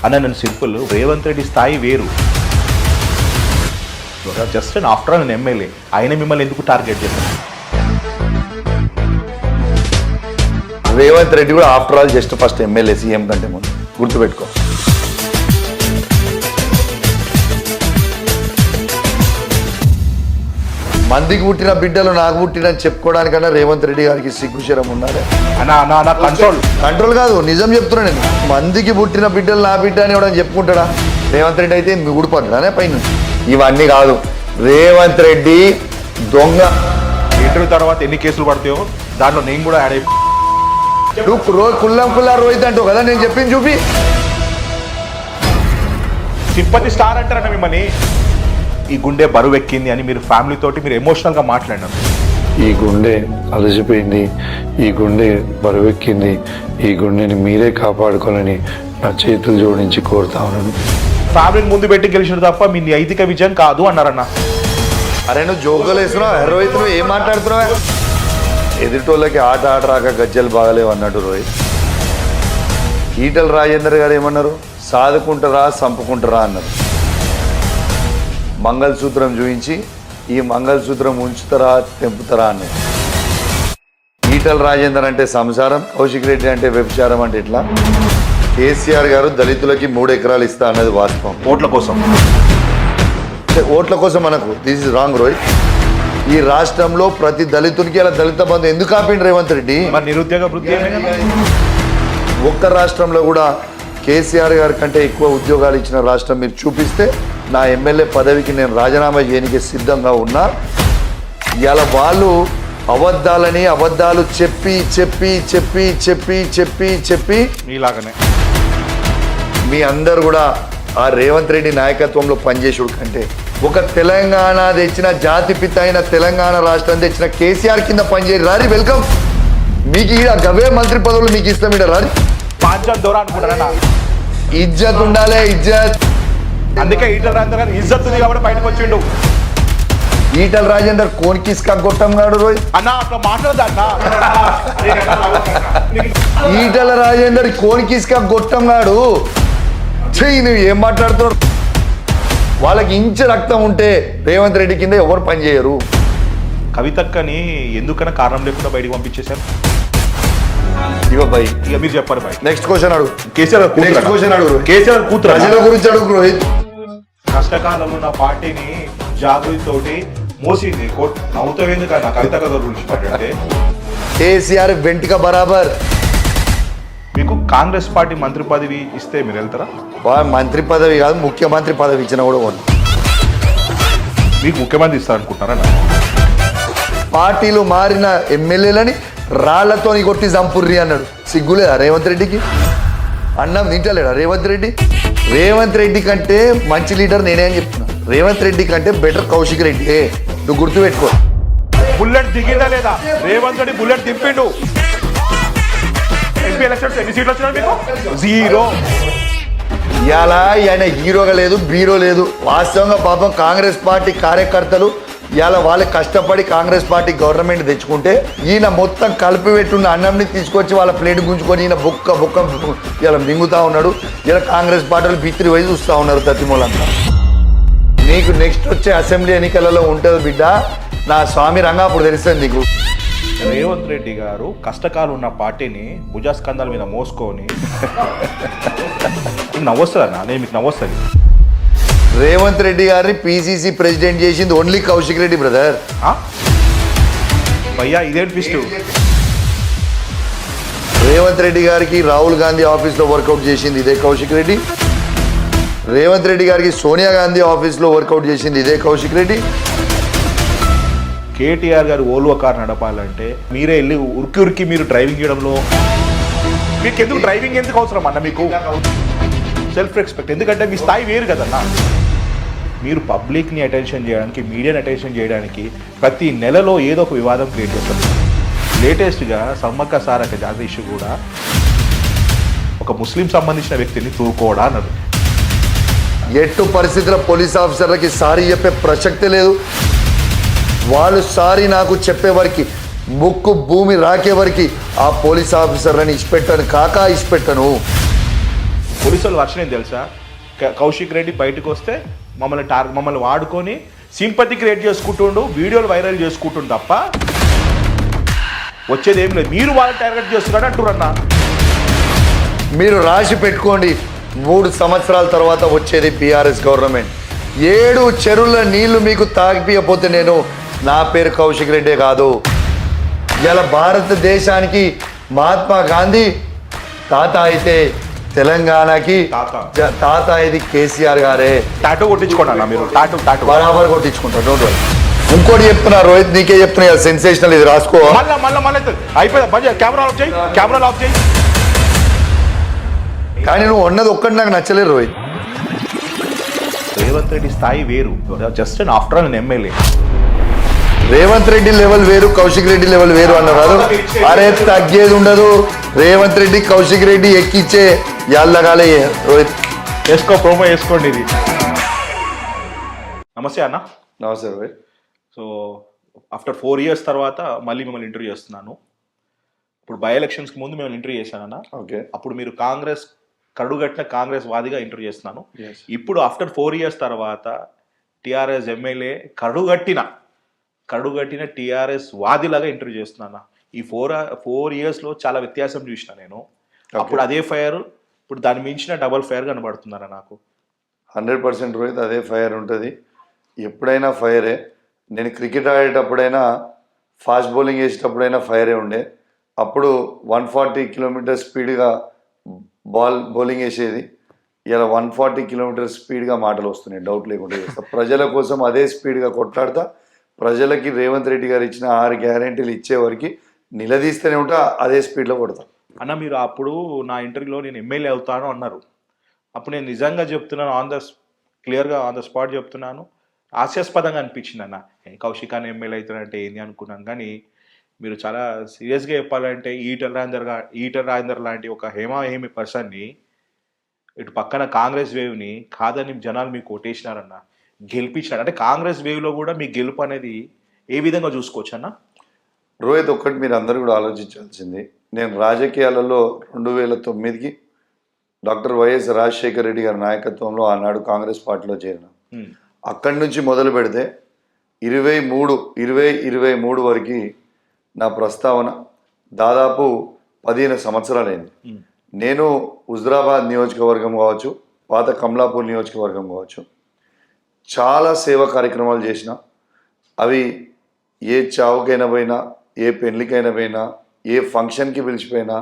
అన్న నేను సింపుల్, రేవంత్ రెడ్డి స్థాయి వేరు. జస్ట్ అండ్ ఆఫ్టర్ ఆల్ నేను ఎమ్మెల్యే, ఆయన మిమ్మల్ని ఎందుకు టార్గెట్ చేశాను? రేవంత్ రెడ్డి కూడా after all just first MLA, CM కంటే ముందు, గుర్తుపెట్టుకో. మందికి పుట్టిన బిడ్డలు నాకు పుట్టిన చెప్పుకోవడానికన్నా రేవంత్ రెడ్డి గారికి సిగ్గుశరం ఉన్నారు. కంట్రోల్ కాదు, నిజం చెప్తున్నా నేను. మందికి పుట్టిన బిడ్డలు నా బిడ్డ అని ఎవడని చెప్పుకుంటాడా? రేవంత్ రెడ్డి అయితే ఊడిపోతాడానే పైన. ఇవన్నీ కాదు, రేవంత్ రెడ్డి దొంగ. ఇంటర్వ్యూ తర్వాత ఎన్ని కేసులు పడతాయో దాంట్లో నేను కూడా యాడ్ అయిపో. కుల్లా రోహిత్ అంటావు కదా, నేను చెప్పింది చూపి. సింపతి స్టార్ అంటారన్న మిమ్మల్ని. ఈ గుండె బరువు ఎక్కింది అని మీరు ఫ్యామిలీ తోటి మీరు ఎమోషనల్గా మాట్లాడినారు. ఈ గుండె అలసిపోయింది, ఈ గుండె బరువెక్కింది, ఈ గుండెని మీరే కాపాడుకోవాలని నా చేతులు జోడించి కోరుతా ఉన్నాను. ఫ్యామిలీని ముందు పెట్టి గెలిచిన తప్ప మీ నైతిక విజయం కాదు అన్నారన్న. అరే నువ్వు జోకులు వేస్తున్నావు, రోహిత్ నువ్వు ఏం మాట్లాడుతున్నావు? ఎదుటోళ్ళకి ఆట రాక గజ్జలు బాగలేవు అన్నాడు రోహిత్. ఈటల రాజేందర్ గారు ఏమన్నారు? సాదుకుంటారా చంపుకుంటారా అన్నారు. మంగళసూత్రం చూపించి ఈ మంగళసూత్రం ఉంచుతారా తెంపుతారా అన్నారు. ఈటల రాజేందర్ అంటే సంసారం, కౌశిక్ రెడ్డి అంటే వ్యభిచారం అంటే ఇట్లా. కేసీఆర్ గారు దళితులకి 3 ఎకరాలు ఇస్తా అన్నది వాస్తవం. ఓట్ల కోసం, ఓట్ల కోసం మనకు దిస్ ఇస్ రాంగ్ రోహిత్. ఈ రాష్ట్రంలో ప్రతి దళితునికి అలా దళిత బంధు ఎందుకు ఆపిండు రేవంత్ రెడ్డి? నిరుద్యోగ ఒక్క రాష్ట్రంలో కూడా కేసీఆర్ గారి కంటే ఎక్కువ ఉద్యోగాలు ఇచ్చిన రాష్ట్రం మీరు చూపిస్తే నా ఎమ్మెల్యే పదవికి నేను రాజీనామా చేయడానికి సిద్ధంగా ఉన్నా. ఇవాళ వాళ్ళు అబద్ధాలు చెప్పి చెప్పి చెప్పి చెప్పి చెప్పి చెప్పి మీలాగానే మీ అందరు కూడా ఆ రేవంత్ రెడ్డి నాయకత్వంలో పనిచేసుడు కంటే ఒక తెలంగాణ తెచ్చిన జాతిపిత అయిన తెలంగాణ రాష్ట్రం తెచ్చిన కేసీఆర్ కింద పనిచేయరు. రారి, వెల్కమ్. మీకు ఈడ గవే మంత్రి పదవులు మీకు ఇస్తాం. ఈడ రారి. ఇజ్జత్ ఉండాలి, ఇజ్జత్. అందుకే ఈటల రాజేందర్ గారు ఇజ్జత్ ఉంది కాబట్టి బయటకు వచ్చిండు. ఈటల రాజేందర్ కోన్కిస్కా గొట్టం గాడు రోయ్ అన్న అట్లా మాట్లాడదా అన్న. ఈటల రాజేందర్ కోన్కిస్కా గొట్టం గాడు. చెయ్యి, నువ్వు ఏం మాట్లాడుతున్నావు? వాళ్ళకి ఇంచు రక్తం ఉంటే రేవంత్ రెడ్డి కింద ఎవరు పని చేయరు. కవితక్కని ఎందుకన్నా కారణం లేకుండా బయటకు పంపించేశారు. ఇగో బై, ఇక మీరు చెప్పారు బై. నెక్స్ట్ క్వశ్చన్ అడుగు. కేసీఆర్ కేసీఆర్ కూతురు ప్రజల గురించి అడుగు రోహిత్. కష్టకాలంలో నా పార్టీని జాగృతి తోటి మోసింది. నవ్వుతావు ఎందుకన్నా కవితక్క గురించి మాట్లాడితే? కేసీఆర్ వెంటిక బరాబర్. మీకు కాంగ్రెస్ పార్టీ మంత్రి పదవి ఇస్తే మీరు వెళ్తారా? మంత్రి పదవి కాదు, ముఖ్యమంత్రి పదవి ఇచ్చినా కూడా ఉంది. మీకు ముఖ్యమంత్రి ఇస్తారనుకుంటున్నారా? పార్టీలు మారిన ఎమ్మెల్యేలని రాళ్లతో కొట్టి చంపుర్రి అన్నాడు. సిగ్గులేదా రేవంత్ రెడ్డికి? అన్నం తింటలేడా రేవంత్ రెడ్డి? రేవంత్ రెడ్డి కంటే మంచి లీడర్ నేనే అని చెప్తున్నా. రేవంత్ రెడ్డి కంటే బెటర్ కౌశిక్ రెడ్డి. నువ్వు గుర్తుపెట్టుకో. బుల్లెట్ దిగిందా లేదా? రేవంత్ రెడ్డి బుల్లెట్ దింపిండు. ఎంపీ ఎలక్షన్స్ ఎన్ని సీట్లు వచ్చినా మీకు? 0. ఇవాళ ఆయన హీరోగా లేదు, బీరో లేదు. వాస్తవంగా పాపం కాంగ్రెస్ పార్టీ కార్యకర్తలు ఇవాళ వాళ్ళు కష్టపడి కాంగ్రెస్ పార్టీ గవర్నమెంట్ తెచ్చుకుంటే ఈయన మొత్తం కలిపి పెట్టున్న అన్నంని తీసుకొచ్చి వాళ్ళ ప్లేట్ గుంజుకొని ఈయన బుక్క ఇలా మింగుతా ఉన్నాడు. ఇలా కాంగ్రెస్ పార్టీలు బిత్తిరి వయసు చూస్తూ ఉన్నారు తత్తిమూలంతా. నీకు నెక్స్ట్ వచ్చే అసెంబ్లీ ఎన్నికలలో ఉంటుంది బిడ్డ. నా స్వామి రంగా అప్పుడు తెలుస్తుంది నీకు. రేవంత్ రెడ్డి గారు కష్టకాలు ఉన్న పార్టీని భుజస్కంధాల మీద మోసుకొని నవ్వొస్తుందన్నా? నేను మీకు నవ్వొస్తుంది. రేవంత్ రెడ్డి గారిని పిసిసి ప్రెసిడెంట్ చేసింది ఓన్లీ కౌశిక్ రెడ్డి బ్రదర్. భయ్యా ఇదేంటి ట్విస్ట్? రేవంత్ రెడ్డి గారికి రాహుల్ గాంధీ ఆఫీస్లో వర్కౌట్ చేసింది ఇదే కౌశిక్ రెడ్డి. రేవంత్ రెడ్డి గారికి సోనియా గాంధీ ఆఫీస్లో వర్కౌట్ చేసింది ఇదే కౌశిక్ రెడ్డి. కేటీఆర్ గారు ఓల్వో కార్ నడపాలంటే మీరే వెళ్ళి ఉరికి మీరు డ్రైవింగ్ చేయడంలో మీకు ఎందుకు డ్రైవింగ్ ఎందుకు అవసరం అన్న? మీకు సెల్ఫ్ రెస్పెక్ట్. ఎందుకంటే మీ స్థాయి వేరు కదన్నా. మీరు పబ్లిక్ని అటెన్షన్ చేయడానికి, మీడియాని అటెన్షన్ చేయడానికి ప్రతి నెలలో ఏదో ఒక వివాదం క్రియేట్ చేస్తారు. లేటెస్ట్గా సమ్మక్క సారక్క జాతర ఇష్యూ కూడా ఒక ముస్లిం సంబంధించిన వ్యక్తిని తూకోడా అన్నారు. ఎట్టు పరిస్థితుల్లో పోలీస్ ఆఫీసర్లకి సారీ చెప్పే ప్రసక్తే లేదు. వాళ్ళు సారీ నాకు చెప్పేవారికి ముక్కు భూమి రాకే వరకు ఆ పోలీస్ ఆఫీసర్లని ఇచ్చిపెట్టాను కాక ఇచ్చిపెట్టను. పోలీసుల వర్షన్ ఏం తెలుసా, కౌశిక్ రెడ్డి బయటకు వస్తే మమ్మల్ని వాడుకొని సింపతి క్రియేట్ చేసుకుంటుండు, వీడియోలు వైరల్ చేసుకుంటుండు తప్ప వచ్చేది ఏం లేదు. మీరు వాళ్ళని టార్గెట్ చేస్తున్నాడు అంటున్నారన్నా. మీరు రాసి పెట్టుకోండి, 3 సంవత్సరాల తర్వాత వచ్చేది బీఆర్ఎస్ గవర్నమెంట్. 7 చెరువుల నీళ్లు మీకు తాగిపోతే నేను, నా పేరు కౌశిక్ రెడ్డే కాదు. ఇలా భారతదేశానికి మహాత్మా గాంధీ తాత అయితే తెలంగాణకి తాత ఇది కేసీఆర్ గారే. టాటూ కొట్టించుకోండి మీరు, టాటూ బరాబర్ కొట్టించుకుంటారు. Don't worry. ఇంకోటి చెప్తున్నా రోహిత్, నీకే చెప్తున్నా, సెన్సేషనల్, ఇది రాసుకో. మళ్ళీ అయిపోయింది. కెమెరా ఆఫ్ చేయి. కానీ నువ్వు ఉన్నది ఒక్కటి నాకు నచ్చలేదు రోహిత్. రేవంత్ రెడ్డి స్థాయి వేరు, just an after all MLA. Revanth Reddy level వేరు, కౌశిక్ రెడ్డి లెవెల్ వేరు అన్నారు. అరే తగ్గేది ఉండదు. రేవంత్ రెడ్డి కౌశిక్ రెడ్డి ఎక్కిచ్చే యాళ్ళగాలే రోహిత్. ప్రోమో వేసుకోండి ఇది. నమస్తే అన్న. నమస్తే రోహిత్. సో ఆఫ్టర్ 4 years తర్వాత మళ్ళీ మిమ్మల్ని ఇంటర్వ్యూ చేస్తున్నాను. ఇప్పుడు బై ఎలక్షన్స్కి ముందు మిమ్మల్ని ఇంటర్వ్యూ చేశానన్న. ఓకే. అప్పుడు మీరు కడుగట్టిన కాంగ్రెస్ వాదిగా ఇంటర్వ్యూ చేస్తున్నాను. ఇప్పుడు ఆఫ్టర్ 4 years తర్వాత టీఆర్ఎస్ ఎమ్మెల్యే కడుగట్టిన టీఆర్ఎస్ వాదిలాగా ఇంటర్వ్యూ చేస్తున్నాను. ఈ 4 yearsలో చాలా వ్యత్యాసం చూసిన నేను. అప్పుడు అదే ఫైర్, ఇప్పుడు దాన్ని మించిన డబల్ ఫైర్ కనబడుతున్నారా నాకు. 100% రోహిత్, అదే ఫైర్ ఉంటుంది. ఎప్పుడైనా ఫైరే. నేను క్రికెట్ ఆడేటప్పుడైనా, ఫాస్ట్ బౌలింగ్ వేసేటప్పుడైనా ఫైరే ఉండే. అప్పుడు 140 కిలోమీటర్ స్పీడ్గా బౌలింగ్ వేసేది. ఇలా 140 కిలోమీటర్ స్పీడ్గా మాటలు వస్తున్నాయి, డౌట్ లేకుండా చేస్తా. ప్రజల కోసం అదే స్పీడ్గా కొట్లాడతా. ప్రజలకి రేవంత్ రెడ్డి గారు ఇచ్చిన 6 గ్యారెంటీలు ఇచ్చేవరకు నిలదీస్తూనే ఉంటా, అదే స్పీడ్లో కొడతా. అన్న, మీరు అప్పుడు నా ఇంటర్వ్యూలో నేను ఎమ్మెల్యే అవుతాను అన్నారు. అప్పుడు నేను నిజంగా చెప్తున్నాను, క్లియర్గా ఆన్ ద స్పాట్ చెప్తున్నాను, హాస్యాస్పదంగా అనిపించింది అన్న. కౌశిక్ అని ఎమ్మెల్యే అవుతానంటే ఏంది అనుకున్నాను. కానీ మీరు చాలా సీరియస్గా చెప్పాలంటే ఈటల రాజేందర్ లాంటి ఒక హేమి పర్సన్ని, ఇటు పక్కన కాంగ్రెస్ వేవ్ని కాదని జనాలు మీకు ఓటేసినారన్న, గెలిపించినారు. అంటే కాంగ్రెస్ వేవ్లో కూడా మీ గెలుపు అనేది ఏ విధంగా చూసుకోవచ్చు అన్న? రోహిత్, ఒక్కటి మీరు అందరూ కూడా ఆలోచించాల్సింది, నేను రాజకీయాలలో 2009కి డాక్టర్ వైఎస్ రాజశేఖర రెడ్డి గారి నాయకత్వంలో ఆనాడు కాంగ్రెస్ పార్టీలో చేరిన. అక్కడి నుంచి మొదలు పెడితే 2023 వరకు నా ప్రస్తావన దాదాపు 15 సంవత్సరాలైంది. నేను హుజురాబాద్ నియోజకవర్గం కావచ్చు, పాత కమలాపూర్ నియోజకవర్గం కావచ్చు, చాలా సేవా కార్యక్రమాలు చేసిన. అవి ఏ చావుకైనా పోయినా, ఏ పెళ్లికైనా పోయినా, ఏ ఫంక్షన్కి పిలిచిపోయినా,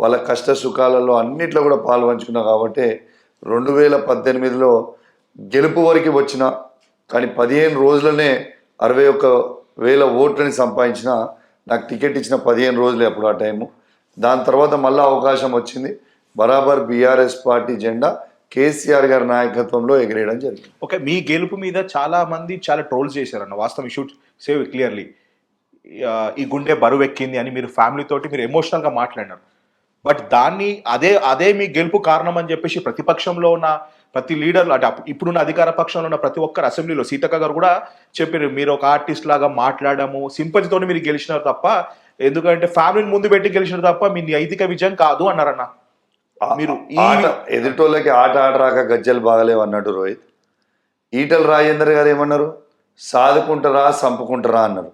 వాళ్ళ కష్ట సుఖాలలో అన్నిట్లో కూడా పాల్పంచుకున్నా. కాబట్టి 2018లో గెలుపు వరకు వచ్చిన, కానీ 15 రోజులనే 61,000 ఓట్లని సంపాదించిన. నాకు టికెట్ ఇచ్చిన 15 రోజులే అప్పుడు ఆ టైము. దాని తర్వాత మళ్ళీ అవకాశం వచ్చింది. బరాబర్ బీఆర్ఎస్ పార్టీ జెండా కేసీఆర్ గారి నాయకత్వంలో ఎగిరేయడం జరిగింది. ఓకే, మీ గెలుపు మీద చాలా మంది చాలా ట్రోల్స్ చేశారన్న. వాస్తవం, షూట్ సేవ్ క్లియర్లీ, ఈ గుండె బరువు ఎక్కింది అని మీరు ఫ్యామిలీ తోటి మీరు ఎమోషనల్గా మాట్లాడినారు. బట్ దాన్ని అదే మీ గెలుపు కారణం అని చెప్పేసి ప్రతిపక్షంలో ఉన్న ప్రతి లీడర్లు, అంటే ఇప్పుడున్న అధికార పక్షంలో ఉన్న ప్రతి ఒక్కరు, అసెంబ్లీలో సీతక్క గారు కూడా చెప్పారు, మీరు ఒక ఆర్టిస్ట్ లాగా మాట్లాడము, సింపతితో మీరు గెలిచినారు తప్ప, ఎందుకంటే ఫ్యామిలీని ముందు పెట్టి గెలిచినారు తప్ప మీ నైతిక విజయం కాదు అన్నారన్న. మీరు ఎదుటోళ్ళకి ఆట ఆడరాక గజ్జలు బాగలేవు అన్నాడు రోహిత్. ఈటల రాజేందర్ గారు ఏమన్నారు? సాదుకుంటారా చంపుకుంటారా అన్నారు.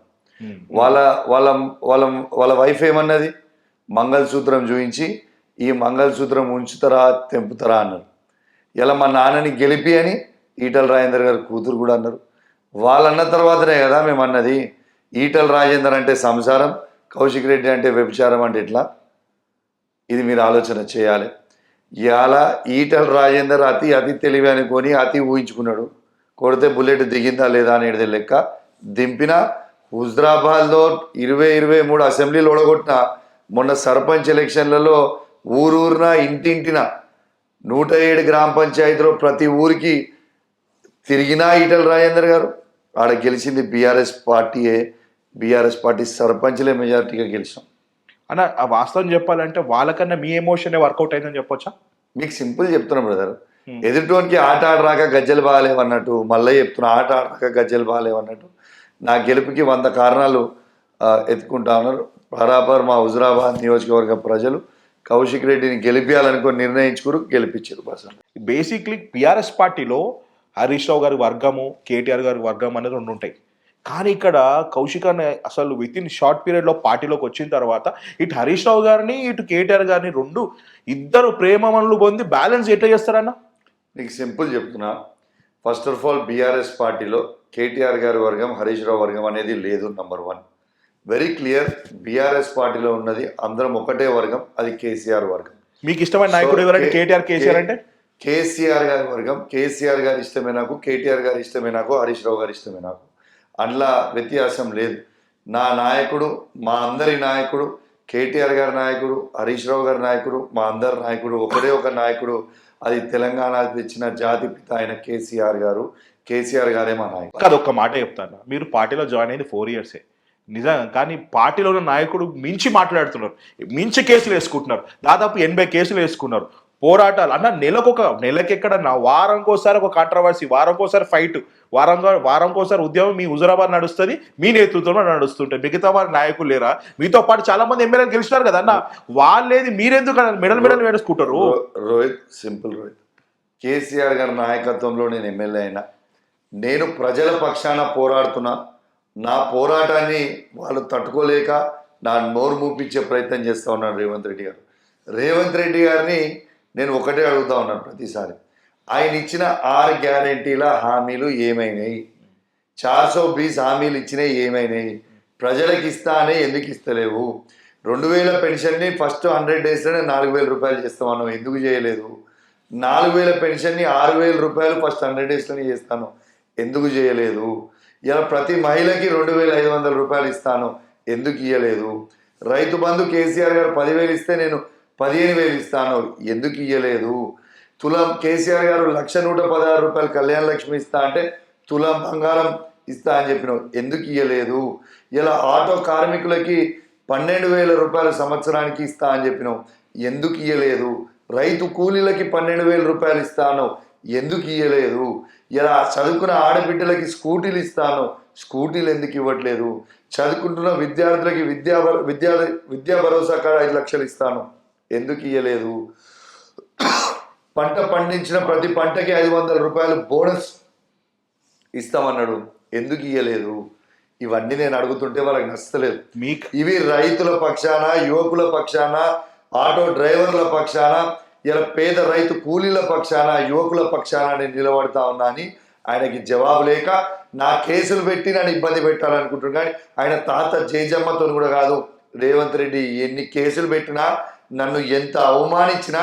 వాళ్ళ వైఫ్ ఏమన్నది? మంగళసూత్రం చూపించి ఈ మంగళసూత్రం ఉంచుతారా తెంపుతారా అన్నారు. ఇలా మా నాన్నని గెలిపి అని ఈటల రాజేందర్ గారు కూతురు కూడా అన్నారు. వాళ్ళు అన్న తర్వాతనే కదా మేము అన్నది. ఈటల రాజేందర్ అంటే సంసారం, కౌశిక్ రెడ్డి అంటే వ్యభిచారం అంటే ఎట్లా? ఇది మీరు ఆలోచన చేయాలి. ఇవాళ ఈటల రాజేందర్ అతి తెలివి అనుకొని అతి ఊహించుకున్నాడు. కొడితే బుల్లెట్ దిగిందా లేదా అనేది లెక్క దింపిన. హుజురాబాద్లో 23 అసెంబ్లీలు ఓడగొట్టిన. మొన్న సర్పంచ్ ఎలక్షన్లలో ఊరూరున ఇంటింటిన 107 గ్రామ పంచాయతీలో ప్రతి ఊరికి తిరిగినా ఈటల రాజేందర్ గారు. ఆడ గెలిచింది బీఆర్ఎస్ పార్టీయే. బీఆర్ఎస్ పార్టీ సర్పంచ్లే మెజార్టీగా గెలిచాం అన్న. ఆ వాస్తవం చెప్పాలంటే వాళ్ళకన్నా మీ ఎమోషనే వర్కౌట్ అయిందని చెప్పొచ్చా? మీకు సింపుల్ చెప్తున్నా బ్రదర్. ఎదుటోనికి ఆట ఆడరాక గజ్జలు బాగాలేవన్నట్టు, మళ్ళీ చెప్తున్నా ఆట ఆడరాక గజ్జలు బాగాలేవన్నట్టు నా గెలుపుకి 100 కారణాలు ఎత్తుకుంటా ఉన్నారు. బరాబర్ మా హుజురాబాద్ నియోజకవర్గ ప్రజలు కౌశిక్ రెడ్డిని గెలిపించాలనుకొని నిర్ణయించుకురు, గెలిపించారు బస్. బేసిక్లీ టీఆర్ఎస్ పార్టీలో హరీష్ రావు గారి వర్గము, కేటీఆర్ గారి వర్గం అనేది రెండు ఉంటాయి. కానీ ఇక్కడ కౌశిక్ అనే అసలు విత్ ఇన్ షార్ట్ పీరియడ్లో పార్టీలోకి వచ్చిన తర్వాత ఇటు హరీష్ రావు గారిని ఇటు కేటీఆర్ గారిని ఇద్దరు ప్రేమమనులు పొంది బ్యాలెన్స్ ఎట్లా చేస్తారన్న? నీకు సింపుల్ చెప్తున్నా. ఫస్ట్ ఆఫ్ ఆల్ బీఆర్ఎస్ పార్టీలో కేటీఆర్ గారి వర్గం, హరీష్ రావు వర్గం అనేది లేదు. Number 1 very clear. బీఆర్ఎస్ పార్టీలో ఉన్నది అందరం ఒకటే వర్గం, అది కేసీఆర్ వర్గం. మీకు ఇష్టమైన నాయకుడు ఎవరంటే? కేటీఆర్, కేసీఆర్ అంటే కేసీఆర్ గారి వర్గం. కేసీఆర్ గారి ఇష్టమే నాకు, కేటీఆర్ గారి ఇష్టమే నాకు, హరీష్ రావు గారి ఇష్టమే నాకు. అందులో వ్యత్యాసం లేదు. నా నాయకుడు, మా అందరి నాయకుడు కేటీఆర్ గారి నాయకుడు, హరీష్ రావు గారి నాయకుడు, మా అందరి నాయకుడు ఒకడే ఒక నాయకుడు. అది తెలంగాణ తెచ్చిన జాతి పిత అయిన కేసీఆర్ గారు. కేసీఆర్ గారే మా నాయకుడు. కాదు, ఒక్క మాట చెప్తాను. మీరు పార్టీలో జాయిన్ అయింది 4 years నిజంగా. కానీ పార్టీలో ఉన్న నాయకుడు మించి మాట్లాడుతున్నారు, మించి కేసులు వేసుకుంటున్నారు. దాదాపు 80 కేసులు వేసుకున్నారు. పోరాటాలు అన్న నెలకెక్కడన్నా వారంకోసారి ఒక కాంట్రవర్సీ, వారంకోసారి ఫైట్, వారంకోసారి ఉద్యమం మీ హుజురాబాద్ నడుస్తుంది, మీ నేతృత్వంలో నడుస్తుంటాయి. మిగతా వారి నాయకులు లేరా? మీతో పాటు చాలా మంది ఎమ్మెల్యేలు గెలిచినారు కదా అన్న, వాళ్ళేది మీరెందుకు మెడల్ వేసుకుంటారు? రోహిత్, సింపుల్ రోహిత్, కేసీఆర్ గారి నాయకత్వంలో నేను ఎమ్మెల్యే అయినా, నేను ప్రజల పక్షాన పోరాడుతున్నా. నా పోరాటాన్ని వాళ్ళు తట్టుకోలేక నా నోరు మూపించే ప్రయత్నం చేస్తూ ఉన్నాను రేవంత్ రెడ్డి గారు. రేవంత్ రెడ్డి గారిని నేను ఒకటే అడుగుతా ఉన్నాను ప్రతిసారి, ఆయన ఇచ్చిన 6 గ్యారెంటీల హామీలు ఏమైనాయి? 420 హామీలు ఇచ్చినాయి ఏమైనాయి? ప్రజలకు ఇస్తానే ఎందుకు ఇస్తలేవు? 2000 పెన్షన్ని ఫస్ట్ 100 daysలోనే 4000 రూపాయలు చేస్తామన్నావు, ఎందుకు చేయలేదు? 4000 పెన్షన్ని 6000 రూపాయలు ఫస్ట్ 100 daysలోనే చేస్తాను, ఎందుకు చేయలేదు? ఇలా ప్రతి మహిళకి 2500 రూపాయలు ఇస్తాను, ఎందుకు ఇయ్యలేదు? రైతు బంధు కేసీఆర్ గారు 10,000 ఇస్తే నేను 15,000 ఇస్తాను, ఎందుకు ఇయ్యలేదు? తులం కేసీఆర్ గారు 1,116 రూపాయలు కళ్యాణ లక్ష్మి ఇస్తా అంటే తులం బంగారం ఇస్తా అని చెప్పినావు, ఎందుకు ఇయ్యలేదు? ఇలా ఆటో కార్మికులకి 12,000 రూపాయలు సంవత్సరానికి ఇస్తా అని చెప్పినావు, ఎందుకు ఇయ్యలేదు? రైతు కూలీలకి 12,000 రూపాయలు ఇస్తాను, ఎందుకు ఇయ్యలేదు? ఇలా చదువుకున్న ఆడబిడ్డలకి స్కూటీలు ఇస్తాను, స్కూటీలు ఎందుకు ఇవ్వట్లేదు? చదువుకుంటున్న విద్యార్థులకి విద్యా భరోసా కాడ 5 లక్షలు ఇస్తాను, ఎందుకు ఇయ్యలేదు? పంట పండించిన ప్రతి పంటకి 500 రూపాయలు బోనస్ ఇస్తామన్నాడు, ఎందుకు ఇయ్యలేదు? ఇవన్నీ నేను అడుగుతుంటే వాళ్ళకి నచ్చలేదు. ఇవి రైతుల పక్షాన, యువకుల పక్షాన, ఆటో డ్రైవర్ల పక్షాన, ఇలా పేద రైతు కూలీల పక్షాన, యువకుల పక్షాన నేను నిలబడతా ఉన్నా అని ఆయనకి జవాబు లేక నా కేసులు పెట్టి నన్ను ఇబ్బంది పెట్టాలనుకుంటున్నాను. కానీ ఆయన తాత జేజమ్మతో కూడా కాదు, రేవంత్ రెడ్డి ఎన్ని కేసులు పెట్టినా, నన్ను ఎంత అవమానించినా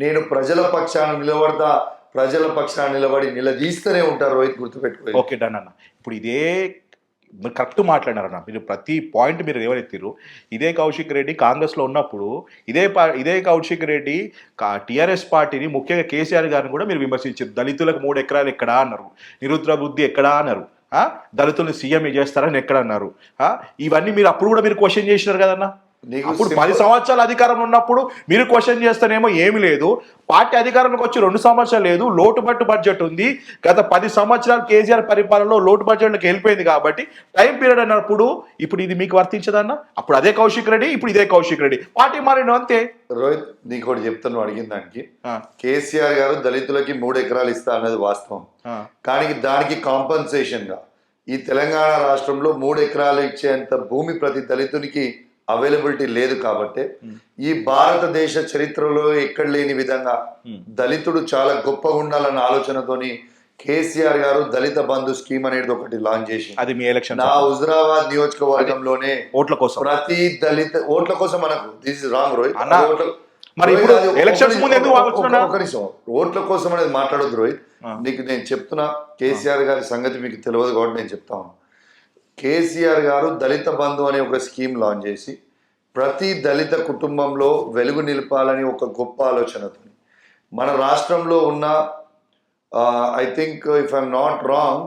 నేను ప్రజల పక్షాన నిలబడతా, ప్రజల పక్షాన నిలదీస్తూనే ఉంటారు. రోహిత్, గుర్తుపెట్టుకో. ఓకే డన్ అన్న. ఇప్పుడు ఇదే మీరు కరెక్ట్ మాట్లాడారన్న, మీరు ప్రతి పాయింట్ మీరు ఏమనెత్తిరు. ఇదే కౌశిక్ రెడ్డి కాంగ్రెస్లో ఉన్నప్పుడు ఇదే కౌశిక్ రెడ్డి టీఆర్ఎస్ పార్టీని, ముఖ్యంగా కేసీఆర్ గారిని కూడా మీరు విమర్శించారు. దళితులకు 3 ఎకరాలు ఎక్కడా అన్నారు, నిరుద్ర బుద్ధి ఎక్కడా అన్నారు, దళితులను సీఎం చేస్తారని ఎక్కడ అన్నారు. ఇవన్నీ మీరు అప్పుడు కూడా మీరు క్వశ్చన్ చేసినారు కదన్నా. అప్పుడు 10 సంవత్సరాల అధికారంలో ఉన్నప్పుడు మీరు క్వశ్చన్ చేస్తేనేమో ఏమి లేదు, పార్టీ అధికారంలోకి వచ్చి 2 సంవత్సరాలు లేదు, లోటుబట్టు బడ్జెట్ ఉంది. గత 10 సంవత్సరాలు కేసీఆర్ పరిపాలనలో లోటు బడ్జెట్లోకి వెళ్ళిపోయింది కాబట్టి టైం పీరియడ్ అన్నప్పుడు ఇప్పుడు ఇది మీకు వర్తించదన్న. అప్పుడు అదే కౌశిక్ రెడ్డి, ఇప్పుడు ఇదే కౌశిక్ రెడ్డి, పార్టీ మారిన అంతే. రోహిత్, నీకు ఒకటి చెప్తాను అడిగిన దానికి. కేసీఆర్ గారు దళితులకి 3 ఎకరాలు ఇస్తా అన్నది వాస్తవం. కానీ దానికి కాంపన్సేషన్ గా ఈ తెలంగాణ రాష్ట్రంలో 3 ఎకరాలు ఇచ్చేంత భూమి ప్రతి దళితునికి అవైలబిలిటీ లేదు. కాబట్టి ఈ భారతదేశ చరిత్రలో ఎక్కడ లేని విధంగా దళితుడు చాలా గొప్పగా ఉండాలన్న ఆలోచనతోని కేసీఆర్ గారు దళిత బంధు స్కీమ్ అనేది ఒకటి లాంచ్ చేసి, అది మీ ఎలక్షన్ నా హుజురాబాద్ నియోజకవర్గంలోనే ఓట్ల కోసం, ప్రతి దళిత ఓట్ల కోసం మనకు దిస్ ఇస్ రాంగ్ రోహిత్. మరి ఇప్పుడు ఎలక్షన్స్ ముందు ఎందుకు ఒక నిమిషం, ఓట్ల కోసం అనేది మాట్లాడొద్దు రోహిత్. నీకు నేను చెప్తున్నా, కేసీఆర్ గారి సంగతి మీకు తెలియదు కాబట్టి నేను చెప్తాను. కేసీఆర్ గారు దళిత బంధు అనే ఒక స్కీమ్ లాంచ్ చేసి ప్రతి దళిత కుటుంబంలో వెలుగు నిలపాలని ఒక గొప్ప ఆలోచనతో మన రాష్ట్రంలో ఉన్న I think if I'm not wrong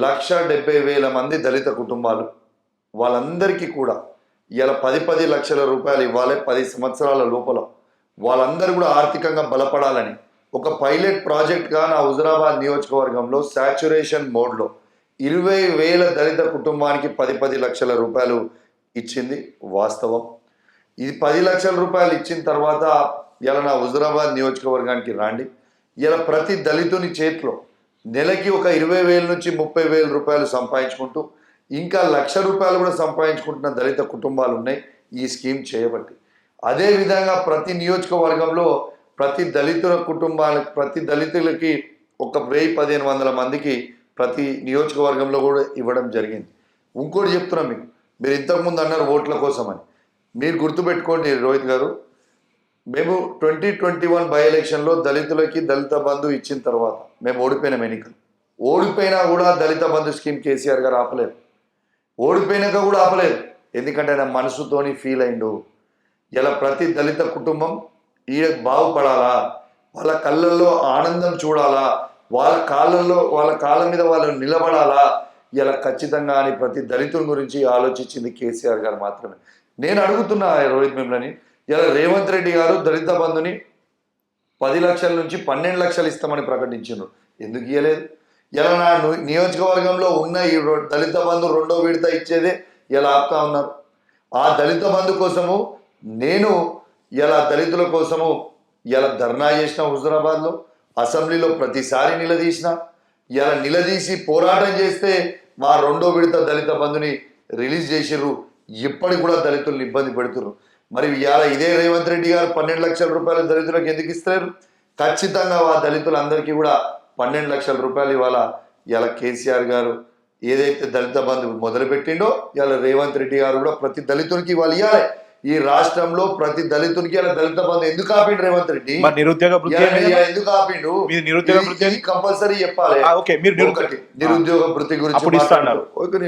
170,000 మంది దళిత కుటుంబాలు, వాళ్ళందరికీ కూడా ఇలా 10 లక్షల రూపాయలు ఇవ్వాలి 10 సంవత్సరాల లోపల. వాళ్ళందరూ కూడా ఆర్థికంగా బలపడాలని ఒక పైలట్ ప్రాజెక్ట్గా నా హుజురాబాద్ నియోజకవర్గంలో సాచ్యురేషన్ మోడ్లో 20,000 దళిత కుటుంబానికి 10 లక్షల రూపాయలు ఇచ్చింది వాస్తవం. ఇది 10 లక్షల రూపాయలు ఇచ్చిన తర్వాత ఇలా నా హుజురాబాద్ నియోజకవర్గానికి రాండి. ఇలా ప్రతి దళితుని చేతిలో నెలకి ఒక 20,000 నుంచి 30,000 రూపాయలు సంపాదించుకుంటూ ఇంకా 1,00,000 రూపాయలు కూడా సంపాదించుకుంటున్న దళిత కుటుంబాలు ఉన్నాయి ఈ స్కీమ్ చేయబట్టి. అదేవిధంగా ప్రతి నియోజకవర్గంలో ప్రతి దళితుల కుటుంబాలకు ప్రతి దళితులకి ఒక 1,000-1,500 మందికి ప్రతి నియోజకవర్గంలో కూడా ఇవ్వడం జరిగింది. ఇంకోటి చెప్తున్నాం మీకు, మీరు ఇంతకుముందు అన్నారు ఓట్ల కోసం అని. మీరు గుర్తుపెట్టుకోండి రోహిత్ గారు, మేము 2021 బై ఎలక్షన్లో దళితులకి దళిత బంధు ఇచ్చిన తర్వాత మేము ఓడిపోయినాం ఎన్నికలు. ఓడిపోయినా కూడా దళిత బంధు స్కీమ్ కేసీఆర్ గారు ఆపలేదు. ఓడిపోయినాక కూడా ఆపలేదు. ఎందుకంటే ఆయన మనసుతోని ఫీల్ అయిండు. ఇలా ప్రతి దళిత కుటుంబం ఈ బాగుపడాలా, వాళ్ళ కళ్ళల్లో ఆనందం చూడాలా, వాళ్ళ కాళ్ళ మీద వాళ్ళు నిలబడాలా, ఇలా ఖచ్చితంగా అని ప్రతి దళితుల గురించి ఆలోచించింది కేసీఆర్ గారు మాత్రమే. నేను అడుగుతున్నా రోహిత్ మిమ్మల్ని, ఇలా రేవంత్ రెడ్డి గారు దళిత బంధుని 10 లక్షల నుంచి 12 లక్షలు ఇస్తామని ప్రకటించారు. ఎందుకు ఇవ్వలేదు? ఇలా నా నియోజకవర్గంలో ఉన్న ఈ దళిత బంధు 2వ విడత ఇచ్చేదే ఇలా ఆపుతా ఉన్నారు. ఆ దళిత బంధు కోసము నేను ఇలా దళితుల కోసము ఇలా ధర్నా చేసిన హుజురాబాద్లో, అసెంబ్లీలో ప్రతిసారి నిలదీసిన, ఇలా నిలదీసి పోరాటం చేస్తే మా 2వ విడత దళిత బంధుని రిలీజ్ చేసిర్రు. ఇప్పటికి కూడా దళితులను ఇబ్బంది పెడుతున్నారు. మరి ఇవాళ ఇదే రేవంత్ రెడ్డి గారు 12 లక్షల రూపాయలు దళితులకు ఎందుకు ఇస్తారు? ఖచ్చితంగా ఆ దళితులందరికీ కూడా 12 లక్షల రూపాయలు ఇవాళ ఇలా కేసీఆర్ గారు ఏదైతే దళిత బంధు మొదలుపెట్టిండో ఇలా రేవంత్ రెడ్డి గారు కూడా ప్రతి దళితునికి ఇవాళ ఇవ్వాలి. ఈ రాష్ట్రంలో ప్రతి దళితునికి ఇలా దళిత బంధు ఎందుకు ఆపిండు రేవంత్ రెడ్డి? ఎందుకు ఆపిండు? కంపల్సరీ చెప్పాలి. నిరుద్యోగ వృత్తి గురించి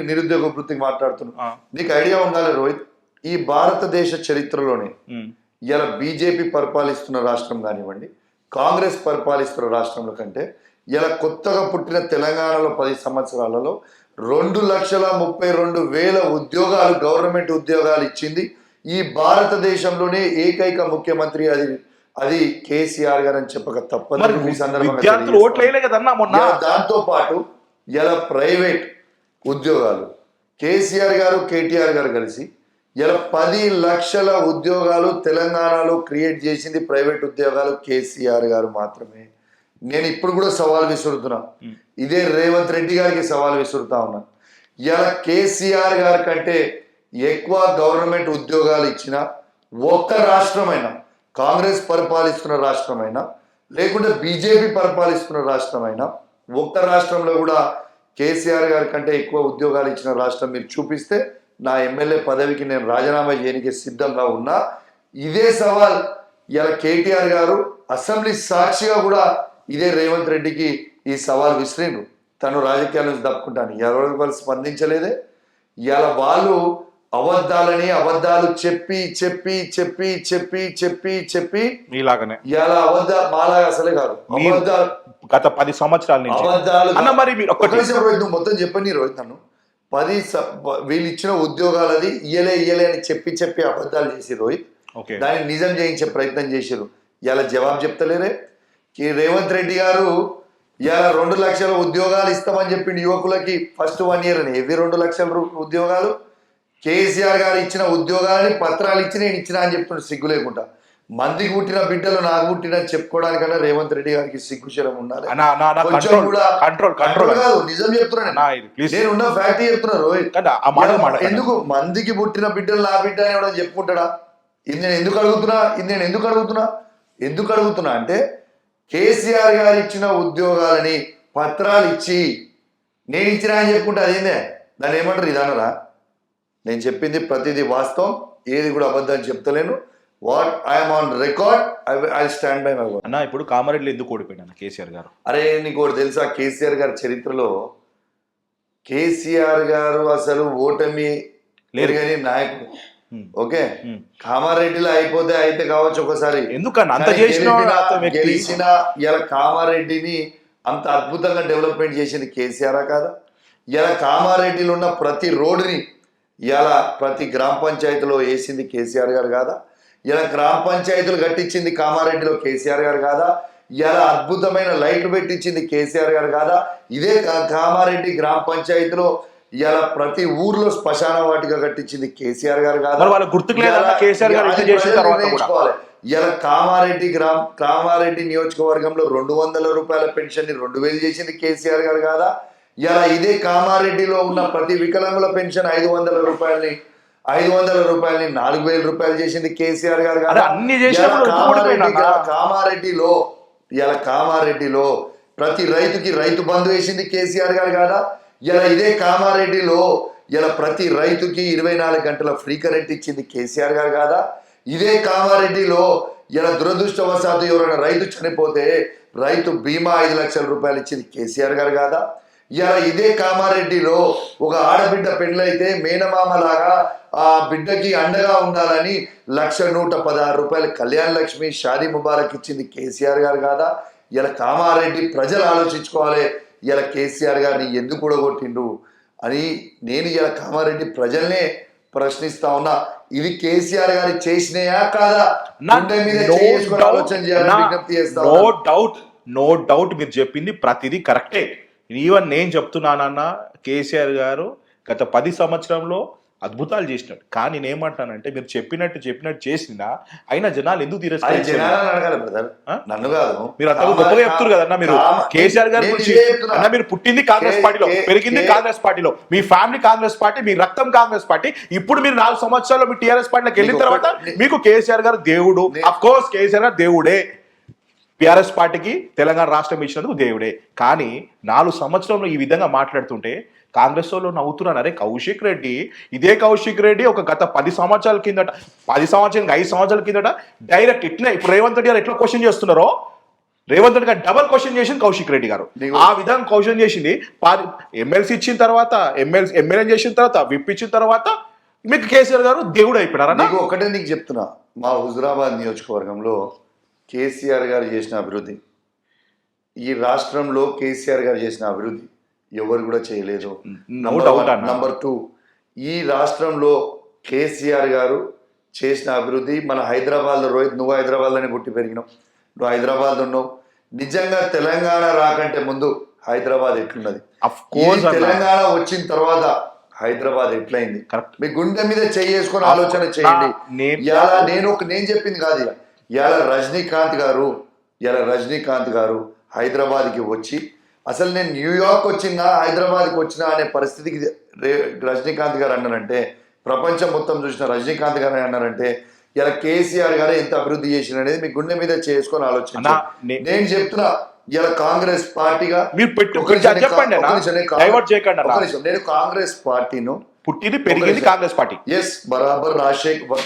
నిరుద్యోగ వృత్తికి మాట్లాడుతున్నా. నీకు ఐడియా ఉండాలి రోహిత్, ఈ భారతదేశ చరిత్రలోనే ఇలా బీజేపీ పరిపాలిస్తున్న రాష్ట్రం కానివ్వండి, కాంగ్రెస్ పరిపాలిస్తున్న రాష్ట్రంలో కంటే ఇలా కొత్తగా పుట్టిన తెలంగాణలో 10 సంవత్సరాలలో 2,32,000 ఉద్యోగాలు, గవర్నమెంట్ ఉద్యోగాలు ఇచ్చింది ఈ భారతదేశంలోనే ఏకైక ముఖ్యమంత్రి అది కేసీఆర్ గారు అని చెప్పక తప్పదు. దాంతో పాటు ఇలా ప్రైవేట్ ఉద్యోగాలు కేసీఆర్ గారు కేటీఆర్ గారు కలిసి ఇలా 10 లక్షల ఉద్యోగాలు తెలంగాణలో క్రియేట్ చేసింది ప్రైవేట్ ఉద్యోగాలు కేసీఆర్ గారు మాత్రమే. నేను ఇప్పుడు కూడా సవాల్ విసురుతున్నా, ఇదే రేవంత్ రెడ్డి గారికి సవాల్ విసురుతా ఉన్నా. ఇలా కేసీఆర్ గారి కంటే ఎక్కువ గవర్నమెంట్ ఉద్యోగాలు ఇచ్చిన ఒక్క రాష్ట్రమైనా, కాంగ్రెస్ పరిపాలిస్తున్న రాష్ట్రమైనా లేకుంటే బీజేపీ పరిపాలిస్తున్న రాష్ట్రమైనా, ఒక్క రాష్ట్రంలో కూడా కేసీఆర్ గారి కంటే ఎక్కువ ఉద్యోగాలు ఇచ్చిన రాష్ట్రం మీరు చూపిస్తే నా ఎమ్మెల్యే పదవికి నేను రాజీనామా చేయడానికి సిద్ధంగా ఉన్నా. ఇదే సవాల్ ఇలా కేటీఆర్ గారు అసెంబ్లీ సాక్షిగా కూడా ఇదే రేవంత్ రెడ్డికి ఈ సవాల్ విసిరిండ్రు. తను రాజకీయాల నుంచి తప్పుకుంటాను. ఎవరి వాళ్ళు స్పందించలేదే. ఇలా వాళ్ళు అబద్ధాలు చెప్పి చెప్పి చెప్పి చెప్పి చెప్పి చెప్పి మీలాగానే ఇలా మాలాగా అసలే కాదు, అబద్ధాలు గత 10 సంవత్సరాల నుంచి అబద్ధాలు. నువ్వు మొత్తం చెప్పని రోహిత్, నన్ను 10 వీళ్ళు ఇచ్చిన ఉద్యోగాలు అది ఇయ్యలే అని చెప్పి చెప్పి అబద్ధాలు చేసి రోహిత్ దాన్ని నిజం చేయించే ప్రయత్నం చేశారు. ఇలా జవాబు చెప్తలేరే. రేవంత్ రెడ్డి గారు ఇలా 2 లక్షల ఉద్యోగాలు ఇస్తామని చెప్పిండు యువకులకి ఫస్ట్ 1 ఇయర్ అని. ఇవి 2 లక్షల ఉద్యోగాలు కేసీఆర్ గారు ఇచ్చిన ఉద్యోగాలని పత్రాలు ఇచ్చి నేను ఇచ్చినా అని చెప్తుండే సిగ్గు లేకుండా. మందికి పుట్టిన బిడ్డలు నాకు పుట్టిన చెప్పుకోవడానికన్నా రేవంత్ రెడ్డి గారికి సిగ్గుశరం ఉండాలి. కాదు, నిజం చెప్తున్నాను, నేనున్న ఫ్యాక్టరీ చెప్తున్నా రోహిత్. ఎందుకు మందికి పుట్టిన బిడ్డలు నా బిడ్డ అని ఎవడో చెప్పుకుంటాడా? ఇది నేను ఎందుకు అడుగుతున్నా అంటే కేసీఆర్ గారు ఇచ్చిన ఉద్యోగాలని పత్రాలు ఇచ్చి నేను ఇచ్చినా అని చెప్పుకుంటే అదేందే, దాన్ని ఏమంటారు? ఇదనరా? నేను చెప్పింది ప్రతిదీ వాస్తవం, ఏది కూడా అబద్ధం చెప్తలేను. What I'm on record, I stand by my word. అన్న, ఇప్పుడు కామారెడ్డిలో ఎందుకు ఓడిపోయినా కేసీఆర్ గారు? అరే నీకు ఒకటి తెలుసా, కేసీఆర్ గారి చరిత్రలో కేసీఆర్ గారు అసలు ఓటమి లేరు కానీ నాయకుడు. ఓకే, కామారెడ్డిలో అయితే కావచ్చు ఒకసారి, ఎందుకన్నా గెలిచిన ఇలా కామారెడ్డిని అంత అద్భుతంగా డెవలప్మెంట్ చేసింది కేసీఆర్ కాదా? ఇలా కామారెడ్డిలో ఉన్న ప్రతి రోడ్డుని ఇలా ప్రతి గ్రామ పంచాయతీలో వేసింది కేసీఆర్ గారు కాదా? ఇలా గ్రామ పంచాయతీలు కట్టించింది కామారెడ్డిలో కేసీఆర్ గారు కాదా? ఇలా అద్భుతమైన లైట్లు పెట్టించింది కేసీఆర్ గారు కాదా? ఇదే కామారెడ్డి గ్రామ పంచాయతీలో ఇవాళ ప్రతి ఊర్లో శ్మశాన వాటిక కట్టించింది కేసీఆర్ గారు కాదు. మరి వాళ్ళ గుర్తుకు లేదన్న కేసీఆర్ గారు ఇంత చేసిన తర్వాత కూడా. ఇలా కామారెడ్డి నియోజకవర్గంలో 200 రూపాయల పెన్షన్ ని 2000 చేసింది కేసీఆర్ గారు కాదా? ఇలా ఇదే కామారెడ్డిలో ఉన్న ప్రతి వికలాంగుల పెన్షన్ 500 రూపాయలని 4000 రూపాయలు చేసింది కేసీఆర్ గారు కాదా? కామారెడ్డిలో ప్రతి రైతుకి రైతు బంధు వేసింది కేసీఆర్ గారు కాదా? ఇలా ఇదే కామారెడ్డిలో ఇలా ప్రతి రైతుకి 24 గంటల ఫ్రీ కరెంట్ ఇచ్చింది కేసీఆర్ గారు కాదా? ఇదే కామారెడ్డిలో ఇలా దురదృష్టవశాత్తు ఎవరైనా రైతు చనిపోతే రైతు బీమా 5 లక్షల రూపాయలు ఇచ్చింది కేసీఆర్ గారు కాదా? ఇలా ఇదే కామారెడ్డిలో ఒక ఆడబిడ్డ పెళ్ళైతే మేనమామలాగా ఆ బిడ్డకి అండగా ఉండాలని 1,116 రూపాయలు కళ్యాణ లక్ష్మి షాదీ ముబారక్ ఇచ్చింది కేసీఆర్ గారు కాదా? ఇలా కామారెడ్డి ప్రజలు ఆలోచించుకోవాలి, ఇలా కేసీఆర్ గారిని ఎందుకు కూడగొట్టిండు అని నేను ఇలా కామారెడ్డి ప్రజల్నే ప్రశ్నిస్తా ఉన్నా. ఇది కేసీఆర్ గారు చేసినాయా కాదా? ఆలోచన చేయాలని విజ్ఞప్తి చేస్తా. నో డౌట్ మీరు చెప్పింది ప్రతిదీ కరెక్టే. ఈవెన్ నేను చెప్తున్నానన్న కేసీఆర్ గారు గత 10 సంవత్సరంలో అద్భుతాలు చేసినాడు. కానీ నేను ఏమంటానంటే మీరు చెప్పినట్టు చేసినా అయినా జనాలు ఎందుకు నన్ను కాదు, మీరు అంత గొప్పగా చెప్తారు కదన్నా. మీరు కేసీఆర్ గారి గురించి అన్న, మీరు పుట్టింది కాంగ్రెస్ పార్టీలో, పెరిగింది కాంగ్రెస్ పార్టీలో, మీ ఫ్యామిలీ కాంగ్రెస్ పార్టీ, మీ రక్తం కాంగ్రెస్ పార్టీ. ఇప్పుడు మీరు 4 సంవత్సరాలు మీ టీఆర్ఎస్ పార్టీలోకి వెళ్ళిన తర్వాత మీకు కేసీఆర్ గారు దేవుడు. అఫ్ కోర్స్ కేసీఆర్ గారు దేవుడే, టీఆర్ఎస్ పార్టీకి తెలంగాణ రాష్ట్రం ఇచ్చినందుకు దేవుడే. కానీ 4 సంవత్సరంలో ఈ విధంగా మాట్లాడుతుంటే కాంగ్రెస్ వాళ్ళు నవ్వుతున్నారు. అరే కౌశిక్ రెడ్డి, ఇదే కౌశిక్ రెడ్డి ఒక గత 10 సంవత్సరాల కిందట, 5 సంవత్సరాల కిందట డైరెక్ట్ ఇట్లా ఇప్పుడు రేవంత్ రెడ్డి గారు ఎట్లా క్వశ్చన్ చేస్తున్నారో, రేవంత్ రెడ్డి గారు డబల్ క్వశ్చన్ చేసింది కౌశిక్ రెడ్డి గారు. ఆ విధంగా క్వశ్చన్ చేసింది. ఎమ్మెల్సీ ఇచ్చిన తర్వాత, ఎమ్మెల్యే చేసిన తర్వాత, విప్ ఇచ్చిన తర్వాత మీకు కేసీఆర్ గారు దేవుడు అయిపోయినారా? నీకు ఒకటే నీకు చెప్తున్నా, మా హుజురాబాద్ నియోజకవర్గంలో కేసీఆర్ గారు చేసిన అభివృద్ధి, ఈ రాష్ట్రంలో కేసీఆర్ గారు చేసిన అభివృద్ధి ఎవరు కూడా చేయలేదు. నంబర్ 2, ఈ రాష్ట్రంలో కేసీఆర్ గారు చేసిన అభివృద్ధి మన హైదరాబాద్లో. రోహిత్, నువ్వు హైదరాబాద్లోనే పుట్టి పెరిగినావు, నువ్వు హైదరాబాద్ ఉన్నావు. నిజంగా తెలంగాణ రాకంటే ముందు హైదరాబాద్ ఎట్లున్నది, తెలంగాణ వచ్చిన తర్వాత హైదరాబాద్ ఎట్లయింది, మీ గుండె మీద చేసుకొని ఆలోచన చేయండి. నేను చెప్పింది కాదు. ఇవాళ రజనీకాంత్ గారు హైదరాబాద్కి వచ్చి, అసలు నేను న్యూయార్క్ వచ్చినా హైదరాబాద్కి వచ్చినా అనే పరిస్థితికి రజనీకాంత్ గారు అన్నారంటే, ప్రపంచం మొత్తం చూసిన రజనీకాంత్ గారు అన్నారంటే ఇలా కేసీఆర్ గారు ఎంత అభివృద్ధి చేసిన అనేది మీ గుండె మీద చేసుకొని ఆలోచన. నేను చెప్తున్నా, ఇలా కాంగ్రెస్ పార్టీగా నేను కాంగ్రెస్ పార్టీను పుట్టింది పెరిగింది కాంగ్రెస్ పార్టీ. ఎస్, బరాబర్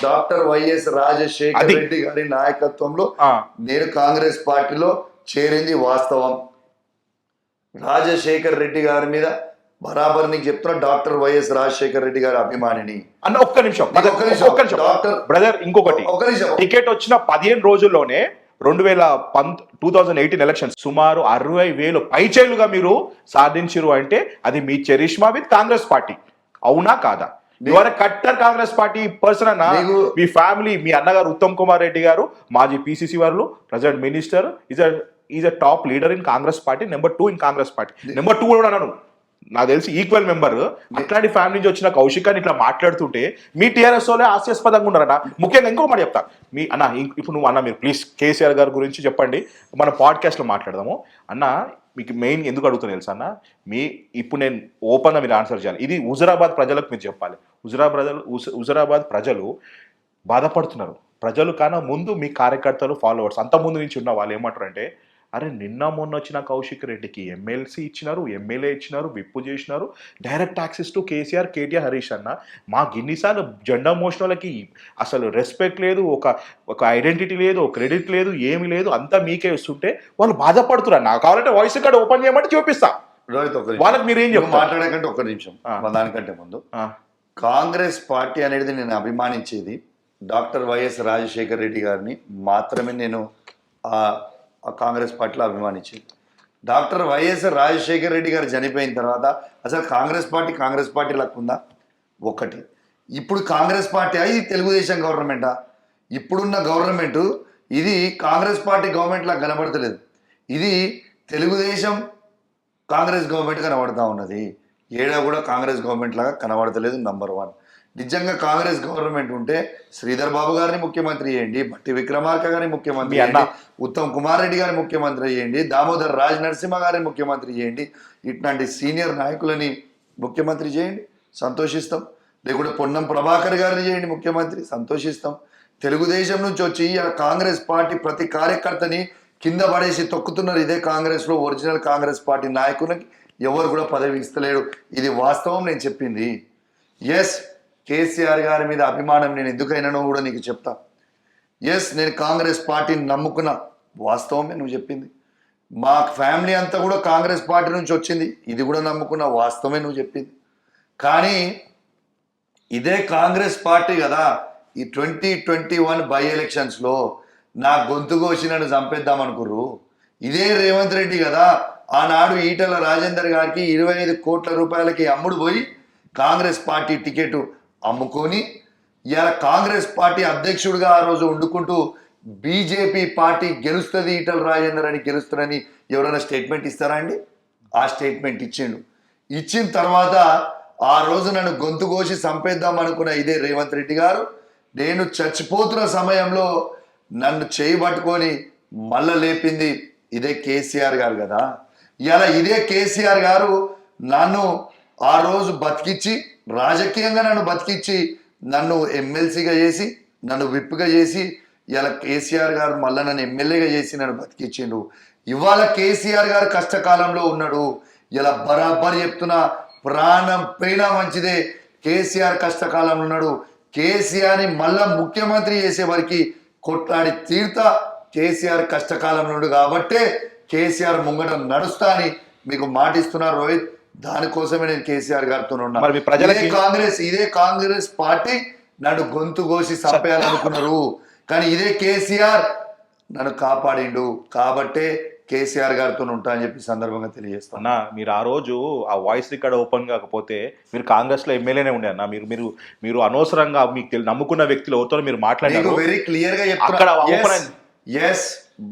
డాక్టర్ వైఎస్ రాజశేఖర్ రెడ్డి గారి నాయకత్వంలో నేను కాంగ్రెస్ పార్టీలో చేరింది వాస్తవం. రాజశేఖర్ రెడ్డి గారి మీద బరాబర్ నీకు చెప్తున్నా, డాక్టర్ వైఎస్ రాజశేఖర్ రెడ్డి గారి అభిమానిని. అన్న ఒక్క నిమిషం డాక్టర్ బ్రదర్, ఇంకొకటి, టికెట్ వచ్చిన 15 రోజుల్లోనే 2018 ఎలక్షన్ సుమారు 60,000 పైచేలుగా మీరు సాధించారు అంటే అది మీ చరిష్మా విత్ కాంగ్రెస్ పార్టీ. అవునా కాదా? కట్టర్ కాంగ్రెస్ పార్టీ పర్సన్ అన్న. మీ ఫ్యామిలీ, మీ అన్నగారు ఉత్తమ్ కుమార్ రెడ్డి గారు మాజీ పిసిసి వారు, president minister, is a top leader in Congress party, number 2 in Congress party, number 2 కూడా అన్నాను నాకు తెలిసి ఈక్వల్ మెంబర్. అట్లాంటి ఫ్యామిలీ నుంచి వచ్చిన కౌశిక్ అని ఇట్లా మాట్లాడుతుంటే మీ టీఆర్ఎస్ వాళ్ళే హాస్యాస్పదంగా ఉన్నారన్న. ముఖ్యంగా ఇంకో మాట చెప్తా, మీ అన్న ఇప్పుడు నువ్వు అన్న మీరు ప్లీజ్ కేసీఆర్ గారి గురించి చెప్పండి, మన పాడ్కాస్ట్లో మాట్లాడదాము అన్న. మీకు మెయిన్ ఎందుకు అడుగుతున్నా తెలుసా అన్న, ఇప్పుడు నేను ఓపెన్గా మీరు ఆన్సర్ చేయాలి. ఇది హుజురాబాద్ ప్రజలకు మీరు చెప్పాలి. హుజురాబాద్ ప్రజలు బాధపడుతున్నారు. ప్రజలు కన్నా ముందు మీ కార్యకర్తలు, ఫాలోవర్స్, అంత ముందు నుంచి ఉన్న వాళ్ళు ఏమంటారంటే, అరే నిన్న మొన్న వచ్చిన కౌశిక్ రెడ్డికి ఎమ్మెల్సీ ఇచ్చినారు, ఎమ్మెల్యే ఇచ్చినారు, విప్పు చేసినారు, direct access to KCR, KTR, Harish అన్న. మాకు ఇన్నిసార్లు జెండా మోసిన వాళ్ళకి అసలు రెస్పెక్ట్ లేదు, ఒక ఐడెంటిటీ లేదు, క్రెడిట్ లేదు, ఏమి లేదు, అంతా మీకే వస్తుంటే వాళ్ళు బాధపడుతున్నారు. నాకు కావాలంటే వాయిస్ కార్డ్ ఓపెన్ చేయమంటే చూపిస్తా. వాళ్ళకి మీరు ఏం చెప్పారు మాట్లాడకంటే ఒక్క నిమిషం, దానికంటే ముందు కాంగ్రెస్ పార్టీ అనేది నేను అభిమానించేది డాక్టర్ వైఎస్ రాజశేఖర్ రెడ్డి గారిని మాత్రమే. నేను ఆ కాంగ్రెస్ పార్టీలో అభిమానించేది. డాక్టర్ వైఎస్ రాజశేఖర్ రెడ్డి గారు చనిపోయిన తర్వాత అసలు కాంగ్రెస్ పార్టీ లక్కుందా? ఒకటి, ఇప్పుడు కాంగ్రెస్ పార్టీ ఇది తెలుగుదేశం గవర్నమెంటా? ఇప్పుడున్న గవర్నమెంట్ ఇది కాంగ్రెస్ పార్టీ గవర్నమెంట్ లాగా కనబడతలేదు, ఇది తెలుగుదేశం కాంగ్రెస్ గవర్నమెంట్ కనబడతా ఉన్నది. ఏడా కూడా కాంగ్రెస్ గవర్నమెంట్ లాగా కనబడతలేదు. నంబర్ 1. నిజంగా కాంగ్రెస్ గవర్నమెంట్ ఉంటే శ్రీధర్ బాబు గారిని ముఖ్యమంత్రి చేయండి, బట్టి విక్రమార్క గారిని ముఖ్యమంత్రి చేయండి, ఉత్తమ్ కుమార్ రెడ్డి గారిని ముఖ్యమంత్రి చేయండి, దామోదర్ రాజ్ నరసింహ గారిని ముఖ్యమంత్రి చేయండి, ఇట్లాంటి సీనియర్ నాయకులని ముఖ్యమంత్రి చేయండి, సంతోషిస్తాం. లేకుంటే పొన్నం ప్రభాకర్ గారిని చేయండి ముఖ్యమంత్రి, సంతోషిస్తాం. తెలుగుదేశం నుంచి వచ్చి కాంగ్రెస్ పార్టీ ప్రతి కార్యకర్తని కింద పడేసి తొక్కుతున్నారు. ఇదే కాంగ్రెస్లో ఒరిజినల్ కాంగ్రెస్ పార్టీ నాయకులకి ఎవరు కూడా పదవి ఇస్తలేడు. ఇది వాస్తవం, నేను చెప్పింది. ఎస్, కేసీఆర్ గారి మీద అభిమానం నేను ఎందుకైనానో కూడా నీకు చెప్తా. ఎస్, నేను కాంగ్రెస్ పార్టీని నమ్ముకున్నా, వాస్తవమే నువ్వు చెప్పింది. మా ఫ్యామిలీ అంతా కూడా కాంగ్రెస్ పార్టీ నుంచి వచ్చింది, ఇది కూడా నమ్ముకున్నా, వాస్తవమే నువ్వు చెప్పింది. కానీ ఇదే కాంగ్రెస్ పార్టీ కదా ఈ 2021 బై ఎలక్షన్స్లో నా గొంతు కోసి నన్ను చంపేద్దామనుకుర్రు. ఇదే రేవంత్ రెడ్డి కదా ఆనాడు ఈటల రాజేందర్ గారికి 25 కోట్ల రూపాయలకి అమ్ముడు పోయి కాంగ్రెస్ పార్టీ టికెట్ అమ్ముకొని ఇలా కాంగ్రెస్ పార్టీ అధ్యక్షుడిగా ఆ రోజు వండుకుంటూ బీజేపీ పార్టీ గెలుస్తుంది, ఈటల రాజేందర్ అని గెలుస్తారని ఎవరైనా స్టేట్మెంట్ ఇస్తారా అండి? ఆ స్టేట్మెంట్ ఇచ్చిండు. ఇచ్చిన తర్వాత ఆ రోజు నన్ను గొంతు కోసి చంపేద్దాం అనుకున్న ఇదే రేవంత్ రెడ్డి గారు నేను చచ్చిపోతున్న సమయంలో నన్ను చేయి పట్టుకొని మళ్ళా లేపింది ఇదే కేసీఆర్ గారు కదా. ఇలా ఇదే కేసీఆర్ గారు నన్ను ఆ రోజు బతికిచ్చి, రాజకీయంగా నన్ను బతికిచ్చి, నన్ను ఎమ్మెల్సీగా చేసి, నన్ను విప్గా చేసి, ఇలా కేసీఆర్ గారు మళ్ళీ నన్ను ఎమ్మెల్యేగా చేసి నన్ను బతికిచ్చిండు. ఇవాళ కేసీఆర్ గారు కష్టకాలంలో ఉన్నాడు. ఇలా బరాబర్ చెప్తున్నా, ప్రాణం పోయినా మంచిదే, కేసీఆర్ కష్టకాలంలో ఉన్నాడు. కేసీఆర్ని మళ్ళా ముఖ్యమంత్రి చేసే వరకు కొట్లాడి తీర్తా. కేసీఆర్ కష్టకాలంలో ఉన్నాడు కాబట్టే కేసీఆర్ ముంగట నడుస్తా అని మీకు మాటిస్తున్నారు రోహిత్. దానికోసమే నేను కేసీఆర్ గారితో ఉన్నా. ఇదే కాంగ్రెస్ పార్టీ నన్ను గొంతు కోసి చంపేయాలనుకున్నారు, కానీ ఇదే కేసీఆర్ నన్ను కాపాడిండు కాబట్టే కేసీఆర్ గారితో ఉంటా అని చెప్పి సందర్భంగా తెలియజేస్తాను. మీరు ఆ రోజు ఆ వాయిస్ రికార్డ్ ఓపెన్ కాకపోతే మీరు కాంగ్రెస్ లో ఎమ్మెల్యేనే ఉండే అన్న. మీరు మీరు మీరు అనవసరంగా మీకు నమ్ముకున్న వ్యక్తులు ఎవరితో మీరు మాట్లాడారు. వెరీ క్లియర్ గా చెప్తాను.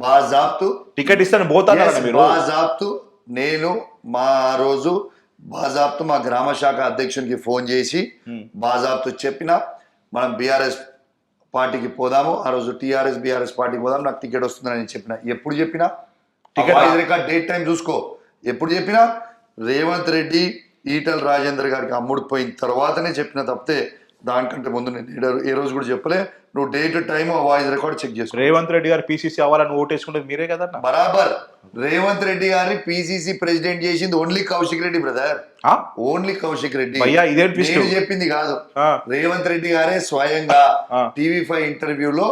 బాజాబ్తు టికెట్ ఇస్తాను పోతాను మీరు. బాజాబ్తు నేను మా రోజు బాజాబ్తు మా గ్రామ శాఖ అధ్యక్షునికి ఫోన్ చేసి బాజాబ్తు చెప్పిన మనం బీఆర్ఎస్ పార్టీకి పోదాము, ఆ రోజు టీఆర్ఎస్ బీఆర్ఎస్ పార్టీకి పోదాం, నాకు టికెట్ వస్తుందని చెప్పిన. ఎప్పుడు చెప్పినా టికెట్ డేట్ టైం చూసుకో. ఎప్పుడు చెప్పినా రేవంత్ రెడ్డి ఈటల రాజేందర్ గారికి అమ్ముడు పోయిన తర్వాతనే చెప్పిన తప్పితే దానికంటే ముందు నేను ఏ రోజు కూడా చెప్పలే. నువ్వు date time voice record check చేసుకో. రేవంత్ రెడ్డి గారు పీసీసీ అవ్వాలని ఓటేసుకునేది మీరే కదా బరాబర్. రేవంత్ రెడ్డి గారిని పీసీసీ ప్రెసిడెంట్ చేసింది only Kaushik Reddy brother, only Kaushik Reddy. నేను చెప్పింది కాదు, రేవంత్ రెడ్డి గారే స్వయంగా TV5 ఇంటర్వ్యూలో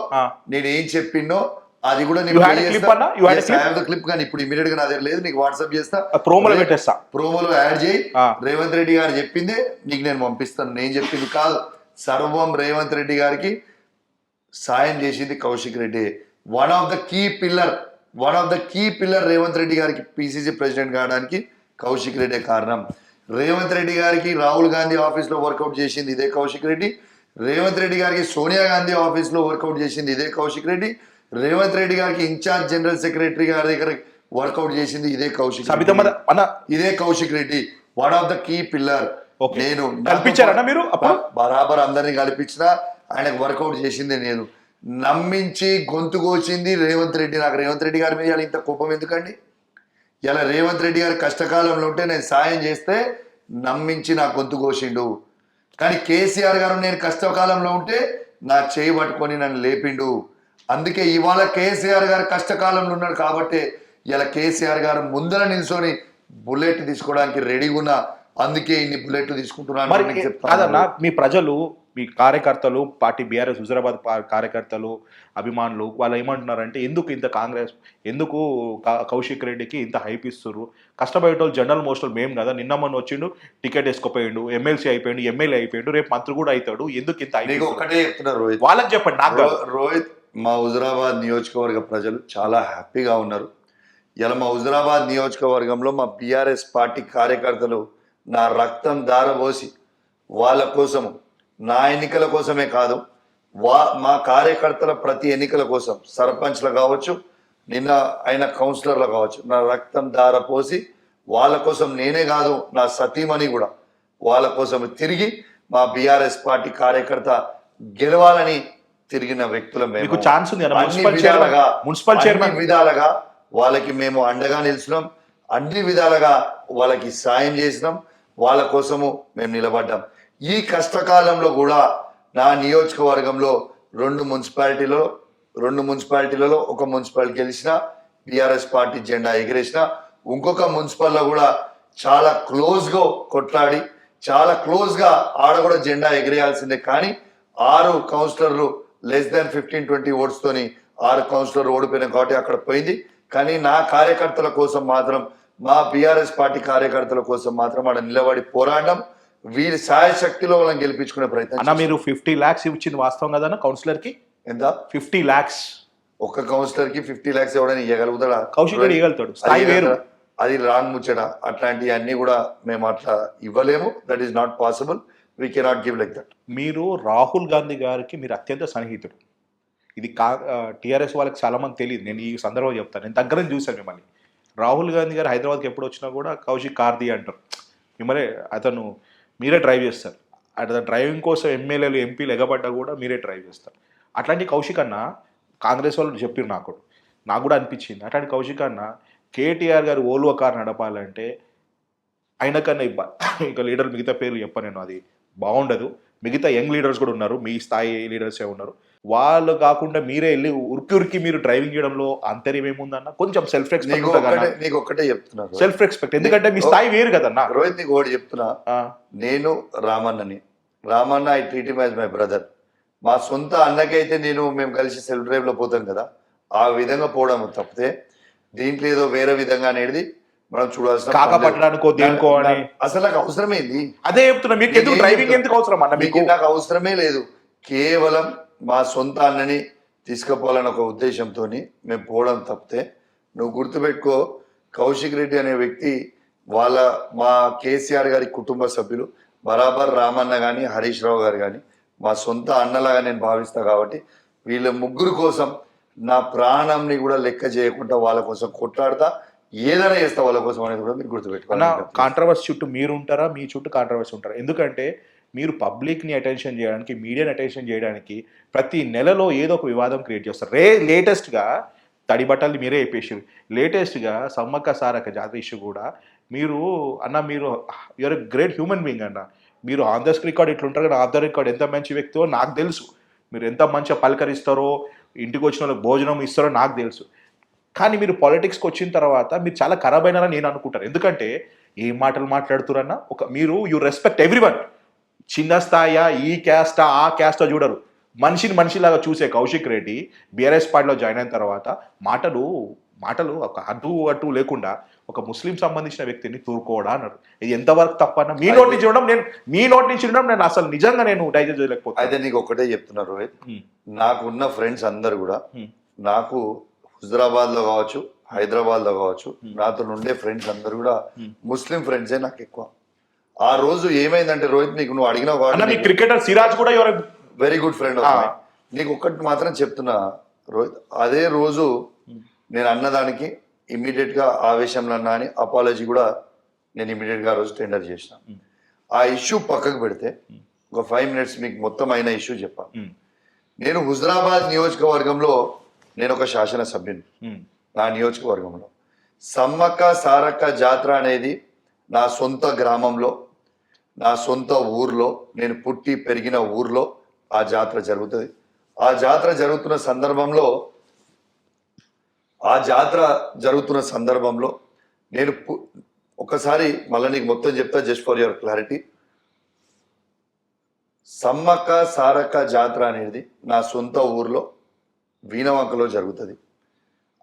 నేను ఏం చెప్పినో అది కూడా క్లిప్ కానీ ఇప్పుడు ఇమీడియట్ గా నా దగ్గర లేదు, నీకు వాట్సాప్ చేస్తా, ప్రోమోలో పెట్టేస్తా, ప్రోమోలో యాడ్ చేయి. రేవంత్ రెడ్డి గారు చెప్పిందే నీకు నేను పంపిస్తాను, నేను చెప్పింది కాదు. సర్వం రేవంత్ రెడ్డి గారికి సాయం చేసింది Kaushik Reddy. One of the key pillar Revanth Reddy గారికి పిసిసి ప్రెసిడెంట్ కావడానికి కౌశిక్ రెడ్డి కారణం. రేవంత్ రెడ్డి గారికి రాహుల్ గాంధీ ఆఫీస్లో వర్కౌట్ చేసింది ఇదే కౌశిక్ రెడ్డి. రేవంత్ రెడ్డి గారికి సోనియా గాంధీ ఆఫీస్లో వర్కౌట్ చేసింది ఇదే కౌశిక్ రెడ్డి. రేవంత్ రెడ్డి గారికి ఇన్ఛార్జ్ జనరల్ సెక్రటరీ గారి దగ్గర వర్కౌట్ చేసింది ఇదే Kaushik Reddy. One of the key pillar. నేను కల్పించారన్నా మీరు బరాబర్ అందరినీ కల్పించిన, ఆయనకు వర్కౌట్ చేసింది నేను. నమ్మించి గొంతు కోచింది రేవంత్ రెడ్డి. నాకు రేవంత్ రెడ్డి గారి మీద ఇంత కోపం ఎందుకండి? ఇలా రేవంత్ రెడ్డి గారి కష్టకాలంలో ఉంటే నేను సాయం చేస్తే నమ్మించి నా గొంతు కోసిండు. కానీ కేసీఆర్ గారు నేను కష్టకాలంలో ఉంటే నా చేయి పట్టుకొని నన్ను లేపిండు. అందుకే ఇవాళ కేసీఆర్ గారు కష్టకాలంలో ఉన్నాడు కాబట్టి ఇలా కేసీఆర్ గారు ముందర నిల్చొని బుల్లెట్ తీసుకోవడానికి రెడీగా ఉన్నా. అందుకే ఇన్ని బుల్లెట్లు తీసుకుంటున్నాను. మీ ప్రజలు, మీ కార్యకర్తలు, పార్టీ బీఆర్ఎస్ హుజరాబాద్ కార్యకర్తలు, అభిమానులు వాళ్ళు ఏమంటున్నారంటే ఎందుకు ఇంత కాంగ్రెస్, ఎందుకు కౌశిక్ రెడ్డికి ఇంత హైప్ ఇస్తున్నారు? కష్టపడేటోళ్ళు జనరల్ మోస్టల్ మేము కదా, నిన్న మొన్న వచ్చిండు టికెట్ వేసుకోపోయిండు, ఎమ్మెల్సీ అయిపోయిండు, ఎమ్మెల్యే అయిపోయిండు, రేపు మంత్రి కూడా అవుతాడు. ఎందుకు ఇంత హైప్? ఒకటే చెప్తున్నారు రోహిత్, వాళ్ళకి చెప్పండి. నాకు రోహిత్, మా హుజరాబాద్ నియోజకవర్గ ప్రజలు చాలా హ్యాపీగా ఉన్నారు. ఇలా మా హుజరాబాద్ నియోజకవర్గంలో మా బీఆర్ఎస్ పార్టీ కార్యకర్తలు నా రక్తం దారబోసి వాళ్ళ కోసము, నా ఎన్నికల కోసమే కాదు, మా కార్యకర్తల ప్రతి ఎన్నికల కోసం, సర్పంచ్లు కావచ్చు, నిన్న అయిన కౌన్సిలర్లు కావచ్చు, నా రక్తం దారపోసి వాళ్ళ కోసం నేనే కాదు నా సతీమణి కూడా వాళ్ళ కోసం తిరిగి మా బీఆర్ఎస్ పార్టీ కార్యకర్త గెలవాలని తిరిగిన వ్యక్తులం మేము. మీకు ఛాన్స్ ఉంది కదా, అన్ని మున్సిపల్ చైర్మన్ విధాలుగా వాళ్ళకి మేము అండగా నిలిచినాం, అన్ని విధాలుగా వాళ్ళకి సాయం చేసినాం, వాళ్ళ కోసము మేము నిలబడ్డాం. ఈ కష్టకాలంలో కూడా నా నియోజకవర్గంలో రెండు మున్సిపాలిటీలలో ఒక మున్సిపాలిటీ గెలిచిన బీఆర్ఎస్ పార్టీ జెండా ఎగిరేసిన, ఇంకొక మున్సిపల్లో కూడా చాలా క్లోజ్గా కొట్లాడి చాలా క్లోజ్గా ఆడ కూడా జెండా ఎగిరేయాల్సిందే. కానీ 6 కౌన్సిలర్లు లెస్ దాన్ 15-20 ఓట్స్తోని 6 కౌన్సిలర్లు ఓడిపోయినాం కాబట్టి అక్కడ పోయింది. కానీ నా కార్యకర్తల కోసం మాత్రం, మా బీఆర్ఎస్ పార్టీ కార్యకర్తల కోసం మాత్రం ఆడ నిలబడి పోరాడడం, వీరి సాయశక్తిలో వాళ్ళని గెలిపించుకునే ప్రయత్నం. అన్న మీరు 50 lakhs ఇచ్చింది వాస్తవం కదన్న కౌన్సిలర్ కి? ఎంత? 50 lakhs. ఒక్క కౌన్సిలర్ కి 50 lakhs ఎవడని ఇవ్వగలుగుతాడా? కౌశిక్ రెడ్డి ఇవ్వగలుగుతాడు, స్థాయి వేరు. అది రాంగ్ ముచ్చట. అట్లాంటివి అన్ని కూడా మేము అట్లా ఇవ్వలేము. That is not possible. We cannot give like that. మీరు రాహుల్ గాంధీ గారికి మీరు అత్యంత సన్నిహితుడు. ఇది టీఆర్ఎస్ వాళ్ళకి చాలా మంది తెలియదు. నేను ఈ సందర్భంగా చెప్తాను, నేను దగ్గర చూశాను మిమ్మల్ని. రాహుల్ గాంధీ గారు హైదరాబాద్కి ఎప్పుడు వచ్చినా కూడా కౌశిక్ కార్ది అంటారు మిమ్మల్ని. అతను మీరే డ్రైవ్ చేస్తారు. అతను డ్రైవింగ్ కోసం ఎమ్మెల్యేలు ఎంపీలు ఎగబడ్డా కూడా మీరే డ్రైవ్ చేస్తారు. అట్లాంటి కౌశిక్ అన్న కాంగ్రెస్ వాళ్ళు చెప్పారు, నాకు కూడా అనిపించింది. అట్లాంటి కౌశిక్ అన్న కేటీఆర్ గారు ఓల్వో కార్ నడపాలంటే ఆయన కన్నా ఇంకా లీడర్ మిగతా పేర్లు చెప్పను నేను, అది బాగుండదు. మిగతా యంగ్ లీడర్స్ కూడా ఉన్నారు, మీ స్థాయి లీడర్సే ఉన్నారు. వాళ్ళు కాకుండా మీరే వెళ్ళి ఉరికి మీరు డ్రైవింగ్ చేయడంలో అంతర్యం ఏముందన్న? కొంచెం సెల్ఫ్ రెస్పెక్ట్. నీకు ఒక్కటే చెప్తున్నా, సెల్ఫ్ రెస్పెక్ట్. ఎందుకంటే మీ స్థాయి వేరు కదన్నా. రోహిత్ నీకు ఒకటి చెప్తున్నా, నేను Ramanna I treat him as my brother. మా సొంత అన్నకైతే మేము కలిసి సెల్ఫ్ డ్రైవ్ లో పోతాం కదా, ఆ విధంగా పోవడం తప్పితే దీంట్లో ఏదో వేరే విధంగా అనేది మనం చూడాల్సిన కాకపట్టడానికో దేనికో అని అసలు నాకు అవసరమేంది? అదే చెప్తున్నా, మీకు ఎందుకు డ్రైవింగ్ ఎందుకు అవసరం అన్న? మీకు నాకు అవసరమే లేదు. కేవలం మా సొంత అన్నని తీసుకుపోవాలన్న ఒక ఉద్దేశంతో మేము పోవడం తప్పితే, నువ్వు గుర్తుపెట్టుకో, కౌశిక్ రెడ్డి అనే వ్యక్తి మా కేసీఆర్ గారి కుటుంబ సభ్యులు బరాబర్. రామన్న కానీ హరీష్ రావు గారు కానీ మా సొంత అన్నలాగా నేను భావిస్తా. కాబట్టి వీళ్ళ ముగ్గురు కోసం నా ప్రాణంని కూడా లెక్క చేయకుండా వాళ్ళ కోసం కొట్లాడతా, ఏదైనా చేస్తా వాళ్ళ కోసం అనేది కూడా మీరు గుర్తుపెట్టుకోవాలి. కాంట్రవర్సీ చుట్టూ మీరు ఉంటారా, మీ చుట్టూ కాంట్రవర్సీ ఉంటారా? ఎందుకంటే మీరు పబ్లిక్ని అటెన్షన్ చేయడానికి, మీడియాని అటెన్షన్ చేయడానికి ప్రతి నెలలో ఏదో ఒక వివాదం క్రియేట్ చేస్తారు. లేటెస్ట్గా తడి బట్టలు మీరే చెప్పేసారు. లేటెస్ట్గా సమ్మక్క సారక్క జాతర ఇష్యూ కూడా మీరు you are a great human being అన్న. మీరు ఆన్ ద రికార్డ్ ఇట్లుంటారు కానీ ఆఫ్ ద రికార్డ్ ఎంత మంచి వ్యక్తితో నాకు తెలుసు. మీరు ఎంత మంచిగా పలకరిస్తారో, ఇంటికి వచ్చిన వాళ్ళకి భోజనం ఇస్తారో నాకు తెలుసు. కానీ మీరు పాలిటిక్స్కి వచ్చిన తర్వాత మీరు చాలా ఖరాబ్ అయినారని నేను అనుకుంటాను. ఎందుకంటే ఏం మాటలు మాట్లాడుతురన్నా, మీరు యూ రెస్పెక్ట్ ఎవ్రీవన్. చిన్న స్థాయి, ఈ క్యాస్టా ఆ క్యాస్టా చూడరు. మనిషిలాగా చూసే కౌశిక్ రెడ్డి బీఆర్ఎస్ పార్టీలో జాయిన్ అయిన తర్వాత మాటలు ఒక అటు లేకుండా ఒక ముస్లిం సంబంధించిన వ్యక్తిని తూరుకోవడా అన్నారు. ఇది ఎంతవరకు తప్పన్నా? మీ నోటి నుంచి వినడం నేను అసలు నిజంగా నేను డైజెస్ట్ చేయలేకపోతే. అయితే నీకు ఒకటే చెప్తున్నా రోహిత్, నాకున్న ఫ్రెండ్స్ అందరు కూడా, నాకు హుజరాబాద్ లో కావచ్చు, హైదరాబాద్ లో కావచ్చు, నాతో ఉండే ఫ్రెండ్స్ అందరు కూడా ముస్లిం ఫ్రెండ్సే నాకు ఎక్కువ. ఆ రోజు ఏమైందంటే రోహిత్, నువ్వు అడిగిన క్రికెటర్ సిరాజ్ కూడా వెరీ గుడ్ ఫ్రెండ్. నీకు ఒక్కటి మాత్రం చెప్తున్నా రోహిత్, అదే రోజు నేను అన్నదానికి ఇమ్మీడియట్ గా ఆవేశంలో అన్నా అని అపాలజీ కూడా నేను ఇమ్మీడియట్ గా ఆ రోజు టెండర్ చేసిన. ఆ ఇష్యూ పక్కకు పెడితే ఒక 5 minutes మీకు మొత్తం అయిన ఇష్యూ చెప్పాను. నేను హుజరాబాద్ నియోజకవర్గంలో నేను ఒక శాసనసభ్యుని. నా నియోజకవర్గంలో సమ్మక్క సారక్క జాతర అనేది నా సొంత గ్రామంలో, నా సొంత ఊర్లో, నేను పుట్టి పెరిగిన ఊర్లో ఆ జాతర జరుగుతుంది. ఆ జాతర జరుగుతున్న సందర్భంలో నేను ఒకసారి మళ్ళీ నీకు మొత్తం చెప్తా, just for your clarity. Sammakka Sarakka జాతర అనేది నా సొంత ఊర్లో వీణవంకలో జరుగుతుంది.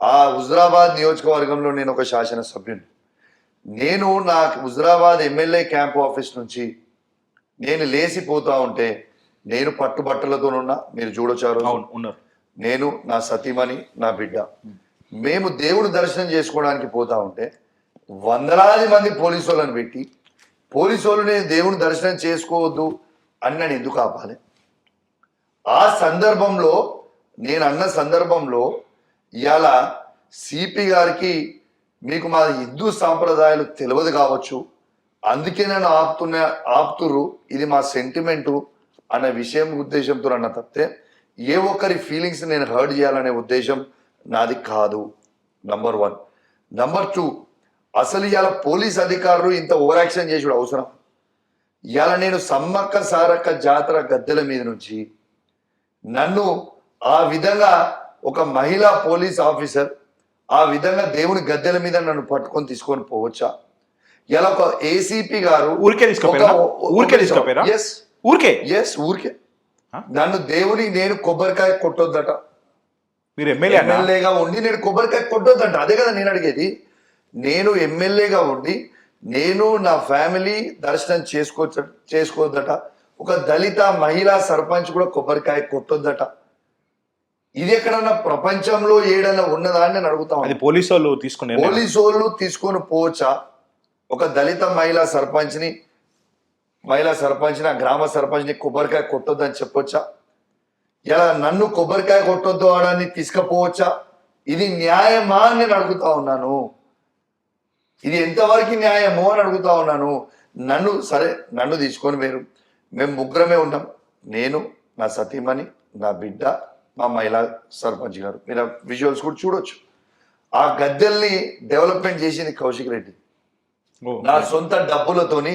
ఆ హుజరాబాద్ నియోజకవర్గంలో నేను ఒక శాసనసభ్యుని. నేను నా హుజరాబాద్ ఎమ్మెల్యే క్యాంప్ ఆఫీస్ నుంచి నేను లేచిపోతా ఉంటే, నేను పట్టుబట్టలతోనున్నా, మీరు చూడొచ్చారు, నేను, నా సతీమణి, నా బిడ్డ, మేము దేవుని దర్శనం చేసుకోవడానికి పోతా ఉంటే వందలాది మంది పోలీసు వాళ్ళని పెట్టి, పోలీసు వాళ్ళు నేను దేవుని దర్శనం చేసుకోవద్దు అని నన్ను ఎందుకు ఆపాలి? ఆ సందర్భంలో నేను అన్న సందర్భంలో ఇవాళ సిపి గారికి మీకు మా హిందూ సాంప్రదాయాలు తెలియదు కావచ్చు, అందుకే నన్ను ఆపుతురు, ఇది మా సెంటిమెంటు అనే విషయం ఉద్దేశంతో అన్న తప్పితే ఏ ఒక్కరి ఫీలింగ్స్ నేను హర్ట్ చేయాలనే ఉద్దేశం నాది కాదు. నంబర్ 1. నంబర్ 2, అసలు ఇవాళ పోలీస్ అధికారులు ఇంత ఓవర్ యాక్షన్ చేసుడు అవసరం? ఇవాళ నేను సమ్మక్క సారక్క జాతర గద్దెల మీద నుంచి నన్ను ఆ విధంగా ఒక మహిళా పోలీస్ ఆఫీసర్ ఆ విధంగా దేవుని గద్దెల మీద నన్ను పట్టుకొని తీసుకొని పోవచ్చా? ఇలా ఒక ఏసీపీ గారు ఊరికే తీసుకుపోయారా? ఊరికే నన్ను దేవుని నేను కొబ్బరికాయ కొట్టొద్దట, మీరు ఎమ్మెల్యేగా ఉండి నేను కొబ్బరికాయ కొట్టొద్దంట. అదే కదా నేను అడిగేది. నేను ఎమ్మెల్యేగా ఉండి నేను నా ఫ్యామిలీ దర్శనం చేసుకోవద్దట, ఒక దళిత మహిళా సర్పంచ్ కూడా కొబ్బరికాయ కొట్టొద్దట. ఇది ఎక్కడన్నా ప్రపంచంలో ఏడన్నా ఉన్నదా అని నేను అడుగుతాను. పోలీసు వాళ్ళు తీసుకొని పోవచ్చా? ఒక దళిత మహిళా సర్పంచ్ని ఆ గ్రామ సర్పంచ్ని కొబ్బరికాయ కొట్టొద్దని చెప్పొచ్చా? ఇలా నన్ను కొబ్బరికాయ కొట్టొద్దు అని తీసుకుపోవచ్చా? ఇది న్యాయమా అని నేను అడుగుతా ఉన్నాను. ఇది ఎంతవరకు న్యాయమో అని అడుగుతా ఉన్నాను. నన్ను తీసుకొని మేము ముగ్గురమే ఉన్నాం, నేను, నా సతీమణి, నా బిడ్డ, మా మహిళా సర్పంచ్ గారు. మీరు విజువల్స్ కూడా చూడొచ్చు. ఆ గద్దెల్ని డెవలప్మెంట్ చేసింది కౌశిక్ రెడ్డి. నా సొంత డబ్బులతోని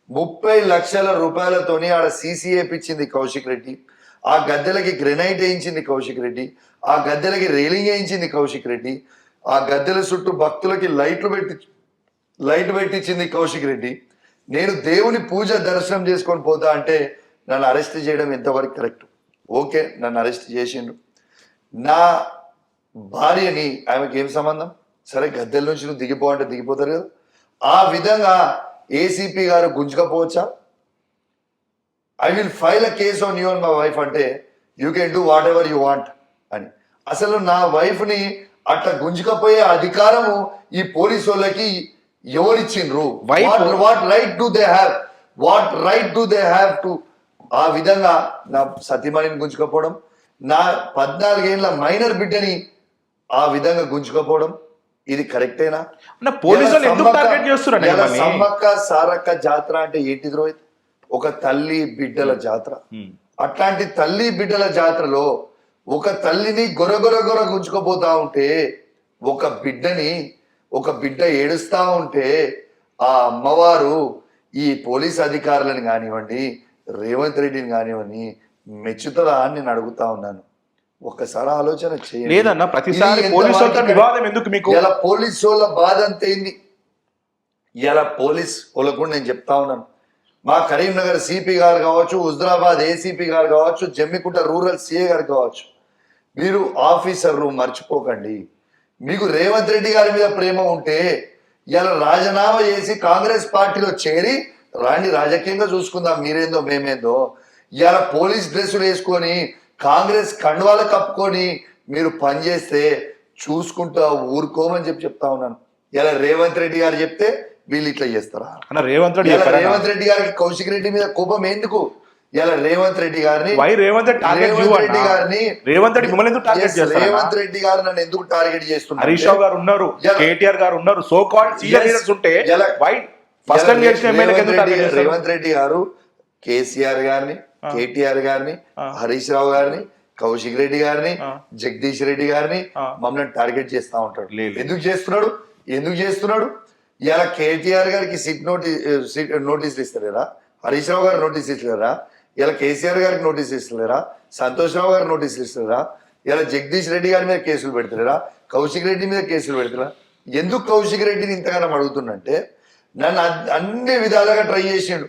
30 లక్షల రూపాయలతోని ఆడ సీసీ వేయించింది కౌశిక్ రెడ్డి. ఆ గద్దెలకి గ్రెనైట్ వేయించింది కౌశిక్ రెడ్డి. ఆ గద్దెలకి రైలింగ్ వేయించింది కౌశిక్ రెడ్డి. ఆ గద్దెల చుట్టూ భక్తులకి లైట్ పెట్టించింది కౌశిక్ రెడ్డి. నేను దేవుని పూజ దర్శనం చేసుకొని పోతా అంటే నన్ను అరెస్ట్ చేయడం ఎంతవరకు కరెక్ట్? ఓకే, నన్ను అరెస్ట్ చేసిండు. నా భార్యని ఆమెకి ఏం సంబంధం? సరే, గద్దెల నుంచి నువ్వు దిగిపో అంటే దిగిపోతారు కదా. ఆ విధంగా ఏసీపీ గారు గుంజుకపోవచ్చా? I will file a case on you and my wife అంటే you can do whatever you want అని. అసలు నా వైఫ్ని అట్లా గుంజుకపోయే అధికారము ఈ పోలీసు వాళ్ళకి ఎవరిచ్చిండ్రు? What right do they have to ఆ విధంగా నా సతీమణిని గుంజుకపోవడం, నా 14 ఏళ్ళ మైనర్ బిడ్డని ఆ విధంగా గుంజుకపోవడం, ఇది కరెక్టేనా? సమ్మక్క సారక్క జాతర అంటే ఏంటిది రోహిత్? ఒక తల్లి బిడ్డల జాతర. అట్లాంటి తల్లి బిడ్డల జాతరలో ఒక తల్లిని గొరగొర గుంజుకోపోతా ఉంటే, ఒక బిడ్డ ఏడుస్తా ఉంటే ఆ అమ్మవారు ఈ పోలీస్ అధికారులను కానివ్వండి, రేవంత్ రెడ్డిని కానివ్వండి మెచ్చుతుందా అని నేను అడుగుతా ఉన్నాను. ఒక్కసారి ఆలోచన చేయండి. లేదన్నా, ప్రతిసారి ఇలా పోలీసు వాళ్ళ బాధ అంతేంది. ఇలా పోలీస్ వాళ్ళకు నేను చెప్తా ఉన్నాను, మా కరీంనగర్ సిపి గారు కావచ్చు, హుజరాబాద్ ఏసీపీ గారు కావచ్చు, జమ్మికుంట రూరల్ సిఏ గారు కావచ్చు, మీరు ఆఫీసర్లు మర్చిపోకండి. మీకు రేవంత్ రెడ్డి గారి మీద ప్రేమ ఉంటే ఇలా రాజీనామా చేసి కాంగ్రెస్ పార్టీలో చేరి రాండి, రాజకీయంగా చూసుకుందాం, మీరేందో మేమేందో. ఇలా పోలీస్ డ్రెస్సులు వేసుకొని కాంగ్రెస్ కండువాలు కప్పుకొని మీరు పనిచేస్తే చూసుకుంటా ఊరుకోమని చెప్తా ఉన్నాను. ఇలా రేవంత్ రెడ్డి గారు చెప్తే వీళ్ళు ఇట్లా చేస్తారా? రేవంత్ రెడ్డి గారికి కౌశిక్ రెడ్డి మీద కోపం ఎందుకు? ఇలా రేవంత్ రెడ్డి గారిని రేవంత్ రెడ్డి గారు నన్ను ఎందుకు టార్గెట్ చేస్తున్నారు? హరీష్ రావు గారు ఉన్నారు, కేటీఆర్ గారు ఉన్నారు, సో కాల్డ్ సీనియర్ లీడర్స్ ఉంటే రేవంత్ రెడ్డి గారు కేసీఆర్ గారిని, కేటీఆర్ గారిని, హరీష్ రావు గారిని, కౌశిక్ రెడ్డి గారిని, జగదీష్ రెడ్డి గారిని మమ్మల్ని టార్గెట్ చేస్తా ఉంటాడు. ఎందుకు చేస్తున్నాడు? ఇలా కేటీఆర్ గారికి సిట్ నోటీసులు ఇస్తలేరా? హరీష్ రావు గారు నోటీస్ ఇస్తలేరా? ఇలా కేసీఆర్ గారికి నోటీస్ ఇస్తలేరా? సంతోష్ రావు గారికి నోటీసులు ఇస్తలేరా? ఇలా జగదీష్ రెడ్డి గారి మీద కేసులు పెడతలేరా? కౌశిక్ రెడ్డి మీద కేసులు పెడతారా? ఎందుకు కౌశిక్ రెడ్డిని ఇంతగానో అడుగుతున్నంటే, నన్ను అన్ని విధాలుగా ట్రై చేసిండు.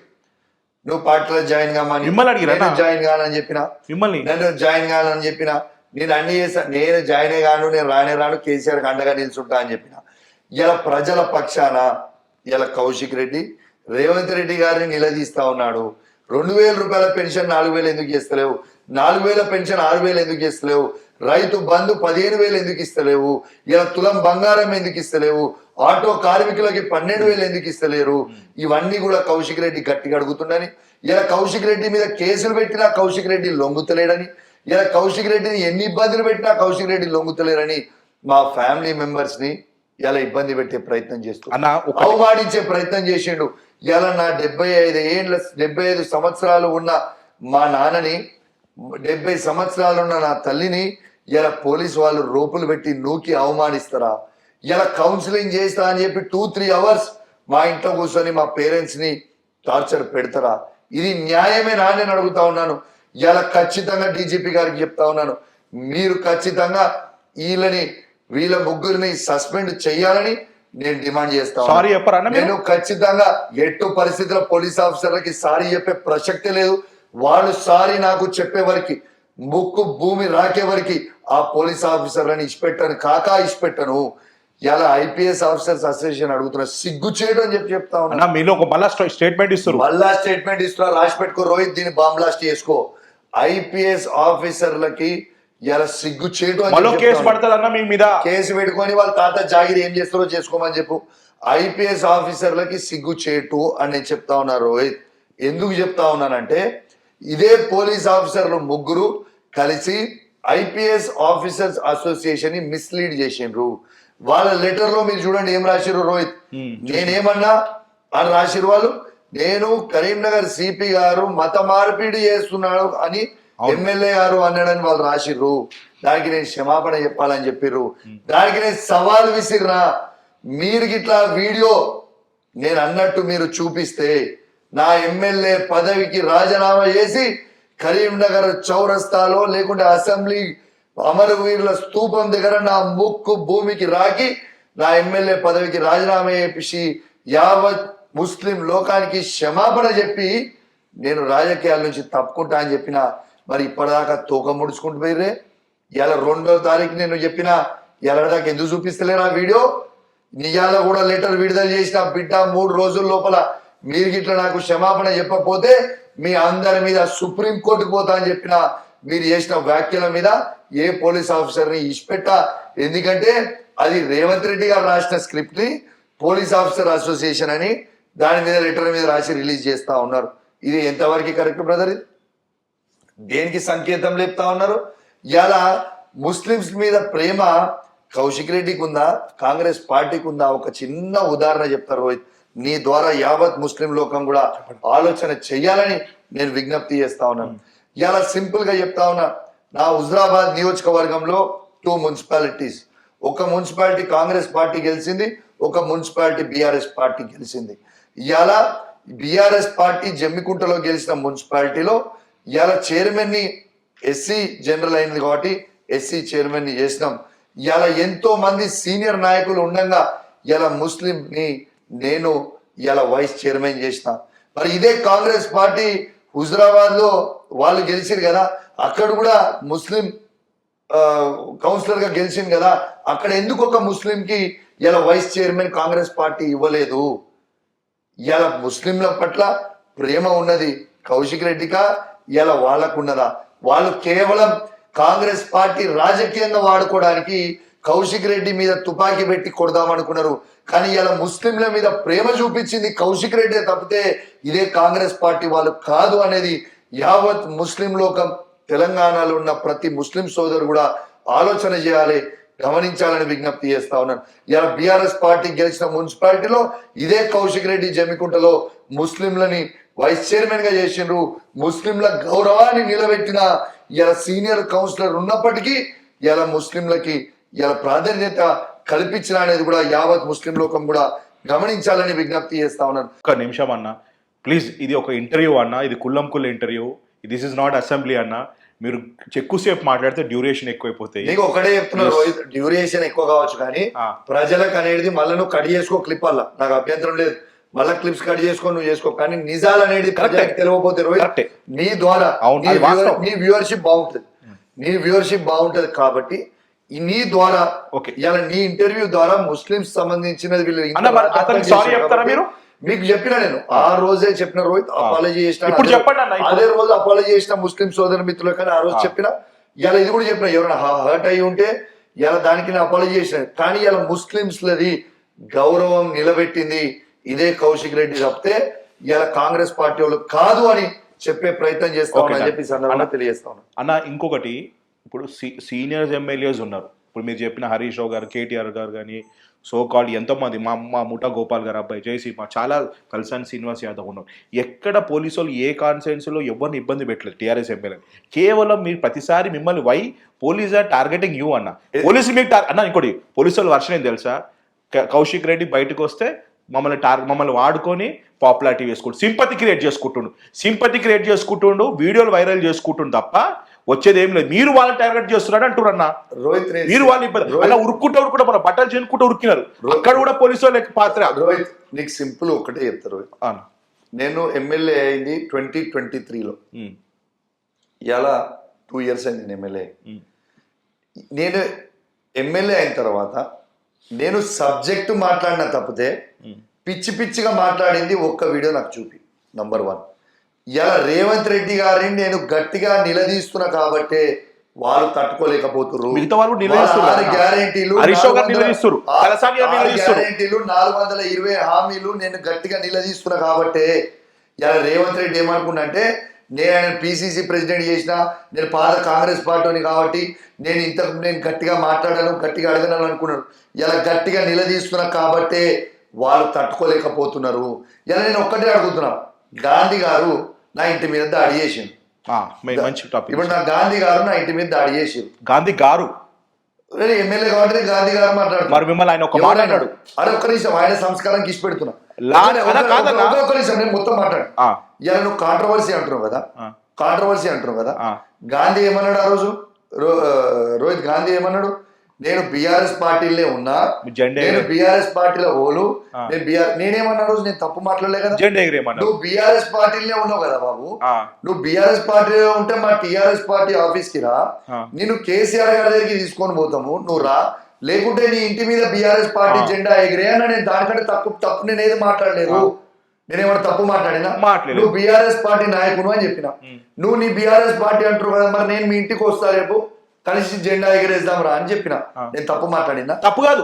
నువ్వు పార్టీలో జాయిన్ కామని జాయిన్ కానని చెప్పిన, నన్ను జాయిన్ కానని చెప్పిన, నేను అన్ని చేస్తా, నేను జాయిన్ కాను, నేను రాను, కేసీఆర్కి అండగా నిల్చుంటా అని చెప్పిన. ఇలా ప్రజల పక్షాన ఇలా కౌశిక్ రెడ్డి రేవంత్ రెడ్డి గారిని నిలదీస్తా ఉన్నాడు. 2000 రూపాయల పెన్షన్ 4000 ఎందుకు చేస్తలేవు? 4000 పెన్షన్ 6000 ఎందుకు చేస్తలేవు? రైతు బంధు 15000 ఎందుకు ఇస్తలేవు? ఇలా తులం బంగారం ఎందుకు ఇస్తలేవు? ఆటో కార్మికులకి 12000 ఎందుకు ఇస్తలేరు? ఇవన్నీ కూడా కౌశిక్ రెడ్డి గట్టిగా అడుగుతుండని, ఇలా కౌశిక్ రెడ్డి మీద కేసులు పెట్టినా కౌశిక్ రెడ్డి లొంగుతలేడని, ఇలా కౌశిక్ రెడ్డిని ఎన్ని ఇబ్బందులు పెట్టినా కౌశిక్ రెడ్డి లొంగుతలేరని మా ఫ్యామిలీ మెంబర్స్ని ఇలా ఇబ్బంది పెట్టే ప్రయత్నం చేస్తూ అన్న అవమానించే ప్రయత్నం చేసిండు. ఇలా నా 75 సంవత్సరాలు ఉన్న మా నాన్నని, 70 సంవత్సరాలు ఉన్న నా తల్లిని ఇలా పోలీసు వాళ్ళు రోపులు పెట్టి నూకి అవమానిస్తారా? ఇలా కౌన్సిలింగ్ చేస్తా అని చెప్పి 2-3 అవర్స్ మా ఇంట్లో కూర్చొని మా పేరెంట్స్ ని టార్చర్ పెడతారా? ఇది న్యాయమేనా అని నేను అడుగుతా ఉన్నాను. ఇలా ఖచ్చితంగా డీజీపీ గారికి చెప్తా ఉన్నాను, మీరు ఖచ్చితంగా వీళ్ళ ముగ్గురిని సస్పెండ్ చేయాలని నేను డిమాండ్ చేస్తాను. సారీ చెప్పరా? నేను ఖచ్చితంగా ఎట్టు పరిస్థితుల్లో పోలీస్ ఆఫీసర్లకి సారీ చెప్పే ప్రసక్తే లేదు. వాళ్ళు సారీ నాకు చెప్పే వరకు, ముక్కు భూమి రాకే వరకు ఆ పోలీస్ ఆఫీసర్లని ఇష్టపెట్టను. ఇలా ఐపీఎస్ ఆఫీసర్స్ అసోసియేషన్ అడుగుతున్నా, సిగ్గు చేయడం అని చెప్తా ఉన్నా. మీలో ఒక మళ్ళా స్టేట్మెంట్ ఇస్తారు, ఇస్తున్నా, రాసి పెట్టుకో రోహిత్, దీన్ని బాంబ్ బ్లాస్ట్ చేసుకో. ఐపీఎస్ ఆఫీసర్లకి ఇలా సిగ్గు చేయడం, కేసు పడుతుందన్న మీ మీద, కేసు పెట్టుకొని వాళ్ళ తాత జాగిరి ఏం చేస్తారో చేసుకోమని చెప్పు. ఐపీఎస్ ఆఫీసర్లకి సిగ్గు చేయటు అని నేను చెప్తా ఉన్నా రోహిత్. ఎందుకు చెప్తా ఉన్నానంటే, ఇదే పోలీస్ ఆఫీసర్లు ముగ్గురు కలిసి ఐపీఎస్ ఆఫీసర్స్ అసోసియేషన్ ని మిస్లీడ్ చేసిండ్రు. వాళ్ళ లెటర్ లో మీరు చూడండి ఏం రాసిర్రు రోహిత్. నేనేమన్నా అని రాసిర్రు వాళ్ళు, నేను కరీంనగర్ సిపి గారు మత మార్పిడి చేస్తున్నాడు అని ఎమ్మెల్యే గారు అన్నాడని వాళ్ళు రాసిర్రు. దానికి నేను క్షమాపణ చెప్పాలని చెప్పిర్రు. దానికి నేను సవాల్ విసిర్రా, మీరు గిట్లా వీడియో నేను అన్నట్టు మీరు చూపిస్తే నా ఎమ్మెల్యే పదవికి రాజీనామా చేసి కరీంనగర్ చౌరస్తాలో లేకుంటే అసెంబ్లీ అమరవీరుల స్తూపం దగ్గర నా ముక్కు భూమికి రాకి నా ఎమ్మెల్యే పదవికి రాజీనామా చేసి యావత్ ముస్లిం లోకానికి క్షమాపణ చెప్పి నేను రాజకీయాల నుంచి తప్పుకుంటా అని చెప్పిన, మరి ఇప్పటిదాకా తూకం ముడుచుకుంటూ పోయిరే. ఇలా 2వ తారీఖు నేను చెప్పిన, ఇలా దాకా ఎందుకు చూపిస్తలేరు ఆ వీడియో? నిజాల కూడా లెటర్ విడుదల చేసిన బిడ్డ 3 రోజుల లోపల మీరు గిట్లా నాకు క్షమాపణ చెప్పకపోతే మీ అందరి మీద సుప్రీం కోర్టుకు పోతా అని చెప్పిన, మీరు చేసిన వ్యాఖ్యల మీద ఏ పోలీస్ ఆఫీసర్ని ఇష్టపెట్టా. ఎందుకంటే అది రేవంత్ రెడ్డి గారు రాసిన స్క్రిప్ట్ ని పోలీస్ ఆఫీసర్ అసోసియేషన్ అని దాని మీద లెటర్ మీద రాసి రిలీజ్ చేస్తా ఉన్నారు. ఇది ఎంతవరకు కరెక్ట్ బ్రదర్? దేనికి సంకేతం లేపుతా ఉన్నారు? ఇలా ముస్లింస్ మీద ప్రేమ కౌశిక్ రెడ్డికి ఉందా, కాంగ్రెస్ పార్టీకి ఉందా? ఒక చిన్న ఉదాహరణ చెప్తారు రోహిత్, నీ ద్వారా యావత్ ముస్లిం లోకం కూడా ఆలోచన చెయ్యాలని నేను విజ్ఞప్తి చేస్తా ఉన్నాను. ఇలా సింపుల్ గా చెప్తా ఉన్నా, నా హుజరాబాద్ నియోజకవర్గంలో 2 మున్సిపాలిటీస్, ఒక మున్సిపాలిటీ కాంగ్రెస్ పార్టీ గెలిచింది, ఒక మున్సిపాలిటీ బీఆర్ఎస్ పార్టీ గెలిచింది. ఇలా బీఆర్ఎస్ పార్టీ జమ్మికుంటలో గెలిచిన మున్సిపాలిటీలో ఇలా చైర్మన్ ని ఎస్సీ జనరల్ అయింది కాబట్టి ఎస్సీ చైర్మన్ ని చేసినాం. ఇలా ఎంతో మంది సీనియర్ నాయకులు ఉండగా ఇలా ముస్లిం ని నేను ఇలా వైస్ చైర్మన్ చేసిన. మరి ఇదే కాంగ్రెస్ పార్టీ హుజరాబాద్ లో వాళ్ళు గెలిచారు కదా, అక్కడ కూడా ముస్లిం కౌన్సిలర్ గా గెలిచింది కదా, అక్కడ ఎందుకు ఒక ముస్లిం కి ఇలా వైస్ చైర్మన్ కాంగ్రెస్ పార్టీ ఇవ్వలేదు? ఇలా ముస్లింల పట్ల ప్రేమ ఉన్నది కౌశిక్ రెడ్డికా, ఇలా వాళ్ళకు ఉన్నదా? వాళ్ళు కేవలం కాంగ్రెస్ పార్టీ రాజకీయంగా వాడుకోవడానికి కౌశిక్ రెడ్డి మీద తుపాకీ పెట్టి కొడదామనుకున్నారు. కానీ ఇలా ముస్లింల మీద ప్రేమ చూపించింది కౌశిక్ రెడ్డి తప్పితే ఇదే కాంగ్రెస్ పార్టీ వాళ్ళు కాదు అనేది యావత్ ముస్లిం లోకం, తెలంగాణలో ఉన్న ప్రతి ముస్లిం సోదరు కూడా ఆలోచన చేయాలి, గమనించాలని విజ్ఞప్తి చేస్తా ఉన్నాను. ఇలా బీఆర్ఎస్ పార్టీ గెలిచిన మున్సిపాలిటీలో ఇదే కౌశిక్ రెడ్డి జమ్మికుంటలో ముస్లింలని వైస్ చైర్మన్ గా చేసిండ్రు. ముస్లింల గౌరవాన్ని నిలబెట్టిన ఇలా సీనియర్ కౌన్సిలర్ ఉన్నప్పటికీ ఇలా ముస్లింలకి ఇలా ప్రాధాన్యత కల్పించిన అనేది కూడా యావత్ ముస్లిం లోకం కూడా గమనించాలని విజ్ఞప్తి చేస్తా ఉన్నాను. ఒక నిమిషం అన్న ప్లీజ్, ఇది ఒక ఇంటర్వ్యూ అన్న, ఇది కుల్లంకుల్ interview, this is not assembly అన్న. మీరు ఎక్కువసేపు మాట్లాడితే డ్యూరేషన్ ఎక్కువైపోతాయి. నీకు ఒకటే చెప్తున్నారు, డ్యూరేషన్ ఎక్కువ కావచ్చు కానీ ప్రజలకు అనేది మళ్ళీ నువ్వు కట్ చేసుకో క్లిప్ వల్ల నాకు అభ్యంతరం లేదు, మళ్ళీ క్లిప్స్ కట్ చేసుకో నువ్వు చేసుకో, కానీ నిజాలు అనేది ప్రజలకు తెలియకపోతే రోహిత్ నీ ద్వారా నీ వ్యూవర్షిప్ బాగుంటుంది, నీ వ్యూవర్షిప్ బాగుంటది కాబట్టి నీ ద్వారా ఇలా నీ ఇంటర్వ్యూ ద్వారా ముస్లింస్ సంబంధించినది వీళ్ళు మీకు చెప్పిన, నేను ఆ రోజే చెప్పిన రోహిత్ అపాలజీ చేసిన, అదే రోజు అపాలజీ చేసిన ముస్లిం సోదర మిత్రులకు కానీ ఆ రోజు చెప్పిన, ఇలా ఇది కూడా చెప్పిన, ఎవరైనా హర్ట్ అయ్యి ఉంటే ఇలా దానికి నేను అపాలజీ చేసిన. కానీ ఇలా ముస్లింస్ లది గౌరవం నిలబెట్టింది ఇదే కౌశిక్ రెడ్డి తప్పితే ఇలా కాంగ్రెస్ పార్టీ వాళ్ళు కాదు అని చెప్పే ప్రయత్నం చేస్తా ఉన్నా అని చెప్పి సందర్భంగా తెలియజేస్తా ఉన్నా. అన్న ఇంకొకటి, ఇప్పుడు సీనియర్స్ ఎమ్మెల్యేస్ ఉన్నారు, ఇప్పుడు మీరు చెప్పిన హరీష్ రావు గారు, కేటీఆర్ గారు కానీ, సో కాల్డ్ ఎంతోమంది మా ముఠా గోపాల్ గారు అబ్బాయి జయసి మా చాలా కల్సాని శ్రీనివాస్ యాదవ్ ఉన్నారు. ఎక్కడ పోలీసు వాళ్ళు ఏ కాన్ఫరెన్స్లో ఎవరిని ఇబ్బంది పెట్టలేదు టీఆర్ఎస్ ఎమ్మెల్యే. కేవలం మీరు ప్రతిసారి మిమ్మల్ని పోలీస్ ఆర్ టార్గెటింగ్ యూ అన్న. పోలీసు మీకు అన్న ఇంకోటి పోలీసు వాళ్ళు వర్షన్ ఏం తెలుసా, కౌశిక్ రెడ్డి బయటకు వస్తే మమ్మల్ని వాడుకొని పాపులారిటీ వేసుకుంటు సింపతి క్రియేట్ చేసుకుంటుండు వీడియోలు వైరల్ చేసుకుంటుండు తప్ప వచ్చేది ఏం లేదు. మీరు వాళ్ళని టార్గెట్ చేస్తున్నాడు అంటారు అన్న. రోహిత్ మీరు వాళ్ళని ఇబ్బంది అలా ఉరుక్కుంటూ మన బట్టలు చెనుకుంటూ ఉరికినారు. అక్కడ కూడా పోలీసు వాళ్ళకి పాత్ర. రోహిత్ నీకు సింపుల్ ఒకటే చెప్తా రోహిత్, నేను ఎమ్మెల్యే అయింది 2023లో, ఇలా 2 years అయింది నేను ఎమ్మెల్యే. నేను ఎమ్మెల్యే అయిన తర్వాత నేను సబ్జెక్టు మాట్లాడిన తప్పితే పిచ్చిగా మాట్లాడింది ఒక్క వీడియో నాకు చూపి. నంబర్ 1, ఇలా రేవంత్ రెడ్డి గారిని నేను గట్టిగా నిలదీస్తున్నా కాబట్టే వాళ్ళు తట్టుకోలేకపోతున్నారు. 420 హామీలు నేను గట్టిగా నిలదీస్తున్నా కాబట్టే ఇలా రేవంత్ రెడ్డి ఏమనుకున్నంటే నేను ఆయన పిసిసి ప్రెసిడెంట్ చేసిన, నేను పాత కాంగ్రెస్ పార్టీని కాబట్టి నేను గట్టిగా మాట్లాడాను, గట్టిగా అడగను అనుకున్నాను. ఇలా గట్టిగా నిలదీస్తున్నా కాబట్టే వాళ్ళు తట్టుకోలేకపోతున్నారు. ఇలా నేను ఒక్కటే అడుగుతున్నా, గాంధీ గారు నా ఇంటి మీద దాడి చేసిండు. ఇప్పుడు నా గాంధీ గారు నా ఇంటి మీద దాడి చేసిండు. గాంధీ గారు ఎమ్మెల్యే కాబట్టి గాంధీ గారు మాట్లాడాడు. అరే ఒక్క నిమిషం, ఆయన సంస్కారానికి ఇచ్చి పెడుతున్నా. ఒక్క నిమిషం, నేను మొత్తం మాట్లాడు. ఇలా నువ్వు కాంట్రవర్సీ అంటున్నావు కదా, గాంధీ ఏమన్నాడు ఆ రోజు? రోహిత్ గాంధీ ఏమన్నాడు? నేను బీఆర్ఎస్ పార్టీలే ఉన్నా, నేను బీఆర్ఎస్ పార్టీలో ఓలు, నేనేమన్నా రోజు నేను తప్పు మాట్లాడలే కదా. నువ్వు బీఆర్ఎస్ పార్టీలనే ఉన్నావు కదా బాబు, నువ్వు బీఆర్ఎస్ పార్టీలో ఉంటే మా టీఆర్ఎస్ పార్టీ ఆఫీస్ కి రా, నేను కేసీఆర్ గారి దగ్గరికి తీసుకొని పోతాము, నువ్వు రా. లేకుంటే నీ ఇంటి మీద బీఆర్ఎస్ పార్టీ జెండా ఎగిరే అన్న. నేను దానికంటే తప్పు నేను ఏది మాట్లాడలేదు. నేనేమన్నా తప్పు మాట్లాడినా? నువ్వు బీఆర్ఎస్ పార్టీ నాయకుడు అని చెప్పిన, నువ్వు నీ బీఆర్ఎస్ పార్టీ అంటారు కదా, మరి నేను మీ ఇంటికి వస్తా రేపు, కలిసి జెండా ఎగరేద్దాం రా అని చెప్పిన. నేను తప్పు మాట్లాడినా? తప్పు కాదు.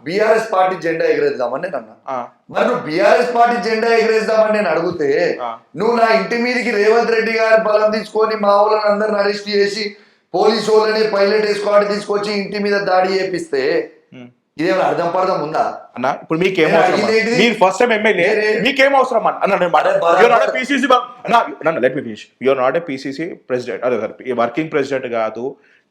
బీఆర్ఎస్ పార్టీ జెండా ఎగరేద్దామని నేను అన్నా. మరి నువ్వు బీఆర్ఎస్ పార్టీ జెండా ఎగరేద్దామని నేను అడిగితే నువ్వు నా ఇంటి మీదకి రేవంత్ రెడ్డి గారి బలం తీసుకొని మా వాళ్ళని అందరిని అరెస్ట్ చేసి పోలీసు వాళ్ళని పైలట్ స్క్వాడ్ తీసుకొచ్చి ఇంటి మీద దాడి చేపిస్తే ఇదేమైనా అర్థం పర్థం ఉందా అన్న? ఇప్పుడు మీకేం ఫస్ట్ టైం ఎమ్మెల్యే, మీకేం అవసరం అన్న? Let me finish. You are not a PCC president, అదే వర్కింగ్ ప్రెసిడెంట్ కాదు,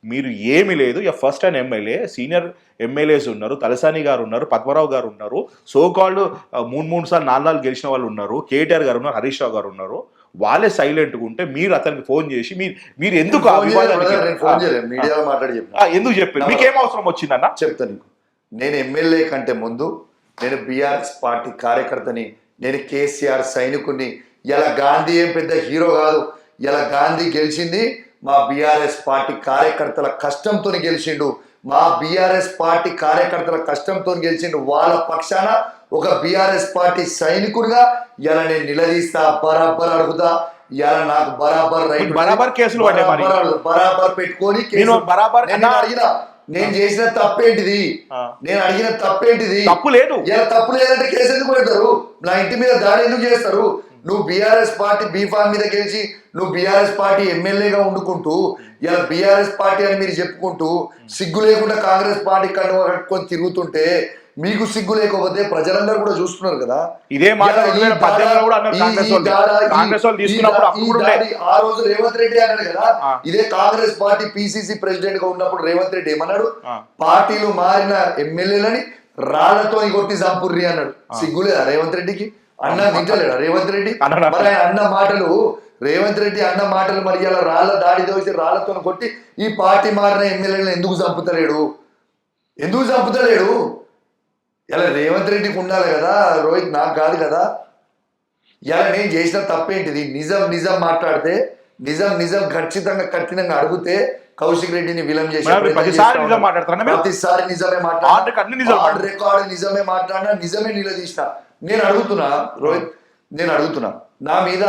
మీరు ఏమీ లేదు. First time MLA, senior MLAs ఉన్నారు, తలసాని గారు ఉన్నారు, పద్మరావు గారు ఉన్నారు, సో కాల్డ్ 3 సార్లు 4 గెలిచిన వాళ్ళు ఉన్నారు, కేటీఆర్ గారు ఉన్నారు, హరీష్ రావు గారు ఉన్నారు. వాళ్ళే సైలెంట్గా ఉంటే మీరు అతనికి ఫోన్ చేసి మీరు ఎందుకు ఎందుకు చెప్పారు? మీకేం అవసరం వచ్చిందన్న? చెప్తాను. నేను ఎమ్మెల్యే కంటే ముందు నేను బీఆర్ఎస్ పార్టీ కార్యకర్తని, నేను కేసీఆర్ సైనికుని. ఇలా గాంధీ ఏం పెద్ద హీరో కాదు, ఇలా గాంధీ గెలిచింది మా బీఆర్ఎస్ పార్టీ కార్యకర్తల కష్టంతో గెలిచిండు. మా బీఆర్ఎస్ పార్టీ కార్యకర్తల కష్టంతో గెలిచిండు. వాళ్ళ పక్షాన ఒక బీఆర్ఎస్ పార్టీ సైనికుడిగా ఇలా నేను నిలదీస్తా, బరాబర్ అడుగుతా. ఇలా నాకు బరాబర్ రైట్, బరాబర్ కేసులు బరాబర్ పెట్టుకొని అడిగినా నేను చేసిన తప్పేంటిది, నేను అడిగిన తప్పేంటిది? తప్పు లేదు. ఇలా తప్పు లేదంటే కేసు ఎందుకు పెడతారు? నా ఇంటి మీద దాడి ఎందుకు చేస్తారు? నువ్వు బీఆర్ఎస్ పార్టీ బీఫామ్ మీద గెలిచి నువ్వు బీఆర్ఎస్ పార్టీ ఎమ్మెల్యేగా ఉండుకుంటూ ఇలా బీఆర్ఎస్ పార్టీ అని మీరు చెప్పుకుంటూ సిగ్గు లేకుండా కాంగ్రెస్ పార్టీ కండువా కట్టుకొని తిరుగుతుంటే మీకు సిగ్గు లేకపోతే ప్రజలందరూ కూడా చూస్తున్నారు కదా. ఇదే మాట ఆ రోజు రేవంత్ రెడ్డి అన్నాడు కదా, ఇదే కాంగ్రెస్ పార్టీ పిసిసి ప్రెసిడెంట్ గా ఉన్నప్పుడు రేవంత్ రెడ్డి ఏమన్నాడు? పార్టీలు మారిన ఎమ్మెల్యేలని రాళ్లతో కొట్టి చంపుర్రి అన్నాడు. సిగ్గులేదా రేవంత్ రెడ్డికి? అన్న వింటలేడా రేవంత్ రెడ్డి? మరి ఆయన అన్న మాటలు, రేవంత్ రెడ్డి అన్న మాటలు మరి ఇలా రాళ్ల దాడి దోసి రాళ్లతో కొట్టి ఈ పార్టీ మారిన ఎమ్మెల్యేలను ఎందుకు చంపుతలేడు? ఇలా రేవంత్ రెడ్డికి ఉండాలి కదా రోహిత్, నాకు కాదు కదా. ఇలా నేను చేసిన తప్పేంటిది? నిజం మాట్లాడితే నిజం ఖచ్చితంగా కఠినంగా అడిగితే కౌశిక్ రెడ్డిని విలం చేసి ప్రతిసారి నిజమే మాట్లాడినా, రికార్డు నిజమే మాట్లాడినా, నిజమే నిలదీసిన. నేను అడుగుతున్నా నా మీద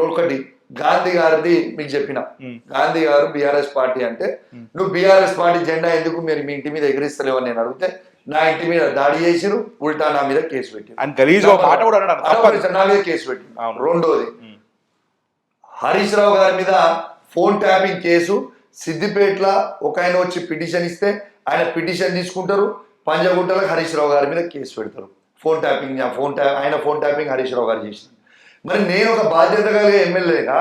ఒకటి గాంధీ గారిది మీకు చెప్పిన, గాంధీ గారు బీఆర్ఎస్ పార్టీ అంటే నువ్వు బీఆర్ఎస్ పార్టీ జెండా ఎందుకు మీరు మీ ఇంటి మీద ఎగిరిస్తలేవు అని నేను అడిగితే నా ఇంటి మీద దాడి చేసిరు, ఉల్టా నా మీద కేసు పెట్టారు. నా మీద కేసు పెట్టారు. రెండోది హరీష్ రావు గారి మీద ఫోన్ ట్యాపింగ్ కేసు సిద్దిపేటలో ఒక ఆయన వచ్చి పిటిషన్ ఇస్తే ఆయన పిటిషన్ తీసుకుంటారు, పంజగుట్టలో హరీష్ రావు గారి మీద కేసు పెడతారు. ఆయన ఫోన్ ట్యాపింగ్ హరీష్ రావు గారు చేసిన. మరి నేను ఒక బాధ్యత కలిగే ఎమ్మెల్యేగా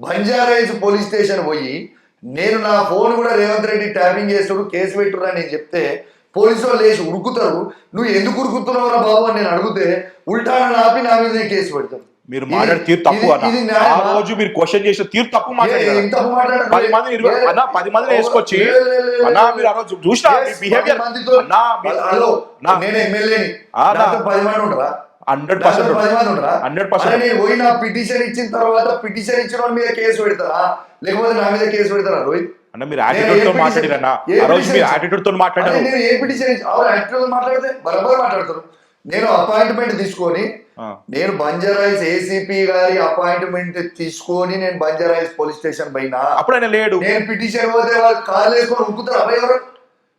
బంజారాహిల్స్ పోలీస్ స్టేషన్ పోయి నేను నా ఫోన్ కూడా రేవంత్ రెడ్డి ట్యాపింగ్ చేస్తాడు కేసు పెట్టురా నేను చెప్తే పోలీసు వాళ్ళు లేచి ఉరుకుతారు. నువ్వు ఎందుకు ఉరుకుతున్నావురా బాబు అని నేను అడిగితే ఉల్టాను ఆపి నా మీద కేసు పెడతారు. మీరు మాట్లాడే తీరు తప్పు ఆ రోజు మీరు క్వశ్చన్ చేసిన తీరు తప్పు మాట్లాడారు. 10 మందిని వేసుకొచ్చి అన్నా మీరు ఆ రోజు చూసిన బిహేవియర్ నేను ఎమ్మెల్యేని 10 మంది ఉండరా? 100% నేను పోయి నా పిటిషన్ ఇచ్చిన తర్వాత పిటిషన్ ఇచ్చిన వాళ్ళ మీద కేసు పెడతారా లేకపోతే నా మీద కేసు పెడతారా? రోహిత్ అన్న మీరు యాటిట్యూడ్ తో మాట్లాడారన్నా ఆ రోజు మీరు యాటిట్యూడ్ తో మాట్లాడారు. నేను ఏ పిటిషన్ యాటిట్యూడ్ మాట్లాడితే బరాబర్ మాట్లాడతారు. నేను అపాయింట్మెంట్ తీసుకొని నేను బంజారాహిల్స్ ఏసీపీ గారి అపాయింట్మెంట్ తీసుకొని నేను బంజారాహిల్స్ పోలీస్ స్టేషన్ పోయినా అప్పుడు ఆయన లేడు. నేను పిటిషన్ పోతే వాళ్ళు కాల్ వేసుకొని ఉరుకుతారు. అబ్బాయి ఎవరు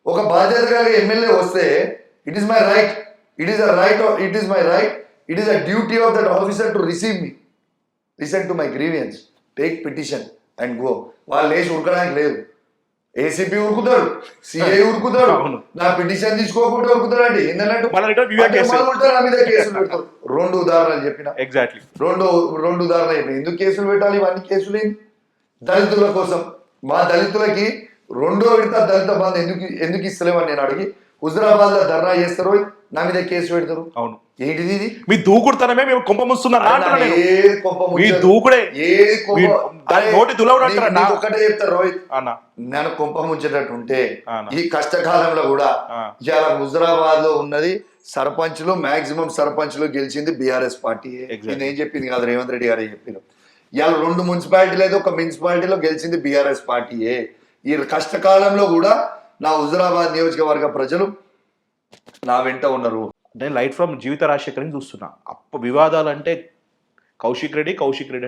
ఒక బాధ్యత కలిగే ఎమ్మెల్యే వస్తే it is my right, it is my right, it is a duty of that officer to receive me, listen to my grievance, take petition and go. వాళ్ళు లేచి ఉరకడానికి లేదు. ఏసీపీ ఉరుకుతాడు, సిఐ ఉరుకుతాడు, నా పిటిషన్ తీసుకోకుండా ఉరుకుతాడు అండి. ఏంటంటే నా మీద కేసులు పెడతారు. 2 ఉదాహరణలు చెప్పిన. ఎగ్జాక్ట్లీ రెండు ఉదాహరణలు చెప్పిన. ఎందుకు కేసులు పెట్టాలి? ఇవన్నీ కేసులు దళితుల కోసం. మా దళితులకి 2వ విడత దళిత బంధు ఎందుకు ఇస్తలేమని నేను అడిగి హుజరాబాద్ లో ధర్నా చేస్తారు, నా మీద కేసు పెడతారు. అవును, ఏంటిది ఇది? మీ దూకుడుతనమే మేము కొంపముస్తున్నా. ఒకటే చెప్తారు రోహిత్, నన్ను కొంప ముంచేటట్టుంటే ఈ కష్టకాలంలో కూడా ఇవాళ హుజరాబాద్ లో ఉన్నది సర్పంచ్లు మాక్సిమం సర్పంచ్లు గెలిచింది బీఆర్ఎస్ పార్టీ. నేను చెప్పింది కాదు, రేవంత్ రెడ్డి గారే చెప్పారు. ఇవాళ 2 మున్సిపాలిటీలు అయితే ఒక మున్సిపాలిటీలో గెలిచింది బీఆర్ఎస్ పార్టీయే. ఈ కష్టకాలంలో కూడా నా హుజరాబాద్ నియోజకవర్గ ప్రజలు నా వెంట ఉన్నారు. నేను లైట్ ఫ్రమ్ జీవిత రాజశేఖర్ని చూస్తున్నా. వివాదాలు అంటే కౌశిక్ రెడ్డి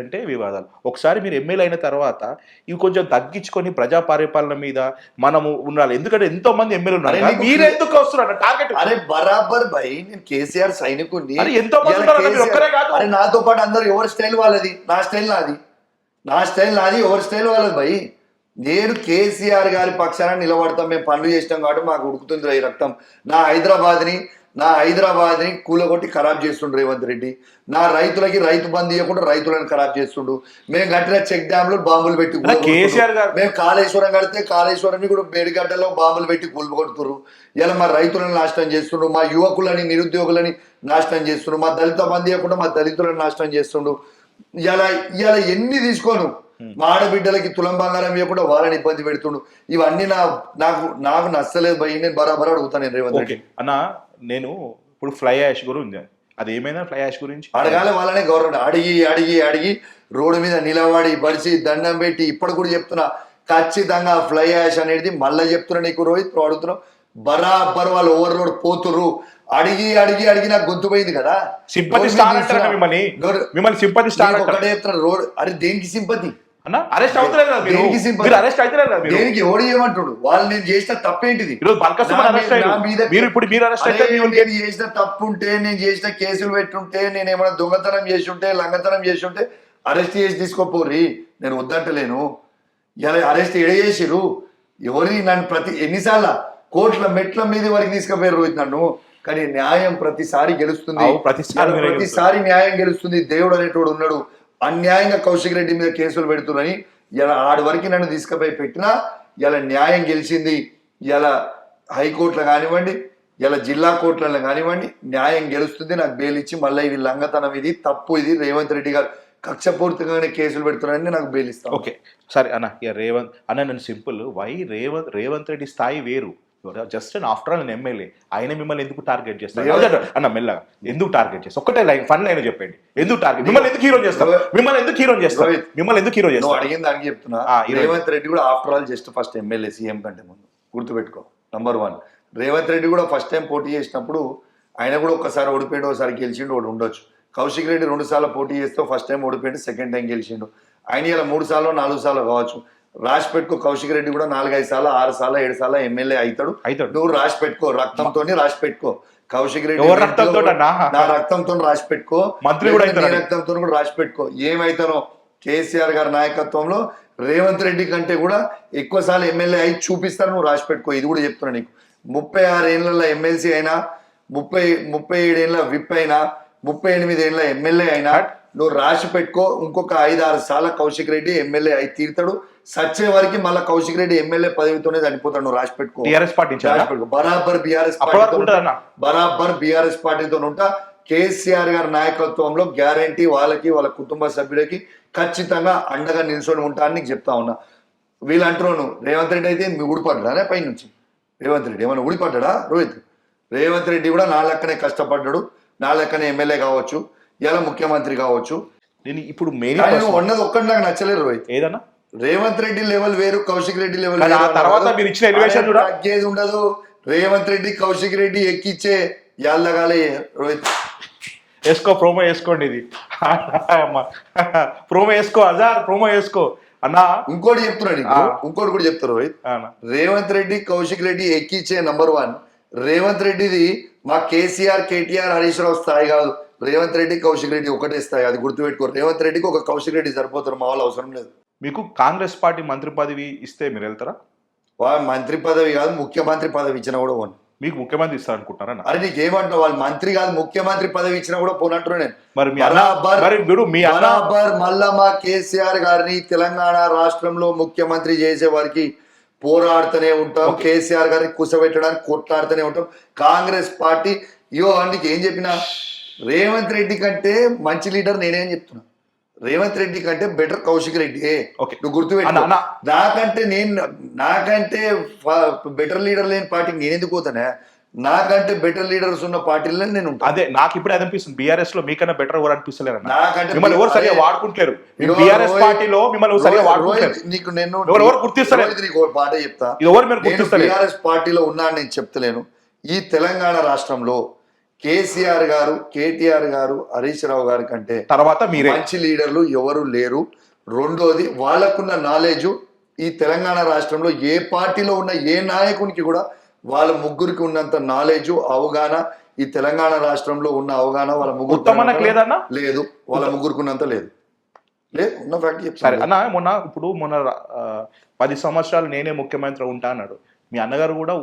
అంటే వివాదాలు. ఒకసారి మీరు ఎమ్మెల్యే అయిన తర్వాత ఇవి కొంచెం తగ్గించుకొని ప్రజా పరిపాలన మీద మనము ఉండాలి. ఎందుకంటే ఎంతో మంది ఎమ్మెల్యే ఉన్నారు, మీరు ఎందుకు వస్తున్నారు టార్గెట్? అరే బరాబర్ భయ్, నేను కేసీఆర్ సైనికుడిని. ఎంతో మంది ఒక్కరే కాదు. అరే నాతో పాటు అందరు ఎవరి స్టైల్ వాళ్ళది, నా స్టైల్ నాది, ఎవరి స్టైల్ వాళ్ళది భయ్. నేను కేసీఆర్ గారి పక్షాన నిలబడతాం. మేము పనులు చేసినాం కాబట్టి మాకు ఉడుకుతుంది ఈ రక్తం. నా హైదరాబాద్ని కూలగొట్టి ఖరాబ్ చేస్తుండు రేవంత్ రెడ్డి. నా రైతులకి రైతు బంధు ఇవ్వకుండా రైతులను ఖరాబ్ చేస్తుండు. మేము కట్టిన చెక్ డ్యామ్ లో బాంబులు పెట్టి కేసీఆర్ గారు, మేము కాళేశ్వరం కడితే కాళేశ్వరం కూడా మేడిగడ్డలో బాంబులు పెట్టి కూలగొడుతున్నారు. ఇలా మా రైతులను నాశనం చేస్తుండు, మా యువకులని నిరుద్యోగులని నాశనం చేస్తుండు, మా దళిత బంధు ఇవ్వకుండా మా దళితులను నాశనం చేస్తుండు. ఇలా ఎన్ని తీసుకోను, మా ఆడబిడ్డలకి తులం బంగారం ఇవ్వకుండా వాళ్ళని ఇబ్బంది పెడుతుండు. ఇవన్నీ నాకు నచ్చలేదు భయ్. నేను బరాబర్ అడుగుతాను నేను రేవంత్ రెడ్డి అన్న. నేను ఇప్పుడు ఫ్లై యాష్ కూడా ఉంది, అది ఏమైనా ఫ్లై యాష్ గురించి అడగాలి వాళ్ళనే. గవర్నమెంట్ అడిగి రోడ్డు మీద నిలబడి బడిసి దండం పెట్టి ఇప్పుడు కూడా చెప్తున్నా, ఖచ్చితంగా ఫ్లై యాష్ అనేది మళ్ళీ చెప్తున్నా నీకు రోహిత్, అడుగుతున్నావు బరాబర్ వాళ్ళు ఓవర్ రోడ్ పోతుర్రు. అడిగి నాకు గొంతు పోయింది కదా. సింపతి స్టార్ మిమ్మల్ని సింపతి స్టార్ ఒకటే చెప్తున్నా రోడ్. అరే దేనికి సింపతి? అరెస్ట్ అవుతలేదు, దేనికి ఎవడు ఏమంటాడు? వాళ్ళు నేను చేసిన తప్పేంటిది? నేను చేసిన తప్పు ఉంటే, నేను చేసిన కేసులు పెట్టుంటే, నేను ఏమైనా దొంగతనం చేస్తుంటే, లంగతనం చేస్తుంటే అరెస్ట్ చేసి తీసుకోపోర్రి, నేను వద్దంటలేను. ఇలా అరెస్ట్ చేసిరు ఎవరిని? నన్ను ఎన్నిసార్లు కోట్ల మెట్ల మీద వరకు తీసుకుపోయారు రోహిత్ నన్ను. కానీ న్యాయం ప్రతిసారి గెలుస్తుంది, ప్రతిసారి న్యాయం గెలుస్తుంది. దేవుడు అనేటోడు ఉన్నాడు. అన్యాయంగా కౌశిక్ రెడ్డి మీద కేసులు పెడుతున్నాయి. ఇలా ఆడి వరకు నన్ను తీసుకుపోయి పెట్టినా ఇలా న్యాయం గెలిచింది. ఇలా హైకోర్టులో కానివ్వండి, ఇలా జిల్లా కోర్టులలో కానివ్వండి, న్యాయం గెలుస్తుంది. నాకు బెయిల్ ఇచ్చి మళ్ళీ ఇది లంగతనం, ఇది తప్పు, ఇది రేవంత్ రెడ్డి గారు కక్షపూర్తిగానే కేసులు పెడుతున్నారని నాకు బెయిల్ ఇస్తాను. ఓకే సరే అన్న. రేవంత్ అన్న, నేను సింపుల్ వై రేవంత్ రెడ్డి స్థాయి వేరు. జస్ట్ ఆఫ్టర్ ఆల్ ఎమ్మెల్యే, ఆయన మిమ్మల్ని ఎందుకు టార్గెట్ చేస్తారు అన్న? మెల్లగా ఎందుకు టార్గెట్ చేస్తారు? ఒక్కటే లైన్ ఫన్ లైన్ చెప్పండి. ఎందుకు టార్గెట్? మిమ్మల్ని ఎందుకు హీరో చేస్తారు? అడిగిన దానికి చెప్తున్నా. రేవంత్ రెడ్డి కూడా after all just first MLA, CM కంటే ముందు. గుర్తుపెట్టుకో. నంబర్ 1, రేవంత్ రెడ్డి కూడా ఫస్ట్ టైం పోటీ చేసినప్పుడు ఆయన కూడా ఒక్కసారి ఓడిపోయాడు, ఒకసారి గెలిచిండు, ఒకటి ఉండొచ్చు. కౌశిక్ రెడ్డి 2 సార్లు పోటీ చేస్తే ఫస్ట్ టైం ఓడిపోయాడు, సెకండ్ టైం గెలిచిండు. ఆయన ఇలా 3 సార్లు 4 సార్లు కావచ్చు. రాసి పెట్టుకో, కౌశిక్ రెడ్డి కూడా 4-5 సార్లు 6 సార్లు 7 సార్లు ఎమ్మెల్యే అవుతాడు. నువ్వు రాసి పెట్టుకో, రక్తంతో రాసి పెట్టుకో. కౌశిక్ రెడ్డి నా రక్తంతో రాసి పెట్టుకో, మంత్రి కూడా రక్తంతో కూడా రాసి పెట్టుకో. ఏమైతానో కేసీఆర్ గారి నాయకత్వంలో రేవంత్ రెడ్డి కంటే కూడా ఎక్కువ సార్లు ఎమ్మెల్యే అయి చూపిస్తారు, నువ్వు రాసి పెట్టుకో. ఇది కూడా చెప్తున్నా నీకు. 36 ఏళ్ళ ఎమ్మెల్సీ అయినా, 37 ఏళ్ళ విప్ అయినా, 38 ఏళ్ళ ఎమ్మెల్యే అయినా నువ్వు రాసి పెట్టుకో. ఇంకొక 5-6 సార్లు కౌశిక్ రెడ్డి ఎమ్మెల్యే అయి తీరుతాడు. సచ్చే వరకు మళ్ళీ కౌశిక్ రెడ్డి ఎమ్మెల్యే పదవితోనే చనిపోతాడు. నువ్వు రాసి పెట్టుకో. టీఆర్ఎస్ పార్టీ రాసి పెట్టుకో. బరాబర్ బీఆర్ఎస్ పార్టీతో ఉంటా. కేసీఆర్ గారి నాయకత్వంలో గ్యారంటీ వాళ్ళకి, వాళ్ళ కుటుంబ సభ్యులకి ఖచ్చితంగా అండగా నిల్చొని ఉంటా అని నీకు చెప్తా ఉన్నా. వీళ్ళు అంటున్నాను రేవంత్ రెడ్డి అయితే మీ ఊడిపడ్డా పై నుంచి. రేవంత్ రెడ్డి ఏమైనా ఊడిపడ్డా? రోహిత్, రేవంత్ రెడ్డి కూడా నా లెక్కనే కష్టపడ్డాడు, నా లెక్కనే ఎమ్మెల్యే కావచ్చు, ఇలా ముఖ్యమంత్రి కావచ్చు. నేను ఇప్పుడు ఉన్నది ఒక్కటి నాకు నచ్చలేదు రోహిత్. ఏదన్నా రేవంత్ రెడ్డి లెవెల్ వేరు, కౌశిక్ రెడ్డి లెవెల్ తర్వాత మీరు ఇచ్చిన ఎలివేషన్ కూడా తగ్గేది ఉండదు. రేవంత్ రెడ్డి కౌశిక్ రెడ్డి ఎక్కిచ్చే యాళ్ళగాలే రోహిత్. వేసుకో, ప్రోమో వేసుకోండి, ఇది ప్రోమో వేసుకో, ప్రోమో వేసుకో అన్నా. ఇంకోటి చెప్తున్నాడు, ఇంకోటి కూడా చెప్తారు రోహిత్. రేవంత్ రెడ్డి కౌశిక్ రెడ్డి ఎక్కిచ్చే నంబర్ 1. రేవంత్ రెడ్డిది మా కేసీఆర్, కేటీఆర్, హరీష్ రావు స్థాయి కాదు. రేవంత్ రెడ్డి కౌశిక్ రెడ్డి ఒకటే స్థాయి, అది గుర్తుపెట్టుకో. రేవంత్ రెడ్డికి ఒక కౌశిక్ రెడ్డి సరిపోతారు, మా వాళ్ళు అవసరం లేదు. మీకు కాంగ్రెస్ పార్టీ మంత్రి పదవి ఇస్తే మీరు వెళ్తారా? వాళ్ళు మంత్రి పదవి కాదు, ముఖ్యమంత్రి పదవి ఇచ్చినా కూడా పోను. మీకు ముఖ్యమంత్రి ఇస్తా అనుకుంటారా? అరే నీకేమంటావు, వాళ్ళు మంత్రి కాదు ముఖ్యమంత్రి పదవి ఇచ్చినా కూడా పోనంటున్నా నేను. మరి బరాబర్ మళ్ళా మా కేసీఆర్ గారిని తెలంగాణ రాష్ట్రంలో ముఖ్యమంత్రి చేసే వారికి పోరాడుతూనే ఉంటాం. కేసీఆర్ గారిని కూర్చోబెట్టడానికి కొట్లాడుతూనే ఉంటాం. కాంగ్రెస్ పార్టీ నీకు ఏం చెప్పినా, రేవంత్ రెడ్డి కంటే మంచి లీడర్ నేనేం చెప్తున్నా. రేవంత్ రెడ్డి కంటే బెటర్ కౌశిక్ రెడ్డి. నువ్వు గుర్తుపెట్టు. నాకంటే బెటర్ లీడర్ లేని పార్టీకి నేను ఎందుకు పోతానే? నాకంటే బెటర్ లీడర్స్ ఉన్న పార్టీలో నేను. అదే నాకు ఇప్పుడు అనిపిస్తుంది, బీఆర్ఎస్ లో మీకన్నా బెటర్ ఎవరు అనిపిస్తలేరు. మిమ్మల్ని ఎవరు సరిగా వాడుకుంటలేరు. బీఆర్ఎస్ పార్టీలో మిమ్మల్ని సరిగా వాడుకుంటలేరు. నీకు నేను ఎవరు గుర్తిస్తలేరు. నీకు ఒక మాట చెప్తా, బీఆర్ఎస్ పార్టీలో ఉన్నా నేను చెప్తలేను. ఈ తెలంగాణ రాష్ట్రంలో కేసీఆర్ గారు, కేటీఆర్ గారు, హరీష్ రావు గారి కంటే తర్వాత మీరే మంచి లీడర్లు ఎవరు లేరు. రెండోది, వాళ్ళకున్న నాలెడ్జ్ ఈ తెలంగాణ రాష్ట్రంలో ఏ పార్టీలో ఉన్న ఏ నాయకునికి కూడా వాళ్ళ ముగ్గురికి ఉన్నంత నాలెడ్జ్, అవగాహన ఈ తెలంగాణ రాష్ట్రంలో ఉన్న అవగాహన వాళ్ళ ముగ్గురు లేదన్నా లేదు. వాళ్ళ ముగ్గురికి ఉన్నంత లేదు. ఉన్న ఫ్యాక్ట్ చెప్తాను అన్న. మొన్న 10 సంవత్సరాలు నేనే ముఖ్యమంత్రి ఉంటా అన్నాడు. మీ అన్నగారు కూడా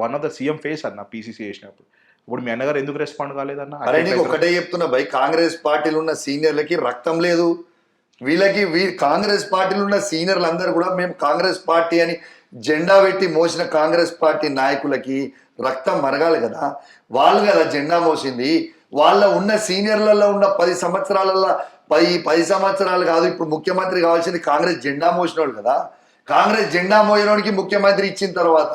one of the CM face అన్న పీసీసీ చేసినప్పుడు. ఇప్పుడు మీ అన్నగారు ఎందుకు రెస్పాండ్ కాలేదన్న? అరే నీకు ఒకటే చెప్తున్నా భయ్, కాంగ్రెస్ పార్టీలో ఉన్న సీనియర్లకి రక్తం లేదు. కాంగ్రెస్ పార్టీలో ఉన్న సీనియర్లు అందరూ కూడా మేము కాంగ్రెస్ పార్టీ అని జెండా పెట్టి మోసిన కాంగ్రెస్ పార్టీ నాయకులకి రక్తం మరగాలి కదా. వాళ్ళు కదా జెండా మోసింది. వాళ్ళ ఉన్న సీనియర్లలో ఉన్న 10 సంవత్సరాలలో 10 సంవత్సరాలు కాదు, ఇప్పుడు ముఖ్యమంత్రి కావాల్సింది కాంగ్రెస్ జెండా మోసినోడు కదా. కాంగ్రెస్ జెండా మోయడానికి ముఖ్యమంత్రి ఇచ్చిన తర్వాత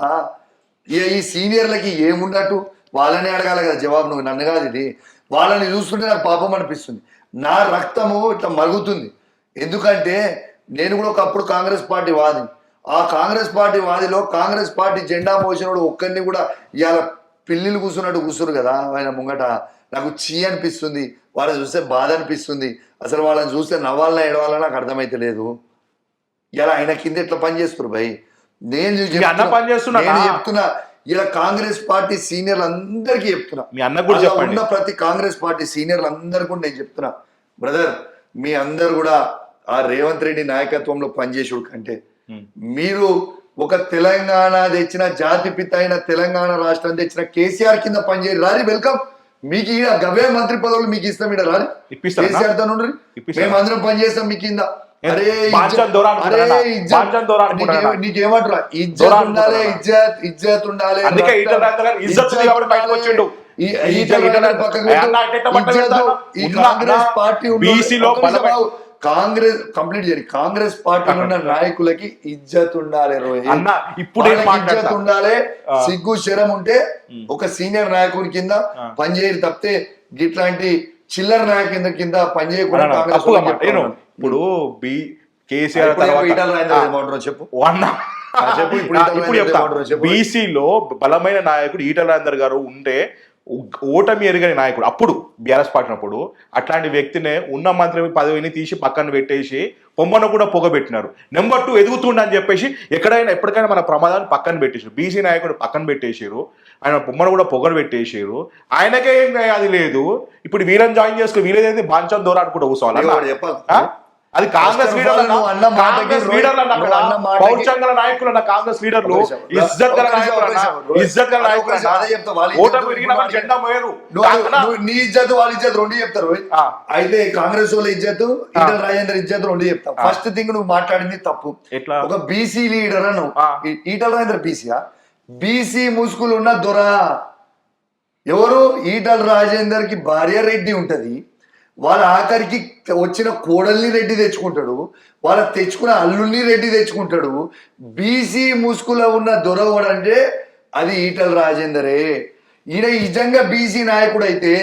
ఈ సీనియర్లకి ఏమున్నట్టు వాళ్ళని అడగాలి కదా జవాబు. నువ్వు నన్ను కాదు, ఇది వాళ్ళని చూస్తుంటే నాకు పాపం అనిపిస్తుంది. నా రక్తము ఇట్లా మరుగుతుంది. ఎందుకంటే నేను కూడా ఒకప్పుడు కాంగ్రెస్ పార్టీ వాది. ఆ కాంగ్రెస్ పార్టీ వాదిలో కాంగ్రెస్ పార్టీ జెండా మోసినోడు ఒక్కరిని కూడా ఇవాళ పిల్లిలు కూర్చున్నట్టు కూర్చురు కదా ఆయన ముంగట. నాకు చీ అనిపిస్తుంది, వాళ్ళని చూస్తే బాధ అనిపిస్తుంది. అసలు వాళ్ళని చూస్తే నవ్వాలన్నా ఏడవాలన్నా నాకు అర్థమైతే లేదు. ఇలా ఆయన కింద ఎట్లా పనిచేస్తారు భయ్. నేను చెప్తున్నా, ఇలా కాంగ్రెస్ పార్టీ సీనియర్లు అందరికీ చెప్తున్నా, ఉన్న ప్రతి కాంగ్రెస్ పార్టీ సీనియర్లు అందరు కూడా నేను చెప్తున్నా, బ్రదర్ మీ అందరు కూడా ఆ రేవంత్ రెడ్డి నాయకత్వంలో పనిచేసుడు కంటే మీరు ఒక తెలంగాణ తెచ్చిన జాతిపిత అయిన తెలంగాణ రాష్ట్రం తెచ్చిన కేసీఆర్ కింద పనిచేయరు. రారి వెల్కమ్. మీకు గవే మంత్రి పదవులు మీకు ఇస్తాం. ఇక్కడ రారి కేసీఆర్ తో ఉండ్రి, మేమందరం పనిచేస్తాం మీ కింద. నీకేమంటారా? ఇజ్జత్ ఉండాలి, ఇజ్జత్ ఉండాలి. కాంగ్రెస్ కంప్లీట్ చేయాలి. కాంగ్రెస్ పార్టీలో ఉన్న నాయకులకి ఇజ్జత్ ఉండాలి, ఇజ్జత్ ఉండాలి. సిగ్గు శరం ఉంటే ఒక సీనియర్ నాయకుడి కింద పనిచేయరు తప్పితే ఇట్లాంటి చిల్లర నాయకుల కింద పనిచేయకుండా. ఇప్పుడు కేసీఆర్ చెప్పు బీసీలో బలమైన నాయకుడు ఈటల రాజేందర్ గారు ఉంటే ఓటమి ఎరుగని నాయకుడు అప్పుడు బీఆర్ఎస్ పార్టీ అప్పుడు అట్లాంటి వ్యక్తినే ఉన్న మంత్రి పదవిని తీసి పక్కన పెట్టేసి పొమ్మను కూడా పొగబెట్టినారు. నెంబర్ 2 ఎదుగుతుండని చెప్పేసి ఎప్పటికైనా మన ప్రమాదాన్ని పక్కన పెట్టేసారు. బీసీ నాయకుడు పక్కన పెట్టేసారు, ఆయన పొమ్మను కూడా పొగరు పెట్టేసారు. ఆయనకే ఏం అది లేదు. ఇప్పుడు వీళ్ళని జాయిన్ చేసుకుని వీళ్ళేదైతే బాంచం దూరం అనుకుంటూ కూర్చోవాలి. అది కాంగ్రెస్ లీడర్లు అన్న మాటకి కాంగ్రెస్ లీడర్లు అన్న అక్కడ అన్న మాటకి పౌరుషంగల నాయకులు అన్న కాంగ్రెస్ లీడర్లు ఇజ్జత్ గల నాయకులు అన్న ఇజ్జత్ గల నాయకులు అన్న అదే చెప్తా, వాళ్ళ ఓటమి విరిగిన వాళ్ళు జెండా మోయరు నువ్వు నీ ఇజ్జత్ వాళ్ళ ఇజ్జత్ రెండు చెప్తారు. అయితే కాంగ్రెస్ వాళ్ళ ఇజ్జత్ ఈటల రాజేందర్ ఇజ్జత్ రెండు చెప్తావు. ఫస్ట్ థింగ్ నువ్వు మాట్లాడింది తప్పు. ఎట్లా ఒక బీసీ లీడర్ అను ఈటల రాజేందర్ బీసీయా? బీసీ ముసుగులు ఉన్న దొర ఎవరు? ఈటల రాజేందర్ కి భార్య రెడ్డి ఉంటది, వాళ్ళ ఆఖరికి వచ్చిన కోడల్ని రెడ్డి తెచ్చుకుంటాడు, వాళ్ళ తెచ్చుకున్న అల్లుల్ని రెడ్డి తెచ్చుకుంటాడు. బీసీ ముసుగులో ఉన్న దొరవడు అంటే అది ఈటల రాజేందరే. ఈయన నిజంగా బీసీ నాయకుడు అయితే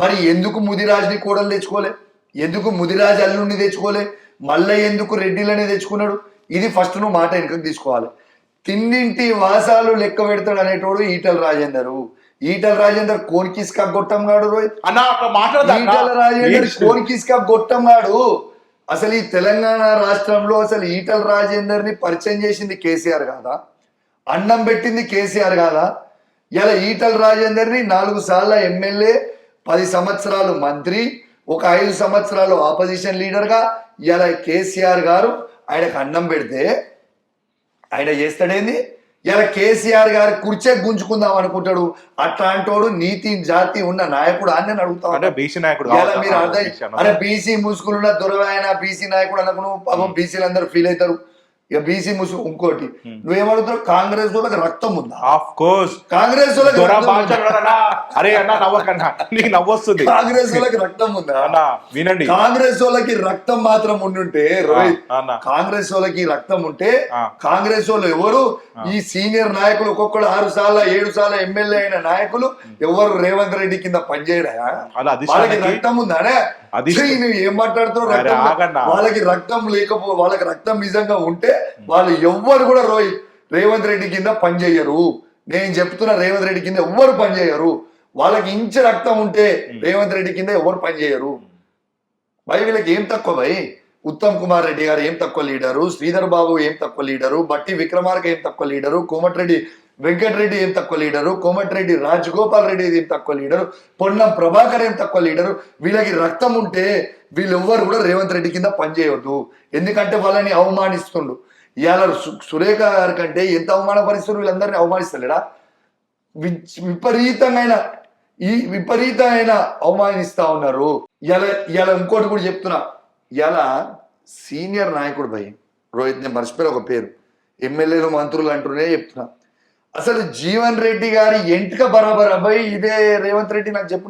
మరి ఎందుకు ముదిరాజుని కోడలు తెచ్చుకోలే? ఎందుకు ముదిరాజు అల్లుడిని తెచ్చుకోలే? మళ్ళీ ఎందుకు రెడ్డిలని తెచ్చుకున్నాడు? ఇది ఫస్ట్ నువ్వు మాట వెనుకకు తీసుకోవాలి. తిన్నింటి వాసాలు లెక్క పెడతాడు అనేటోడు ఈటల రాజేందరు. ఈటల రాజేందర్ కోనికిస్కా గొట్టం గాడు రోహిత్ అన్న అట్లా మాట్లాడదా ఈటల రాజేందర్ కోనికిస్కా గొట్టం గాడు. అసలు ఈ తెలంగాణ రాష్ట్రంలో అసలు ఈటల రాజేందర్ ని పరిచయం చేసింది కేసీఆర్ కాదా? అన్నం పెట్టింది కేసీఆర్ కాదా? ఇలా ఈటల రాజేందర్ ని 4 సార్ల ఎమ్మెల్యే, 10 సంవత్సరాలు మంత్రి, ఒక 5 సంవత్సరాలు ఆపోజిషన్ లీడర్ గా ఇలా కేసీఆర్ గారు ఆయనకు అన్నం పెడితే ఆయన చేస్తాడేంది? ఇలా కేసీఆర్ గారి కుర్చే గుంజుకుందాం అనుకుంటాడు. అట్లాంటోడు నీతి జాతి ఉన్న నాయకుడు అని నేను అడుగుతాను. బీసీ నాయకుడు మీరు అర్థం అరే బీసీ ముసుగులున్న దొరవాయన బీసీ నాయకుడు అనకు నువ్వు పాపం బీసీలు అందరూ ఫీల్ అవుతారు. ఇక బీసీ ముసుగు ఇంకోటి నువ్వేమడుగుతావు? కాంగ్రెస్ వాళ్ళకి రక్తం ఉందా? ఆఫ్ కోర్స్ కాంగ్రెస్ అరే అన్న నవ్వకన్నా నీకు నవ్వొస్తుంది. కాంగ్రెస్ వాళ్ళకి రక్తం ఉందా? వినండి, కాంగ్రెస్ వాళ్ళకి రక్తం మాత్రం ఉండుంటే రోహిత్, కాంగ్రెస్ వాళ్ళకి రక్తం ఉంటే కాంగ్రెస్ వాళ్ళు ఎవరు ఈ సీనియర్ నాయకులు ఒక్కొక్కడు 6 సార్ల 7 సార్ల ఎమ్మెల్యే అయిన నాయకులు ఎవరు రేవంత్ రెడ్డి కింద పనిచేయడా? వాళ్ళకి రక్తం ఉందానే? నువ్వు ఏం మాట్లాడుతున్నావు? వాళ్ళకి రక్తం వాళ్ళకి రక్తం నిజంగా ఉంటే వాళ్ళు ఎవ్వరు కూడా రేవంత్ రెడ్డి కింద పనిచేయరు. నేను చెప్తున్నా, రేవంత్ రెడ్డి కింద ఎవ్వరు పనిచేయరు. వాళ్ళకి ఇంచు రక్తం ఉంటే రేవంత్ రెడ్డి కింద ఎవరు పనిచేయరు. భయ్ వీళ్ళకి ఏం తక్కువ భయ్? ఉత్తమ్ కుమార్ రెడ్డి గారు ఏం తక్కువ లీడరు, శ్రీధర్ బాబు ఏం తక్కువ లీడరు, బట్టి విక్రమార్క ఏం తక్కువ లీడరు, కోమటిరెడ్డి వెంకటరెడ్డి ఏం తక్కువ లీడరు, కోమటిరెడ్డి రాజగోపాల్ రెడ్డి ఏం తక్కువ లీడరు, పొన్నం ప్రభాకర్ ఏం తక్కువ లీడరు. వీళ్ళకి రక్తం ఉంటే వీళ్ళెవ్వరు కూడా రేవంత్ రెడ్డి కింద పనిచేయొద్దు. ఎందుకంటే వాళ్ళని అవమానిస్తుండు. ఇవాళ సురేఖ గారి కంటే ఎంత అవమానపరుస్తారు, వీళ్ళందరినీ అవమానిస్తలేడా? విపరీతమైన అవమానిస్తా ఉన్నారు. ఇలా ఇంకోటి కూడా చెప్తున్నా, ఇలా సీనియర్ నాయకుడు భయ్ రోహిత్, నేను మర్చిపోయిన ఒక పేరు, ఎమ్మెల్యేలు మంత్రులు అంటూనే చెప్తున్నా. అసలు జీవన్ రెడ్డి గారి ఎంటిక బరాబర్ అబ్బాయి ఇదే రేవంత్ రెడ్డి. నాకు చెప్పు,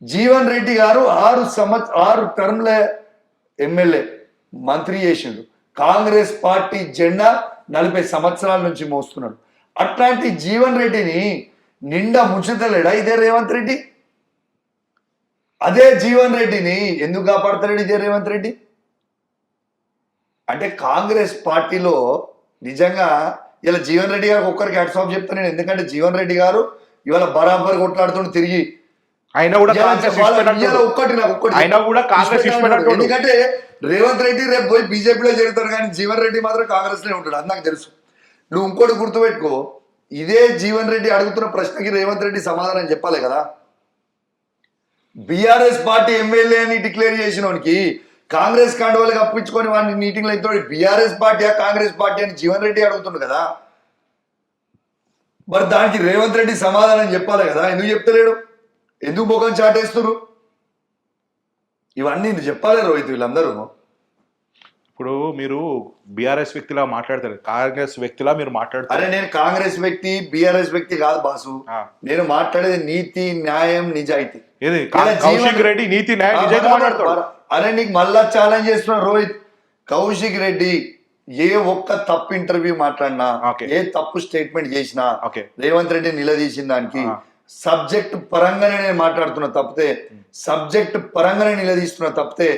జీవన్ రెడ్డి గారు 6 టర్మ్ల ఎమ్మెల్యే మంత్రి చేసిండు. కాంగ్రెస్ పార్టీ జెండా 40 సంవత్సరాల నుంచి మోస్తున్నాడు. అట్లాంటి జీవన్ రెడ్డిని నిండా ముంచుతలేడా ఇదే రేవంత్ రెడ్డి? అదే జీవన్ రెడ్డిని ఎందుకు కాపాడతాడు ఇదే రేవంత్ రెడ్డి? అంటే కాంగ్రెస్ పార్టీలో నిజంగా ఇలా జీవన్ రెడ్డి గారికి ఒక్కరికి హ్యాట్స్ ఆఫ్ చెప్తాను నేను. ఎందుకంటే జీవన్ రెడ్డి గారు ఇవాళ బరాబర్ కొట్లాడుతుండు తిరిగి. ఎందుకంటే రేవంత్ రెడ్డి రేపు పోయి బీజేపీలో చేరుతాడు, కానీ జీవన్ రెడ్డి మాత్రం కాంగ్రెస్ లో ఉంటాడు. అది నాకు తెలుసు. నువ్వు ఇంకోటి గుర్తుపెట్టుకో, ఇదే జీవన్ రెడ్డి అడుగుతున్న ప్రశ్నకి రేవంత్ రెడ్డి సమాధానం చెప్పాలి కదా. బీఆర్ఎస్ పార్టీ ఎమ్మెల్యే అని డిక్లేర్ చేసినోనికి కాంగ్రెస్ కండువాలకు అప్పించుకొని వాడిని మీటింగ్ లో అయితే బీఆర్ఎస్ పార్టీ కాంగ్రెస్ పార్టీ అని జీవన్ రెడ్డి అడుగుతుండు కదా. మరి దానికి రేవంత్ రెడ్డి సమాధానం చెప్పాలి కదా. ఎందుకు చెప్తలేడు? ఎందుకు ముఖం చాటేస్తున్నారు? ఇవన్నీ చెప్పాలి రోహిత్. వీళ్ళందరూ ఇప్పుడు మీరు బీఆర్ఎస్ వ్యక్తిలా మాట్లాడతారు, కాంగ్రెస్ వ్యక్తిలా మీరు మాట్లాడతారు. అరే నేను కాంగ్రెస్ వ్యక్తి బీఆర్ఎస్ వ్యక్తి కాదు బాసు. నేను మాట్లాడేది నీతి న్యాయం నిజాయితీ. కౌశిక్ రెడ్డి నీతి న్యాయం నిజాయితీ మాట్లాడతాడు. అరే నీకు మళ్ళా ఛాలెంజ్ చేస్తున్నా రోహిత్. కౌశిక్ రెడ్డి ఏ ఒక్క తప్పు ఇంటర్వ్యూ మాట్లాడినా, ఏ తప్పు స్టేట్మెంట్ చేసినా రేవంత్ రెడ్డి నిలదీసిన దానికి సబ్జెక్ట్ పరంగానే నేను మాట్లాడుతున్నా తప్పితే, సబ్జెక్ట్ పరంగానే నిలదీస్తున్నా తప్పితే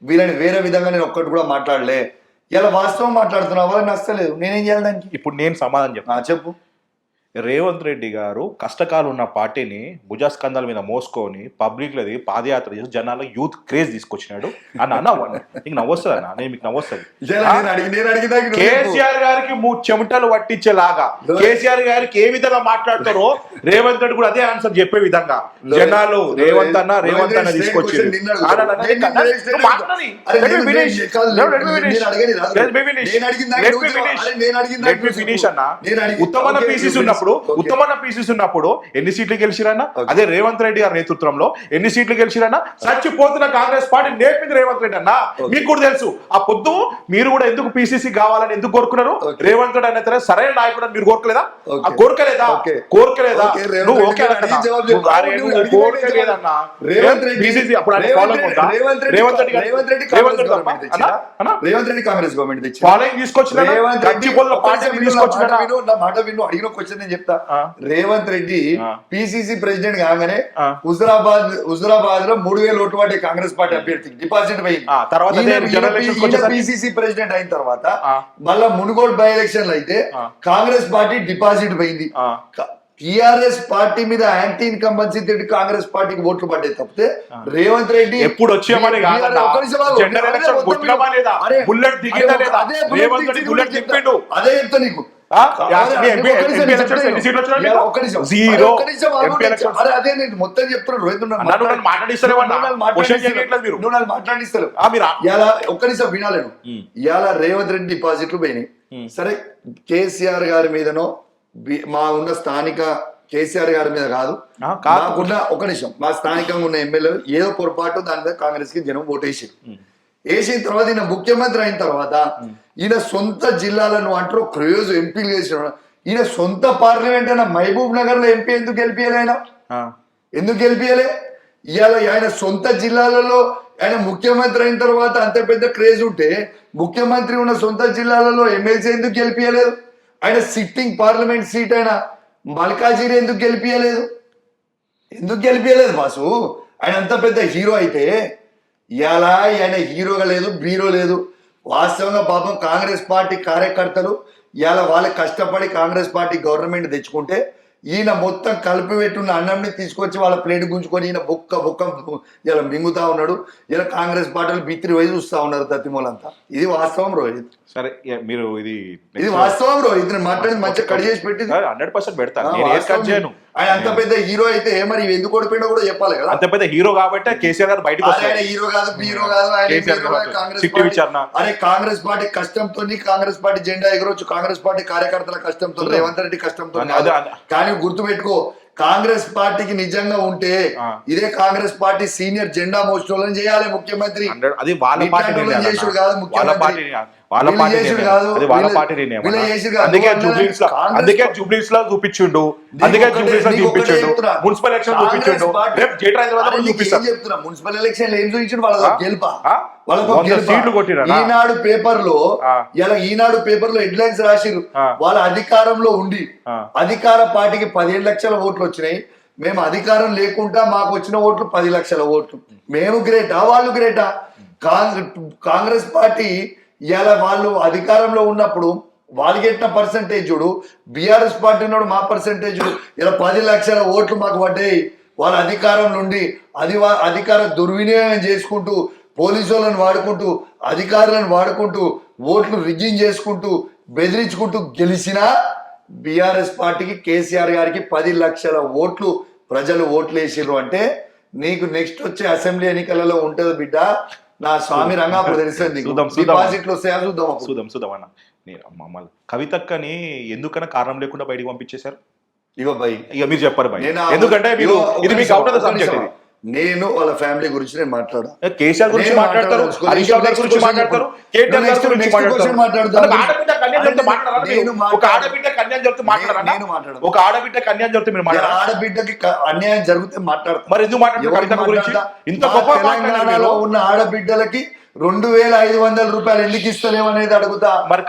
వీళ్ళని వేరే విధంగా నేను ఒక్కటి కూడా మాట్లాడలే. ఇలా వాస్తవం మాట్లాడుతున్నా, వాళ్ళకి నచ్చలేదు. నేనేం చేయాలి దానికి? ఇప్పుడు నేను సమాధానం చెప్పు. చెప్పు. రేవంత్ రెడ్డి గారు కష్టకాలు ఉన్న పార్టీని భుజస్కంధాల మీద మోసుకొని పబ్లిక్ లది పాదయాత్ర చేసి జనాల యూత్ క్రేజ్ తీసుకొచ్చినాడు అని అన్న నీకు నవ్వొస్తుంది అన్న, నేను మీకు నవ్వొస్తుంది. కేసీఆర్ గారికి చెమటలు పట్టించేలాగా కేసీఆర్ గారికి ఏ విధంగా మాట్లాడతారో రేవంత్ రెడ్డి కూడా అదే ఆన్సర్ చెప్పే విధంగా జనాలు రేవంత్ అన్న తీసుకొచ్చారు. ఉత్తమన్న పీసీసీ ఉన్నప్పుడు ఎన్ని సీట్లు గెలిచిరన్నా? అదే రేవంత్ రెడ్డి గారి నేతృత్వంలో ఎన్ని సీట్లు గెలిచిరన్నా? చచ్చిపోతున్న కాంగ్రెస్ పార్టీ నేర్పింది రేవంత్ రెడ్డి అన్న. మీకు కూడా తెలుసు ఆ పొద్దు మీరు కూడా ఎందుకు పీసీసీ కావాలని ఎందుకు కోరుకున్నారు? రేవంత్ రెడ్డి అనే సరైన నాయకుడు అని మీరు కోరుకోలేదా? కోరుకోలేదా? నువ్వు ఓకే కోరుకోలేదన్నా. రేవంత్ రెడ్డి కాంగ్రెస్ గవర్నమెంట్ ఫాలోయింగ్ తీసుకొచ్చిన చెప్తా. రేవంత్ రెడ్డి పిసిసి ప్రెసిడెంట్ కాగానే హుజురాబాద్ లో 3,000 ఓట్లు పడ్డాయి కాంగ్రెస్ పార్టీ అభ్యర్థికి, డిపాజిట్ పోయింది. పిసిసి ప్రెసిడెంట్ అయిన తర్వాత మళ్ళా మునుగోడు బై ఎలక్షన్లు అయితే కాంగ్రెస్ పార్టీ డిపాజిట్ పోయింది. టిఆర్ఎస్ పార్టీ మీద యాంటీ ఇన్కంబెన్సీ తోటి కాంగ్రెస్ పార్టీకి ఓట్లు పడ్డాయి తప్పితే రేవంత్ రెడ్డి ఎప్పుడు వచ్చామని అదే చెప్తా నీకు. అదే నేను మొత్తం చెప్తున్నాను. మాట్లాడిస్తారు ఒక్క నిమిషం వినాలను. ఇవాళ రేవంత్ రెడ్డి డిపాజిట్లు పోయినాయి. సరే కేసీఆర్ గారి మీదనో మా ఉన్న స్థానిక కేసీఆర్ గారి మీద కాదు, మాకున్న ఒక నిమిషం మా స్థానికంగా ఉన్న ఎమ్మెల్యే ఏదో పొరపాటు దాని మీద కాంగ్రెస్ కి జనం ఓటేసారు. వేసిన తర్వాత ఈయన ముఖ్యమంత్రి అయిన తర్వాత ఈయన సొంత జిల్లాలను అంటారు క్రేజ్ ఎంపీలు చేసిన ఈయన సొంత పార్లమెంట్ అయినా మహబూబ్ నగర్ లో ఎంపీ ఎందుకు గెలిపియలే? ఆయన ఎందుకు గెలిపియలే? ఇవాళ ఆయన సొంత జిల్లాలలో ఆయన ముఖ్యమంత్రి అయిన తర్వాత అంత పెద్ద క్రేజ్ ఉంటే ముఖ్యమంత్రి ఉన్న సొంత జిల్లాలలో ఎమ్మెల్సీ ఎందుకు గెలిపియలేదు? ఆయన సిట్టింగ్ పార్లమెంట్ సీట్ అయినా మల్కాజిరి ఎందుకు గెలిపియలేదు? ఎందుకు గెలిపియలేదు బాసు? ఆయన అంత పెద్ద హీరో అయితే ఇవాళ ఆయన హీరోగా లేదు, బీరో లేదు. వాస్తవంగా పాపం కాంగ్రెస్ పార్టీ కార్యకర్తలు ఇవాళ వాళ్ళు కష్టపడి కాంగ్రెస్ పార్టీ గవర్నమెంట్ తెచ్చుకుంటే ఈయన మొత్తం కలిపి పెట్టున్న అన్నంని తీసుకొచ్చి వాళ్ళ ప్లేట్ గుంజుకొని ఈయన బొక్క ఇలా మింగుతా ఉన్నాడు. ఇలా కాంగ్రెస్ పార్టీలు బిత్రి వైపు చూస్తా ఉన్నారు తత్తిమూలంతా. ఇది వాస్తవం రోహిత్. సరే మీరు ఇది వాస్తవం రోహిత్. మాట్లాడి మంచిగా కట్ చేసి పెట్టింది 100% పెడతాను. ఆయన అంత పెద్ద హీరో అయితే మరి ఎందుకు ఓడిపోయినా కూడా చెప్పాలి కదా. అంత పెద్ద హీరో కాబట్టి కేసీఆర్ గారు బయటకు ఆయన హీరో కాదు, బీరో కాదు. అరే కాంగ్రెస్ పార్టీ కష్టంతో కాంగ్రెస్ పార్టీ జెండా ఎగరొచ్చు, కాంగ్రెస్ పార్టీ కార్యకర్తల కష్టంతో, రేవంత్ రెడ్డి కష్టంతో. కానీ గుర్తుపెట్టుకో, కాంగ్రెస్ పార్టీకి నిజంగా ఉంటే ఇదే కాంగ్రెస్ పార్టీ సీనియర్ జెండా మోస్టోళ్ళని చేయాలి ముఖ్యమంత్రి. అది వాళ్ళ పార్టీ చేసుడు కాదు ముఖ్యమంత్రి. అందుకే జూబ్లీస్ లో చూపించిండు, మున్సిపల్ ఎలక్షన్ చూపించిండు. చెప్తున్నా మున్సిపల్ ఎలక్షన్ ఏం చూపించిండు? వాళ్ళ గెలుపా, ఈనాడు పేపర్ లో ఈనాడు పేపర్ లో హెడ్లైన్స్ రాసిరు. వాళ్ళ అధికారంలో ఉండి అధికార పార్టీకి 15 లక్షల ఓట్లు వచ్చినాయి. మేము అధికారం లేకుండా మాకు వచ్చిన ఓట్లు 10 లక్షల ఓట్లు. మేము గ్రేటా, వాళ్ళు గ్రేటా? కాంగ్రెస్ పార్టీ ఇవాళ వాళ్ళు అధికారంలో ఉన్నప్పుడు వాళ్ళకి ఎట్టిన పర్సంటేజ్ చూడు, బీఆర్ఎస్ పార్టీ ఉన్నాడు మా పర్సంటేజ్ ఇలా 10 లక్షల ఓట్లు మాకు పడ్డాయి. వాళ్ళ అధికారం నుండి అధికార దుర్వినియోగం చేసుకుంటూ, పోలీసు వాళ్ళని వాడుకుంటూ, అధికారులను వాడుకుంటూ, ఓట్లు రిగ్గింగ్ చేసుకుంటూ, బెదిరించుకుంటూ గెలిచినా బీఆర్ఎస్ పార్టీకి కేసీఆర్ గారికి 10 లక్షల ఓట్లు ప్రజలు ఓట్లు వేసిర్రు అంటే నీకు నెక్స్ట్ వచ్చే అసెంబ్లీ ఎన్నికలలో ఉంటది బిడ్డ. నా స్వామి రంగాపురం తెలుస్తుంది. డిపాజిట్లు వస్తాయా చూద్దాం అన్న. మమ్మల్ని కవితక్కని ఎందుకన్నా కారణం లేకుండా బయటికి పంపించేశారు? ఇక మీరు చెప్పారు భయ్, ఎందుకంటే ఇది మీకు అవుట్ ఆఫ్ ద సబ్జెక్ట్. ఇది నేను వాళ్ళ ఫ్యామిలీ గురించి నేను మాట్లాడా, కేసీఆర్ గురించి మాట్లాడతారు, హరీష్ రావు గురించి మాట్లాడతారు, కేటీఆర్ గారి గురించి మాట్లాడతారు. ఒక ఆడబిడ్డ కన్యాన్ని చెప్తే మాట్లాడారు, ఒక ఆడబిడ్డ కన్యాన్ని చెప్తే మీరు మాట్లాడారు. ఆడబిడ్డకి అన్యాయం జరిగితే మాట్లాడతారు. మరి ఎందుకు మాట్లాడారు కవిత గురించి? ఇంత గొప్ప తెలంగాణలో ఉన్న ఆడబిడ్డలకి 2,500 రూపాయలు ఎందుకు ఇస్తలేమనేది అడుగుతా. మరి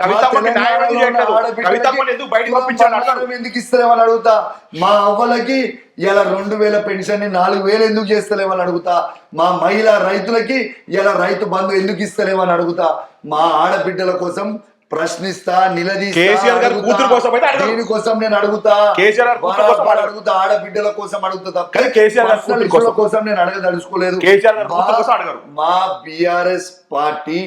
ఎందుకు ఇస్తలేమని అడుగుతా. మా అవ్వలకి ఇలా 2,000 పెన్షన్ 4,000 ఎందుకు చేస్తలేమని అడుగుతా. మా మహిళా రైతులకి ఇలా రైతు బంధు ఎందుకు ఇస్తలేమని అడుగుతా. మా ఆడబిడ్డల కోసం ప్రశ్నిస్తా, నిలదీస్తా, కేసీఆర్ గారి అడుగుతా. కూతురు కోసం అయితే అడగరు. దీనికోసం నేను అడుగుతా, కేసీఆర్ గారి కూతురు కోసం బరాబర్ అడగరు. అడుగుతా, ఆడబిడ్డల కోసం అడుగుతా తప్ప కానీ కేసీఆర్ గారి పర్సనల్ కూతురు ఇష్యూల కోసం నేను అడగదలుచుకోలేదు. కేసీఆర్ గారి కూతురు కోసం అడగరు. మా బిఆర్ఎస్ పార్టీ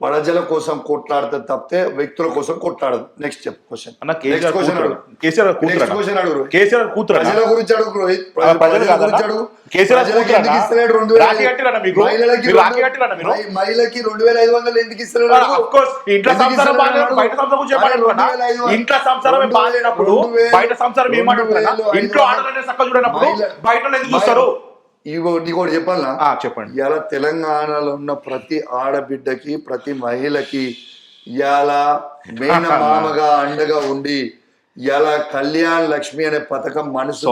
ప్రజల కోసం కొట్లాడుతుంది తప్పితే వ్యక్తుల కోసం కొట్లాడదు. నెక్స్ట్ చెప్పు క్వశ్చన్. అన్న కేసీఆర్ కూతురు. కేసీఆర్ గారి కూతురు నెక్స్ట్ అన్న. క్వశ్చన్ అడుగు. కేసీఆర్ కూతురు అన్న. ప్రజల గురించి అడుగు రోహిత్. ప్రజలు ప్రజల కాదన్న. గురించి అడుగు. కేసీఆర్ ప్రజలకు కూతురు ఎందుకు అన్న. ఇస్తలేడు 2000? రాఖీ కట్టిరన్న మీకు? మహిళలకి మీరు రాఖీ కట్టిరన్న మీరు? మహిళకి 2500 ఎందుకు ఇస్తలేడు? Of course, ఇంట్లో సంసారం బాగాలేనప్పుడు బయట సంసారం గురించి చెప్పాలనుకున్నా. ఇంట్లో సంసారం బాగాలేనప్పుడు బయట సంసారం ఏమంటున్నా? ఇంట్లో ఆడవాళ్ళని చక్కగా చూడనప్పుడు బయట వాళ్ళు ఎందుకు చూస్తారు? నీకు ఒకటి చెప్పాలా? చెప్పండి. ఇలా తెలంగాణలో ఉన్న ప్రతి ఆడబిడ్డకి, ప్రతి మహిళకి ఇలా మేన మామగా అండగా ఉండి ఇలా కళ్యాణ్ లక్ష్మి అనే పథకం మనసు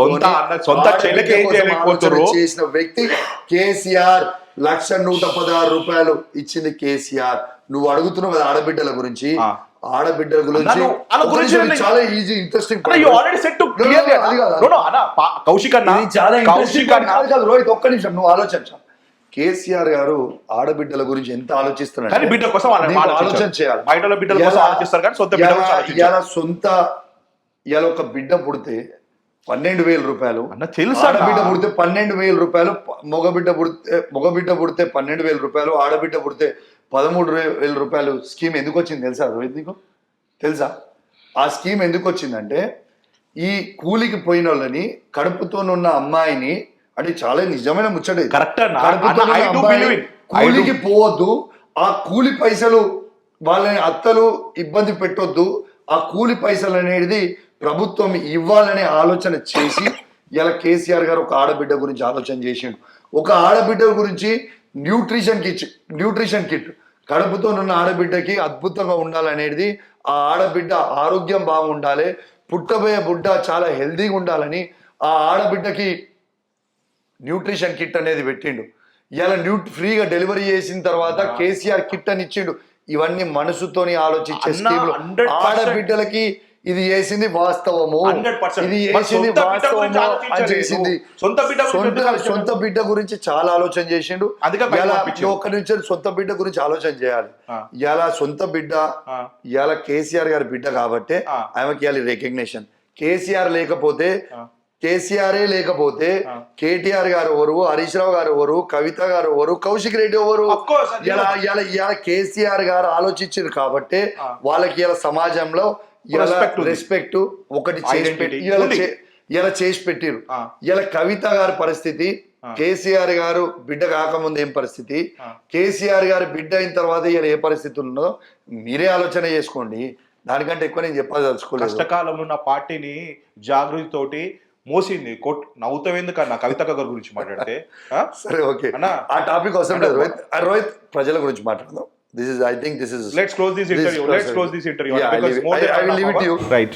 సొంత చెల్లెకి ఏం చేయలేకపోతున్నారు చేసిన వ్యక్తి కేసీఆర్. 1,116,000 ఇచ్చింది కేసీఆర్. నువ్వు అడుగుతున్నావు కదా ఆడబిడ్డల గురించి. ఆడబిడ్డల గురించి చాలా ఈజీ, ఇంట్రెస్టింగ్. రోహిత్ ఒక్క నిమిషం నువ్వు ఆలోచించా. కేసీఆర్ గారు ఆడబిడ్డల గురించి ఎంత ఆలోచిస్తున్నారు? బిడ్డ కోసం ఆలోచన చేయాలి. బయట బిడ్డల కోసం ఆలోచిస్తారు కానీ సొంత బిడ్డ కోసం ఆలోచించారు. ఇలా ఒక బిడ్డ పుడితే 12,000 రూపాయలు, తెలుసు. ఆడబిడ్డ పుడితే 12,000 రూపాయలు, మగబిడ్డ పుడితే 12,000 రూపాయలు, ఆడబిడ్డ పుడితే 13,000 రూపాయలు. స్కీమ్ ఎందుకు వచ్చింది తెలుసా రోహిత్? నీకు తెలుసా ఆ స్కీమ్ ఎందుకు వచ్చిందంటే ఈ కూలికి పోయిన వాళ్ళని, కడుపుతోనున్న అమ్మాయిని, అంటే చాలా నిజమైన ముచ్చట, కూలికి పోవద్దు, ఆ కూలి పైసలు వాళ్ళని అత్తలు ఇబ్బంది పెట్టొద్దు, ఆ కూలి పైసలు అనేది ప్రభుత్వం ఇవ్వాలనే ఆలోచన చేసి ఇలా కేసీఆర్ గారు ఒక ఆడబిడ్డ గురించి ఆలోచన చేసిండు. ఒక ఆడబిడ్డ గురించి న్యూట్రిషన్ కిట్ కడుపుతోనున్న ఆడబిడ్డకి అద్భుతంగా ఉండాలనేది, ఆ ఆడబిడ్డ ఆరోగ్యం బాగుండాలి, పుట్టబోయే బిడ్డ చాలా హెల్దీగా ఉండాలని ఆ ఆడబిడ్డకి న్యూట్రిషన్ కిట్ అనేది పెట్టిండు. ఇలా ఫ్రీగా డెలివరీ చేసిన తర్వాత కేసీఆర్ కిట్ అని ఇచ్చిండు. ఇవన్నీ మనసుతోని ఆలోచించే స్కీములు. ఆడబిడ్డలకి ఇది చేసింది వాస్తవము, ఇది చేసింది వాస్తవము అని చేసింది. సొంత బిడ్డ గురించి చాలా ఆలోచన చేసిండు. ఒక్క నుంచి సొంత బిడ్డ గురించి ఆలోచన చేయాలి. ఇలా సొంత బిడ్డ ఇలా కేసీఆర్ గారి బిడ్డ కాబట్టి ఆమెకి ఇవ్వాలి రికగ్నిషన్. కేసీఆరే లేకపోతే కేటీఆర్ గారు ఎవరు, హరీష్ రావు గారు ఎవరు, కవిత గారు ఎవరు, కౌశిక్ రెడ్డి ఎవరు? ఇలా కేసీఆర్ గారు ఆలోచించారు కాబట్టి వాళ్ళకి ఇలా సమాజంలో రెస్పెక్ట్ ఒకటి ఇలా చేసి పెట్టిరు. ఇలా కవిత గారి పరిస్థితి, కేసీఆర్ గారు బిడ్డ కాకముందు ఏం పరిస్థితి, కేసీఆర్ గారు బిడ్డ అయిన తర్వాత ఇలా ఏ పరిస్థితి ఉన్నదో మీరే ఆలోచన చేసుకోండి. దానికంటే ఎక్కువ నేను చెప్పదలుచుకోలేదు. కష్టకాలంలో ఉన్న పార్టీని జాగృతి తోటి మోసింది. నవ్వుతావేందుకన్నా కవిత గారి గురించి మాట్లాడితే? సరే ఓకే, ఆ టాపిక్ అవసరం లేదు రోహిత్. ప్రజల గురించి మాట్లాడదాం. Let's close this interview. Yeah, I will leave it to you. Right.